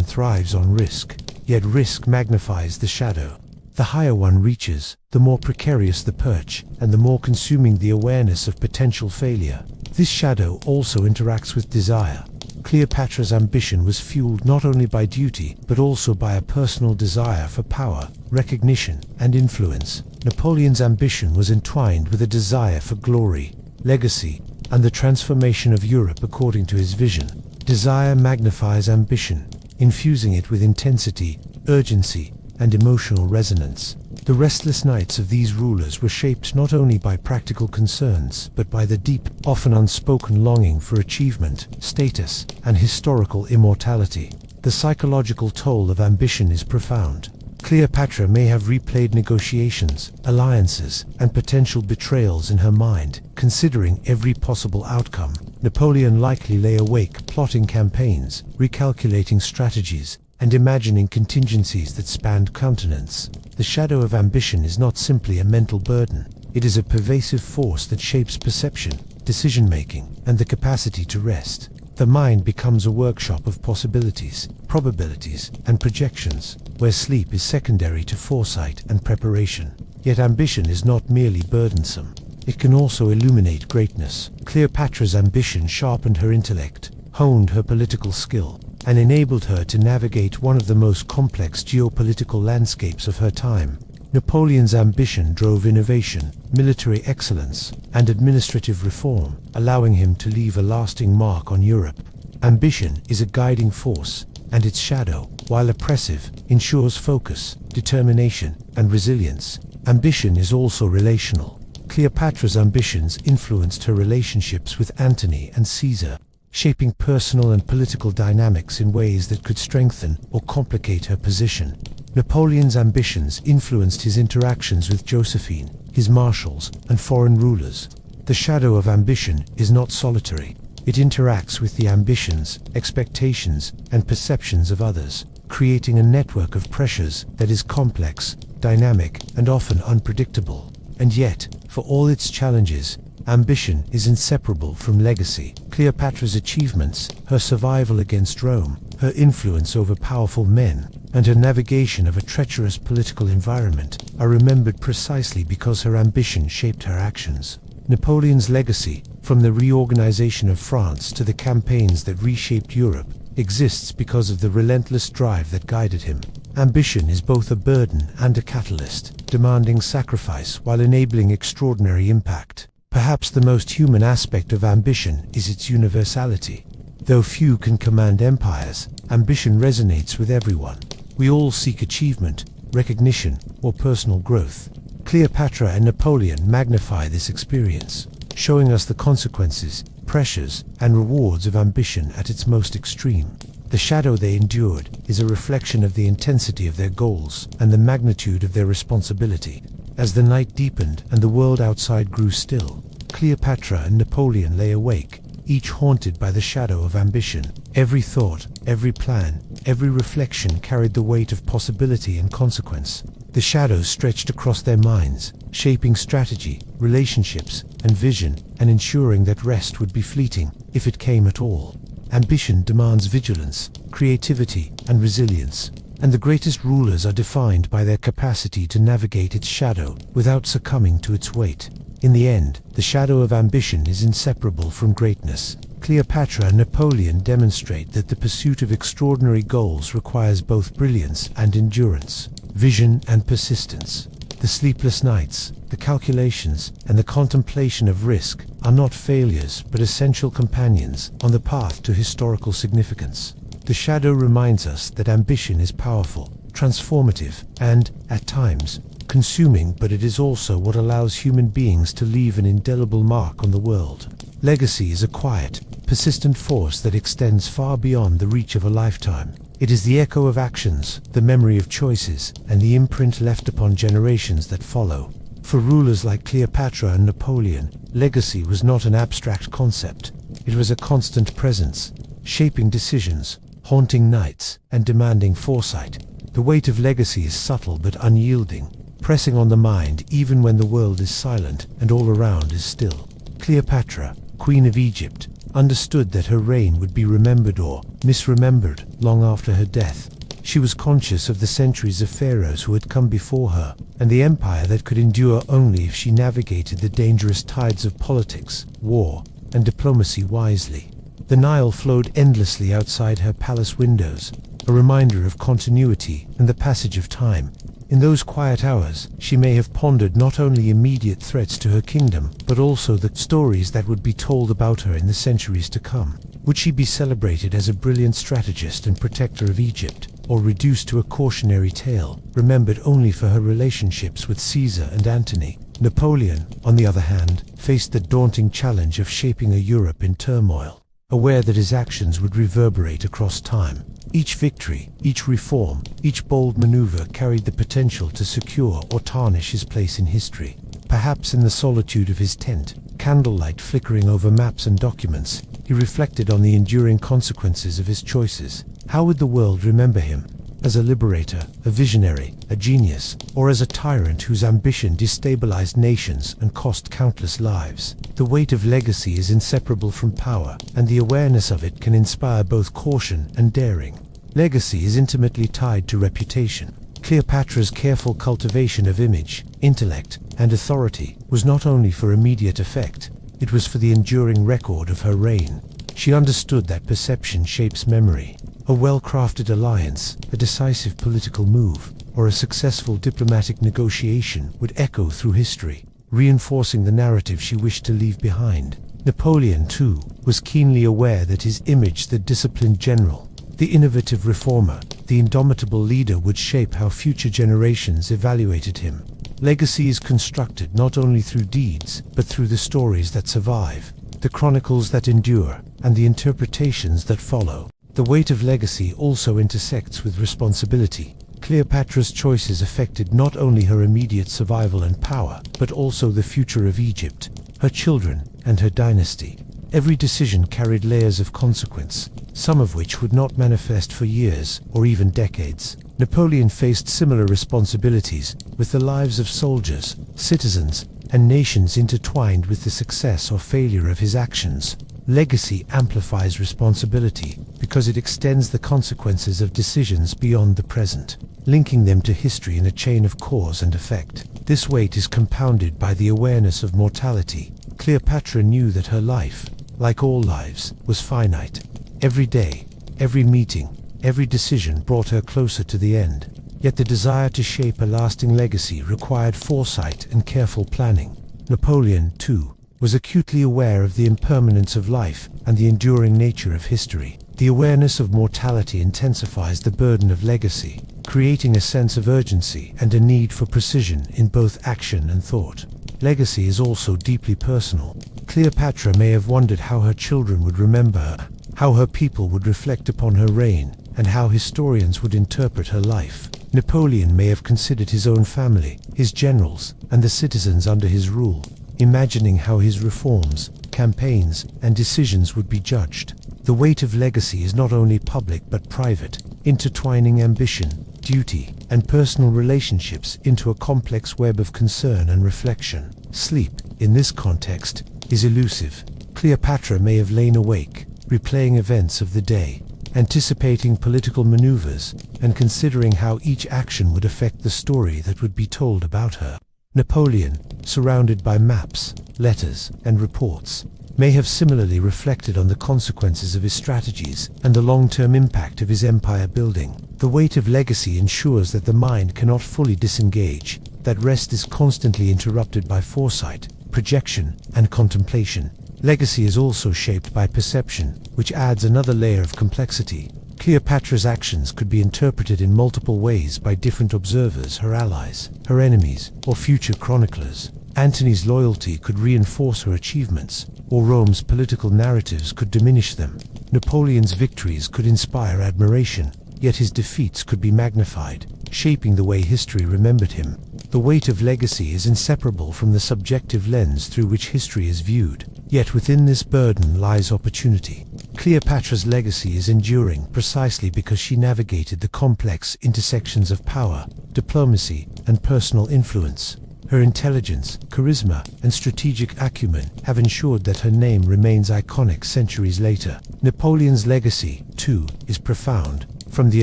thrives on risk, yet risk magnifies the shadow. The higher one reaches, the more precarious the perch, and the more consuming the awareness of potential failure. This shadow also interacts with desire. Cleopatra's ambition was fueled not only by duty, but also by a personal desire for power, recognition, and influence. Napoleon's ambition was entwined with a desire for glory, legacy, and the transformation of Europe according to his vision. Desire magnifies ambition, infusing it with intensity, urgency, and emotional resonance. The restless nights of these rulers were shaped not only by practical concerns, but by the deep, often unspoken longing for achievement, status, and historical immortality. The psychological toll of ambition is profound. Cleopatra may have replayed negotiations, alliances, and potential betrayals in her mind, considering every possible outcome. Napoleon likely lay awake, plotting campaigns, recalculating strategies, and imagining contingencies that spanned continents. The shadow of ambition is not simply a mental burden. It is a pervasive force that shapes perception, decision-making, and the capacity to rest. The mind becomes a workshop of possibilities, probabilities, and projections, where sleep is secondary to foresight and preparation. Yet ambition is not merely burdensome. It can also illuminate greatness. Cleopatra's ambition sharpened her intellect, honed her political skill, and enabled her to navigate one of the most complex geopolitical landscapes of her time. Napoleon's ambition drove innovation, military excellence, and administrative reform, allowing him to leave a lasting mark on Europe. Ambition is a guiding force, and its shadow, while oppressive, ensures focus, determination, and resilience. Ambition is also relational. Cleopatra's ambitions influenced her relationships with Antony and Caesar, shaping personal and political dynamics in ways that could strengthen or complicate her position. Napoleon's ambitions influenced his interactions with Josephine, his marshals, and foreign rulers. The shadow of ambition is not solitary. It interacts with the ambitions, expectations, and perceptions of others, creating a network of pressures that is complex, dynamic, and often unpredictable. And yet, for all its challenges, ambition is inseparable from legacy. Cleopatra's achievements, her survival against Rome, her influence over powerful men, and her navigation of a treacherous political environment are remembered precisely because her ambition shaped her actions. Napoleon's legacy, from the reorganization of France to the campaigns that reshaped Europe, exists because of the relentless drive that guided him. Ambition is both a burden and a catalyst, demanding sacrifice while enabling extraordinary impact. Perhaps the most human aspect of ambition is its universality. Though few can command empires, ambition resonates with everyone. We all seek achievement, recognition, or personal growth. Cleopatra and Napoleon magnify this experience. showing us the consequences, pressures, and rewards of ambition at its most extreme. The shadow they endured is a reflection of the intensity of their goals and the magnitude of their responsibility. As the night deepened and the world outside grew still, Cleopatra and Napoleon lay awake, each haunted by the shadow of ambition. Every thought, every plan, every reflection carried the weight of possibility and consequence. The shadows stretched across their minds, shaping strategy, relationships, and vision, and ensuring that rest would be fleeting, if it came at all. Ambition demands vigilance, creativity, and resilience, and the greatest rulers are defined by their capacity to navigate its shadow without succumbing to its weight. In the end, the shadow of ambition is inseparable from greatness. Cleopatra and Napoleon demonstrate that the pursuit of extraordinary goals requires both brilliance and endurance, vision and persistence. The sleepless nights, the calculations, and the contemplation of risk are not failures but essential companions on the path to historical significance. The shadow reminds us that ambition is powerful, transformative, and, at times, consuming, but it is also what allows human beings to leave an indelible mark on the world. Legacy is a quiet, persistent force that extends far beyond the reach of a lifetime. It is the echo of actions, the memory of choices, and the imprint left upon generations that follow. For rulers like Cleopatra and Napoleon, legacy was not an abstract concept. It was a constant presence, shaping decisions, haunting nights, and demanding foresight. The weight of legacy is subtle but unyielding, pressing on the mind even when the world is silent and all around is still. Cleopatra, Queen of Egypt, understood that her reign would be remembered or misremembered long after her death. She was conscious of the centuries of pharaohs who had come before her, and the empire that could endure only if she navigated the dangerous tides of politics, war, and diplomacy wisely. The Nile flowed endlessly outside her palace windows, a reminder of continuity and the passage of time. In those quiet hours, she may have pondered not only immediate threats to her kingdom, but also the stories that would be told about her in the centuries to come. Would she be celebrated as a brilliant strategist and protector of Egypt, or reduced to a cautionary tale, remembered only for her relationships with Caesar and Antony? Napoleon, on the other hand, faced the daunting challenge of shaping a Europe in turmoil, aware that his actions would reverberate across time. Each victory, each reform, each bold maneuver carried the potential to secure or tarnish his place in history. Perhaps in the solitude of his tent, candlelight flickering over maps and documents, he reflected on the enduring consequences of his choices. How would the world remember him? As a liberator, a visionary, a genius, or as a tyrant whose ambition destabilized nations and cost countless lives? The weight of legacy is inseparable from power, and the awareness of it can inspire both caution and daring. Legacy is intimately tied to reputation. Cleopatra's careful cultivation of image, intellect, and authority was not only for immediate effect, it was for the enduring record of her reign. She understood that perception shapes memory. A well-crafted alliance, a decisive political move, or a successful diplomatic negotiation would echo through history, reinforcing the narrative she wished to leave behind. Napoleon, too, was keenly aware that his image, the disciplined general, the innovative reformer, the indomitable leader, would shape how future generations evaluated him. Legacy is constructed not only through deeds, but through the stories that survive, the chronicles that endure, and the interpretations that follow. The weight of legacy also intersects with responsibility. Cleopatra's choices affected not only her immediate survival and power, but also the future of Egypt, her children, and her dynasty. Every decision carried layers of consequence, some of which would not manifest for years or even decades. Napoleon faced similar responsibilities, with the lives of soldiers, citizens, and nations intertwined with the success or failure of his actions. Legacy amplifies responsibility because it extends the consequences of decisions beyond the present, linking them to history in a chain of cause and effect. This weight is compounded by the awareness of mortality. Cleopatra knew that her life, like all lives, was finite. Every day, every meeting, every decision brought her closer to the end. Yet the desire to shape a lasting legacy required foresight and careful planning. Napoleon, too, was acutely aware of the impermanence of life and the enduring nature of history. The awareness of mortality intensifies the burden of legacy, creating a sense of urgency and a need for precision in both action and thought. Legacy is also deeply personal. Cleopatra may have wondered how her children would remember her, how her people would reflect upon her reign, and how historians would interpret her life. Napoleon may have considered his own family, his generals, and the citizens under his rule, imagining how his reforms, campaigns, and decisions would be judged. The weight of legacy is not only public but private, intertwining ambition, duty, and personal relationships into a complex web of concern and reflection. Sleep, in this context, is elusive. Cleopatra may have lain awake, replaying events of the day, anticipating political maneuvers, and considering how each action would affect the story that would be told about her. Napoleon, surrounded by maps, letters, and reports, may have similarly reflected on the consequences of his strategies and the long-term impact of his empire building. The weight of legacy ensures that the mind cannot fully disengage, that rest is constantly interrupted by foresight, projection, and contemplation. Legacy is also shaped by perception, which adds another layer of complexity. Cleopatra's actions could be interpreted in multiple ways by different observers, her allies, her enemies, or future chroniclers. Antony's loyalty could reinforce her achievements, or Rome's political narratives could diminish them. Napoleon's victories could inspire admiration, yet his defeats could be magnified, shaping the way history remembered him. The weight of legacy is inseparable from the subjective lens through which history is viewed, yet within this burden lies opportunity. Cleopatra's legacy is enduring precisely because she navigated the complex intersections of power, diplomacy, and personal influence. Her intelligence, charisma, and strategic acumen have ensured that her name remains iconic centuries later. Napoleon's legacy, too, is profound. From the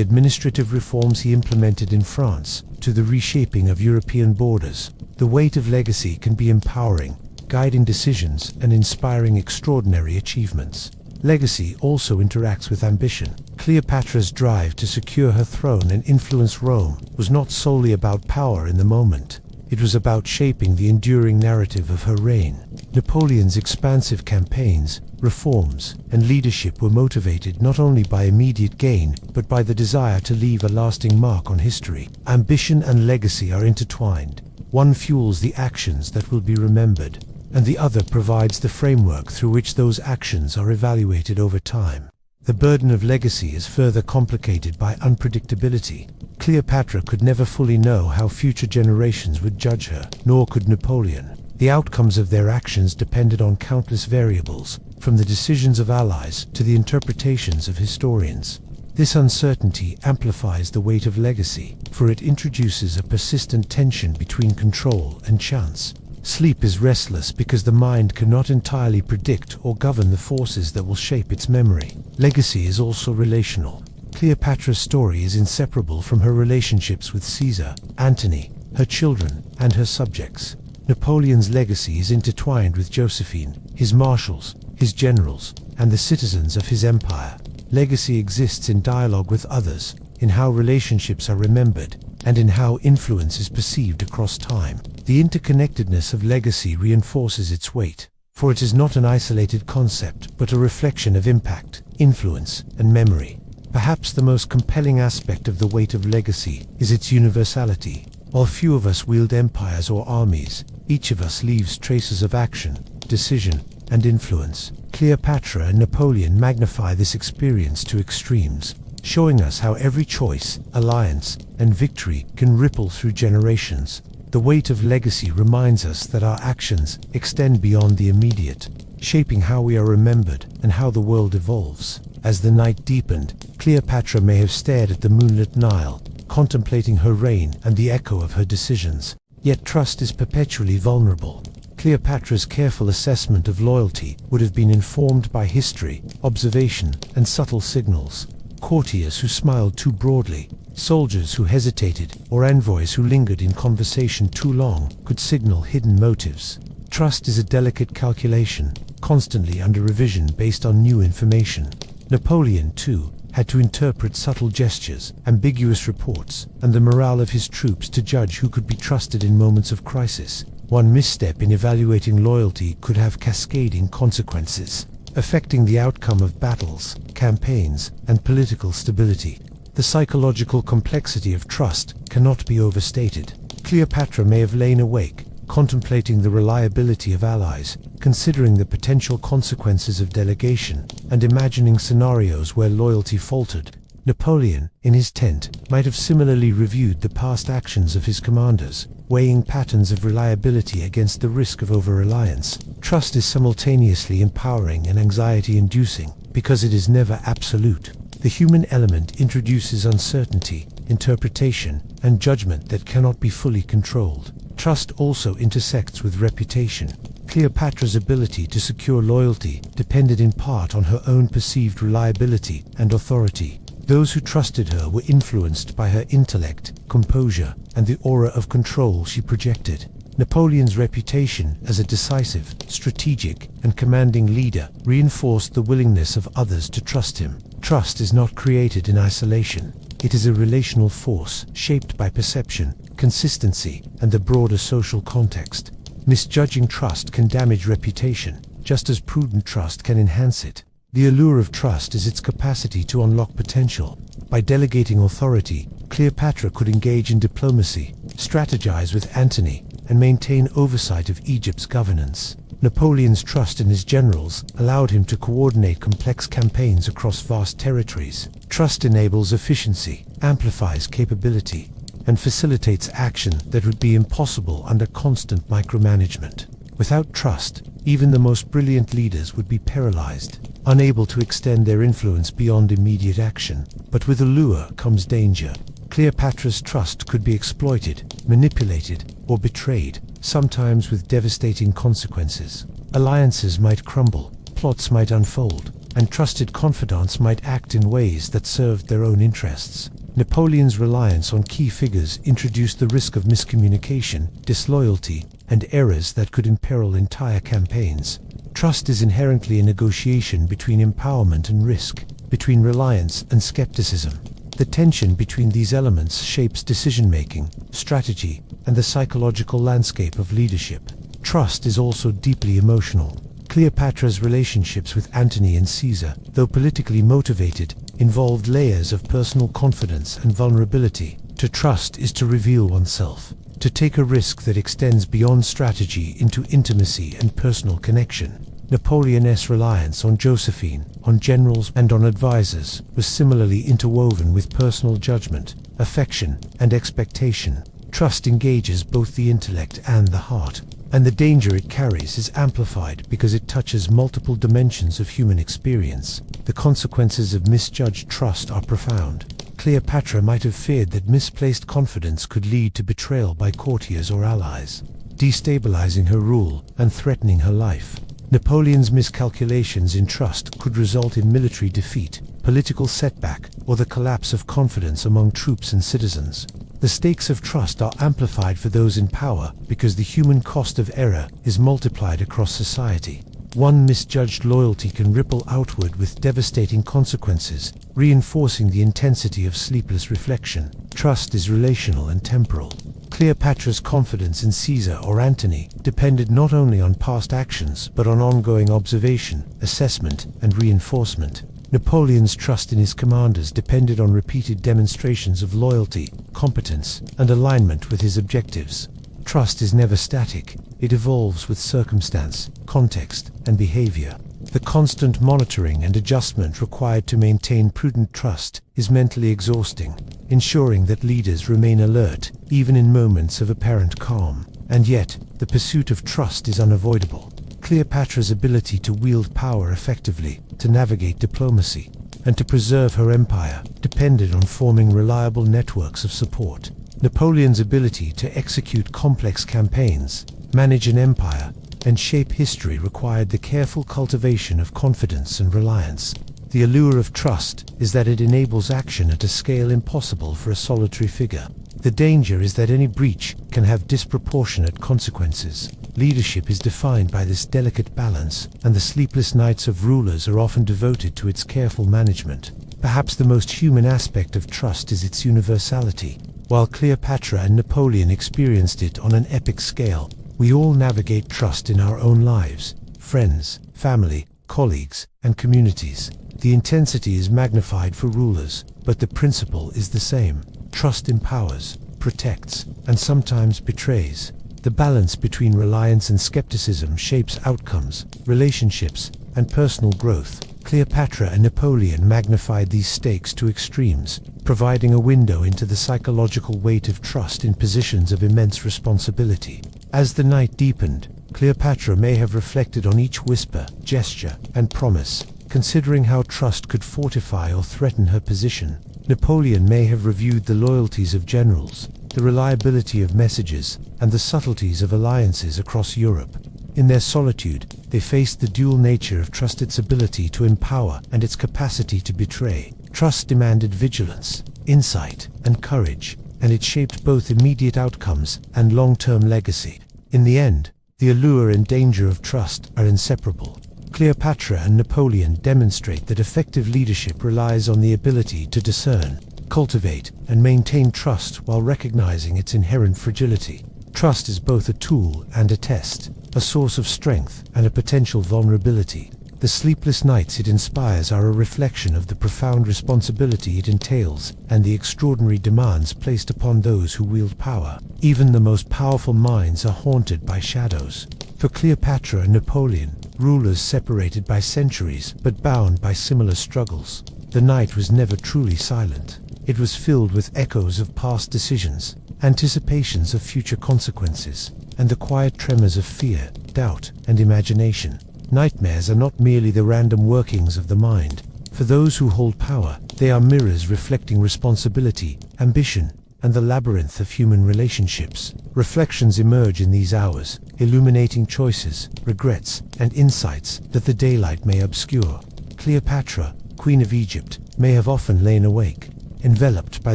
administrative reforms he implemented in France to the reshaping of European borders, the weight of legacy can be empowering, guiding decisions and inspiring extraordinary achievements. Legacy also interacts with ambition. Cleopatra's drive to secure her throne and influence Rome was not solely about power in the moment. It was about shaping the enduring narrative of her reign. Napoleon's expansive campaigns, reforms, and leadership were motivated not only by immediate gain, but by the desire to leave a lasting mark on history. Ambition and legacy are intertwined. One fuels the actions that will be remembered, and the other provides the framework through which those actions are evaluated over time. The burden of legacy is further complicated by unpredictability. Cleopatra could never fully know how future generations would judge her, nor could Napoleon. The outcomes of their actions depended on countless variables, from the decisions of allies to the interpretations of historians. This uncertainty amplifies the weight of legacy, for it introduces a persistent tension between control and chance. Sleep is restless because the mind cannot entirely predict or govern the forces that will shape its memory. Legacy is also relational. Cleopatra's story is inseparable from her relationships with Caesar, Antony, her children, and her subjects. Napoleon's legacy is intertwined with Josephine, his marshals, his generals, and the citizens of his empire. Legacy exists in dialogue with others, in how relationships are remembered, and in how influence is perceived across time. The interconnectedness of legacy reinforces its weight, for it is not an isolated concept, but a reflection of impact, influence, and memory. Perhaps the most compelling aspect of the weight of legacy is its universality. While few of us wield empires or armies, each of us leaves traces of action, decision, and influence. Cleopatra and Napoleon magnify this experience to extremes, showing us how every choice, alliance, and victory can ripple through generations. The weight of legacy reminds us that our actions extend beyond the immediate, shaping how we are remembered and how the world evolves. As the night deepened, Cleopatra may have stared at the moonlit Nile, contemplating her reign and the echo of her decisions. Yet trust is perpetually vulnerable. Cleopatra's careful assessment of loyalty would have been informed by history, observation, and subtle signals. Courtiers who smiled too broadly, soldiers who hesitated, or envoys who lingered in conversation too long could signal hidden motives. Trust is a delicate calculation, constantly under revision based on new information. Napoleon, too, had to interpret subtle gestures, ambiguous reports, and the morale of his troops to judge who could be trusted in moments of crisis. One misstep in evaluating loyalty could have cascading consequences, affecting the outcome of battles, campaigns, and political stability. The psychological complexity of trust cannot be overstated. Cleopatra may have lain awake, contemplating the reliability of allies, considering the potential consequences of delegation, and imagining scenarios where loyalty faltered. Napoleon, in his tent, might have similarly reviewed the past actions of his commanders, weighing patterns of reliability against the risk of over-reliance. Trust is simultaneously empowering and anxiety-inducing, because it is never absolute. The human element introduces uncertainty, interpretation, and judgment that cannot be fully controlled. Trust also intersects with reputation. Cleopatra's ability to secure loyalty depended in part on her own perceived reliability and authority. Those who trusted her were influenced by her intellect, composure, and the aura of control she projected. Napoleon's reputation as a decisive, strategic, and commanding leader reinforced the willingness of others to trust him. Trust is not created in isolation. It is a relational force shaped by perception, consistency, and the broader social context. Misjudging trust can damage reputation, just as prudent trust can enhance it. The allure of trust is its capacity to unlock potential. By delegating authority, Cleopatra could engage in diplomacy, strategize with Antony, and maintain oversight of Egypt's governance. Napoleon's trust in his generals allowed him to coordinate complex campaigns across vast territories. Trust enables efficiency, amplifies capability, and facilitates action that would be impossible under constant micromanagement. Without trust, even the most brilliant leaders would be paralyzed, unable to extend their influence beyond immediate action. But with allure comes danger. Cleopatra's trust could be exploited, manipulated, or betrayed, sometimes with devastating consequences. Alliances might crumble, plots might unfold, and trusted confidants might act in ways that served their own interests. Napoleon's reliance on key figures introduced the risk of miscommunication, disloyalty, and errors that could imperil entire campaigns. Trust is inherently a negotiation between empowerment and risk, between reliance and skepticism. The tension between these elements shapes decision-making, strategy, and the psychological landscape of leadership. Trust is also deeply emotional. Cleopatra's relationships with Antony and Caesar, though politically motivated, involved layers of personal confidence and vulnerability. To trust is to reveal oneself, to take a risk that extends beyond strategy into intimacy and personal connection. Napoleon's reliance on Josephine, on generals, and on advisors was similarly interwoven with personal judgment, affection, and expectation. Trust engages both the intellect and the heart, and the danger it carries is amplified because it touches multiple dimensions of human experience. The consequences of misjudged trust are profound. Cleopatra might have feared that misplaced confidence could lead to betrayal by courtiers or allies, destabilizing her rule and threatening her life. Napoleon's miscalculations in trust could result in military defeat, political setback, or the collapse of confidence among troops and citizens. The stakes of trust are amplified for those in power because the human cost of error is multiplied across society. One misjudged loyalty can ripple outward with devastating consequences, reinforcing the intensity of sleepless reflection. Trust is relational and temporal. Cleopatra's confidence in Caesar or Antony depended not only on past actions but on ongoing observation, assessment, and reinforcement. Napoleon's trust in his commanders depended on repeated demonstrations of loyalty, competence, and alignment with his objectives. Trust is never static. It evolves with circumstance, context, and behavior. The constant monitoring and adjustment required to maintain prudent trust is mentally exhausting, ensuring that leaders remain alert even in moments of apparent calm. And yet, the pursuit of trust is unavoidable. Cleopatra's ability to wield power effectively, to navigate diplomacy, and to preserve her empire depended on forming reliable networks of support. Napoleon's ability to execute complex campaigns, manage an empire, and shape history required the careful cultivation of confidence and reliance. The allure of trust is that it enables action at a scale impossible for a solitary figure. The danger is that any breach can have disproportionate consequences. Leadership is defined by this delicate balance, and the sleepless nights of rulers are often devoted to its careful management. Perhaps the most human aspect of trust is its universality. While Cleopatra and Napoleon experienced it on an epic scale, we all navigate trust in our own lives, friends, family, colleagues, and communities. The intensity is magnified for rulers, but the principle is the same. Trust empowers, protects, and sometimes betrays. The balance between reliance and skepticism shapes outcomes, relationships, and personal growth. Cleopatra and Napoleon magnified these stakes to extremes, providing a window into the psychological weight of trust in positions of immense responsibility. As the night deepened, Cleopatra may have reflected on each whisper, gesture, and promise, considering how trust could fortify or threaten her position. Napoleon may have reviewed the loyalties of generals, the reliability of messages, and the subtleties of alliances across Europe. In their solitude, they faced the dual nature of trust, its ability to empower and its capacity to betray. Trust demanded vigilance, insight, and courage, and it shaped both immediate outcomes and long-term legacy. In the end, the allure and danger of trust are inseparable. Cleopatra and Napoleon demonstrate that effective leadership relies on the ability to discern, cultivate, and maintain trust while recognizing its inherent fragility. Trust is both a tool and a test, a source of strength and a potential vulnerability. The sleepless nights it inspires are a reflection of the profound responsibility it entails and the extraordinary demands placed upon those who wield power. Even the most powerful minds are haunted by shadows. For Cleopatra and Napoleon, rulers separated by centuries but bound by similar struggles, the night was never truly silent. It was filled with echoes of past decisions, anticipations of future consequences, and the quiet tremors of fear, doubt, and imagination. Nightmares are not merely the random workings of the mind. For those who hold power, they are mirrors reflecting responsibility, ambition, and the labyrinth of human relationships. Reflections emerge in these hours, illuminating choices, regrets, and insights that the daylight may obscure. Cleopatra, Queen of Egypt, may have often lain awake, enveloped by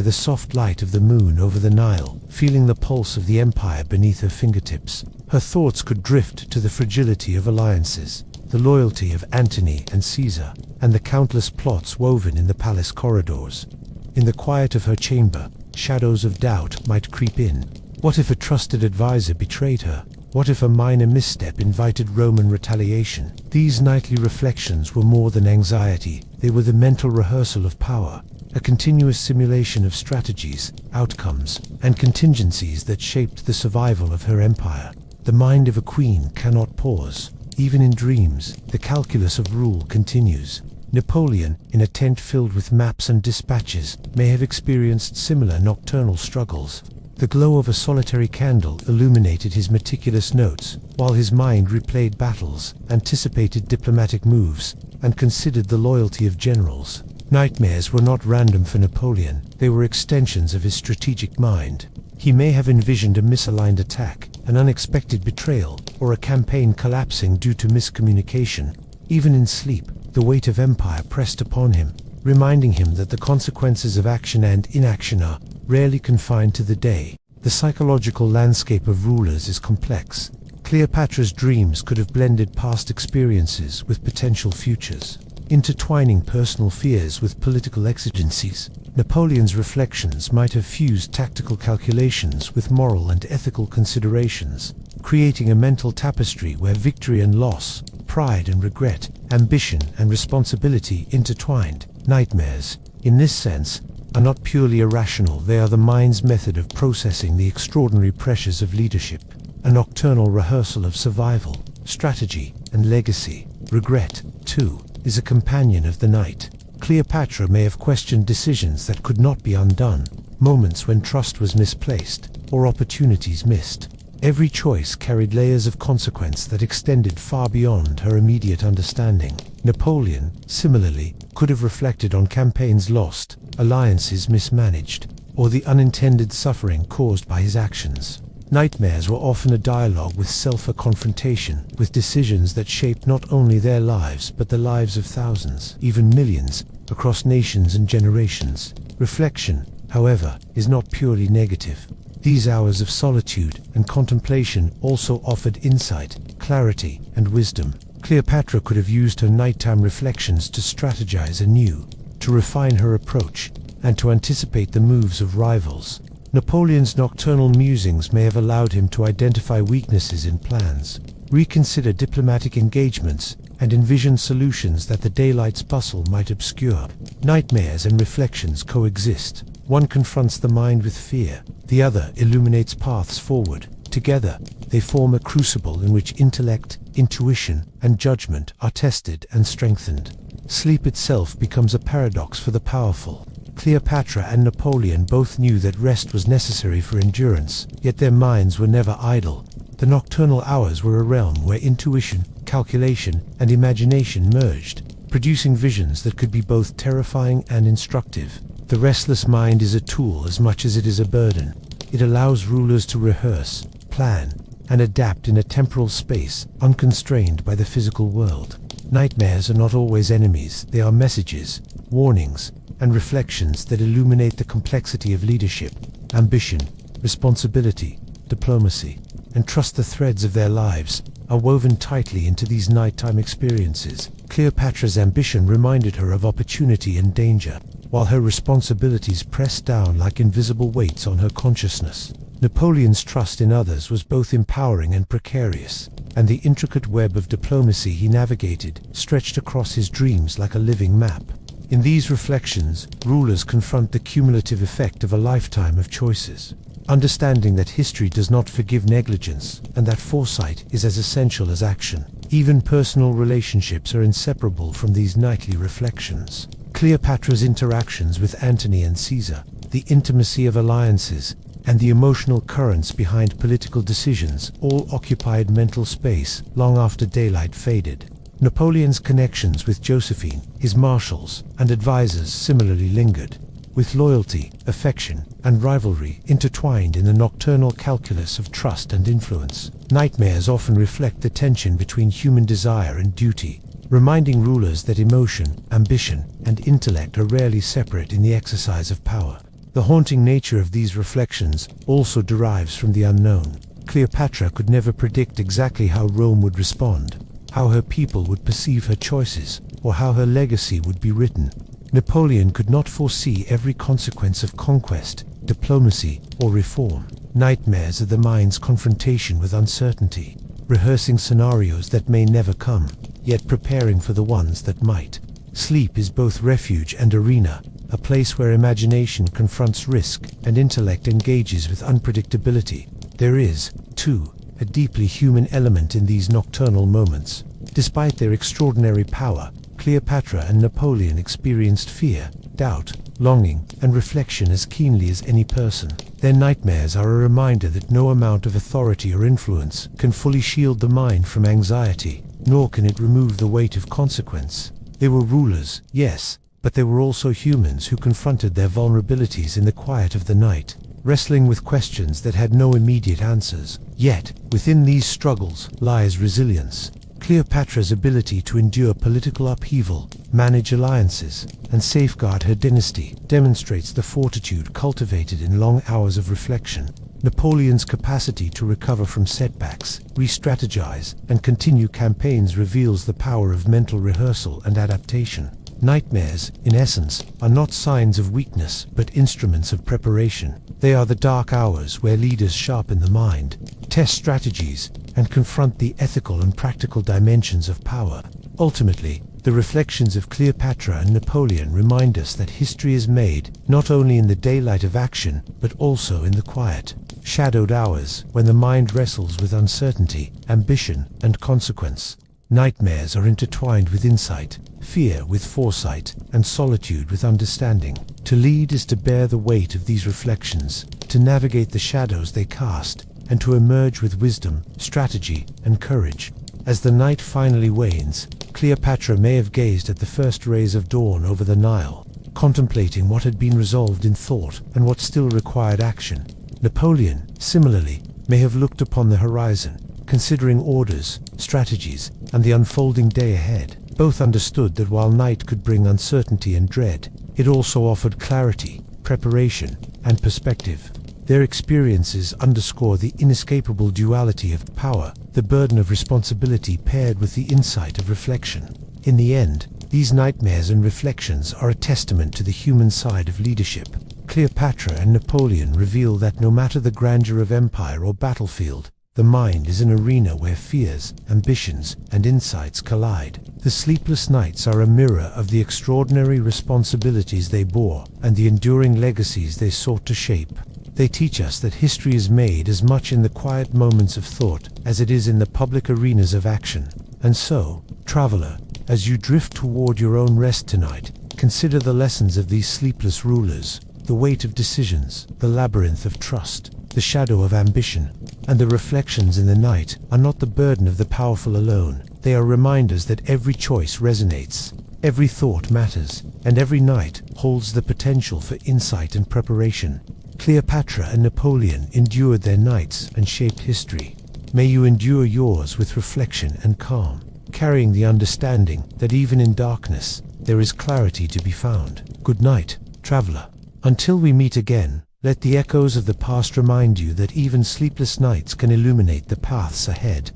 the soft light of the moon over the Nile, feeling the pulse of the empire beneath her fingertips. Her thoughts could drift to the fragility of alliances, the loyalty of Antony and Caesar, and the countless plots woven in the palace corridors. In the quiet of her chamber, shadows of doubt might creep in. What if a trusted advisor betrayed her? What if a minor misstep invited Roman retaliation? These nightly reflections were more than anxiety. They were the mental rehearsal of power, a continuous simulation of strategies, outcomes, and contingencies that shaped the survival of her empire. The mind of a queen cannot pause. Even in dreams, the calculus of rule continues. Napoleon, in a tent filled with maps and dispatches, may have experienced similar nocturnal struggles. The glow of a solitary candle illuminated his meticulous notes, while his mind replayed battles, anticipated diplomatic moves, and considered the loyalty of generals. Nightmares were not random for Napoleon, they were extensions of his strategic mind. He may have envisioned a misaligned attack, an unexpected betrayal, or a campaign collapsing due to miscommunication. Even in sleep, the weight of empire pressed upon him, reminding him that the consequences of action and inaction are rarely confined to the day. The psychological landscape of rulers is complex. Cleopatra's dreams could have blended past experiences with potential futures, intertwining personal fears with political exigencies. Napoleon's reflections might have fused tactical calculations with moral and ethical considerations, creating a mental tapestry where victory and loss, pride and regret, ambition and responsibility intertwined. Nightmares, in this sense, are not purely irrational. They are the mind's method of processing the extraordinary pressures of leadership, a nocturnal rehearsal of survival, strategy, and legacy. Regret, too, is a companion of the night. Cleopatra may have questioned decisions that could not be undone, moments when trust was misplaced, or opportunities missed. Every choice carried layers of consequence that extended far beyond her immediate understanding. Napoleon, similarly, could have reflected on campaigns lost, alliances mismanaged, or the unintended suffering caused by his actions. Nightmares were often a dialogue with self, a confrontation with decisions that shaped not only their lives but the lives of thousands, even millions, across nations and generations. Reflection, however, is not purely negative. These hours of solitude and contemplation also offered insight, clarity, and wisdom. Cleopatra could have used her nighttime reflections to strategize anew, to refine her approach, and to anticipate the moves of rivals. Napoleon's nocturnal musings may have allowed him to identify weaknesses in plans, reconsider diplomatic engagements, and envision solutions that the daylight's bustle might obscure. Nightmares and reflections coexist. One confronts the mind with fear, the other illuminates paths forward. Together, they form a crucible in which intellect, intuition, and judgment are tested and strengthened. Sleep itself becomes a paradox for the powerful. Cleopatra and Napoleon both knew that rest was necessary for endurance, yet their minds were never idle. The nocturnal hours were a realm where intuition, calculation, and imagination merged, producing visions that could be both terrifying and instructive. The restless mind is a tool as much as it is a burden. It allows rulers to rehearse, plan, and adapt in a temporal space unconstrained by the physical world. Nightmares are not always enemies, they are messages, warnings, and reflections that illuminate the complexity of leadership, ambition, responsibility, diplomacy, and trust. The threads of their lives are woven tightly into these nighttime experiences. Cleopatra's ambition reminded her of opportunity and danger, while her responsibilities pressed down like invisible weights on her consciousness. Napoleon's trust in others was both empowering and precarious, and the intricate web of diplomacy he navigated stretched across his dreams like a living map. In these reflections, rulers confront the cumulative effect of a lifetime of choices, understanding that history does not forgive negligence and that foresight is as essential as action. Even personal relationships are inseparable from these nightly reflections. Cleopatra's interactions with Antony and Caesar, the intimacy of alliances, and the emotional currents behind political decisions all occupied mental space long after daylight faded. Napoleon's connections with Josephine, his marshals, and advisors similarly lingered, with loyalty, affection, and rivalry intertwined in the nocturnal calculus of trust and influence. Nightmares often reflect the tension between human desire and duty, reminding rulers that emotion, ambition, and intellect are rarely separate in the exercise of power. The haunting nature of these reflections also derives from the unknown. Cleopatra could never predict exactly how Rome would respond, how her people would perceive her choices, or how her legacy would be written. Napoleon could not foresee every consequence of conquest, diplomacy, or reform. Nightmares are the mind's confrontation with uncertainty, rehearsing scenarios that may never come, yet preparing for the ones that might. Sleep is both refuge and arena, a place where imagination confronts risk and intellect engages with unpredictability. There is, too, a deeply human element in these nocturnal moments. Despite their extraordinary power, Cleopatra and Napoleon experienced fear, doubt, longing, and reflection as keenly as any person. Their nightmares are a reminder that no amount of authority or influence can fully shield the mind from anxiety, nor can it remove the weight of consequence. They were rulers, yes, but they were also humans who confronted their vulnerabilities in the quiet of the night, wrestling with questions that had no immediate answers. Yet, within these struggles lies resilience. Cleopatra's ability to endure political upheaval, manage alliances, and safeguard her dynasty demonstrates the fortitude cultivated in long hours of reflection. Napoleon's capacity to recover from setbacks, re-strategize, and continue campaigns reveals the power of mental rehearsal and adaptation. Nightmares, in essence, are not signs of weakness but instruments of preparation. They are the dark hours where leaders sharpen the mind, test strategies, and confront the ethical and practical dimensions of power. Ultimately, the reflections of Cleopatra and Napoleon remind us that history is made not only in the daylight of action but also in the quiet, shadowed hours when the mind wrestles with uncertainty, ambition, and consequence. Nightmares are intertwined with insight, fear with foresight, and solitude with understanding. To lead is to bear the weight of these reflections, to navigate the shadows they cast, and to emerge with wisdom, strategy, and courage. As the night finally wanes, Cleopatra may have gazed at the first rays of dawn over the Nile, contemplating what had been resolved in thought and what still required action. Napoleon, similarly, may have looked upon the horizon, considering orders, strategies, and the unfolding day ahead. Both understood that while night could bring uncertainty and dread, it also offered clarity, preparation, and perspective. Their experiences underscore the inescapable duality of power, the burden of responsibility paired with the insight of reflection. In the end, these nightmares and reflections are a testament to the human side of leadership. Cleopatra and Napoleon reveal that no matter the grandeur of empire or battlefield, the mind is an arena where fears, ambitions, and insights collide. The sleepless nights are a mirror of the extraordinary responsibilities they bore and the enduring legacies they sought to shape. They teach us that history is made as much in the quiet moments of thought as it is in the public arenas of action. And so, traveler, as you drift toward your own rest tonight, consider the lessons of these sleepless rulers, the weight of decisions, the labyrinth of trust, the shadow of ambition, and the reflections in the night are not the burden of the powerful alone. They are reminders that every choice resonates, every thought matters, and every night holds the potential for insight and preparation. Cleopatra and Napoleon endured their nights and shaped history. May you endure yours with reflection and calm, carrying the understanding that even in darkness, there is clarity to be found. Good night, traveler. Until we meet again, let the echoes of the past remind you that even sleepless nights can illuminate the paths ahead.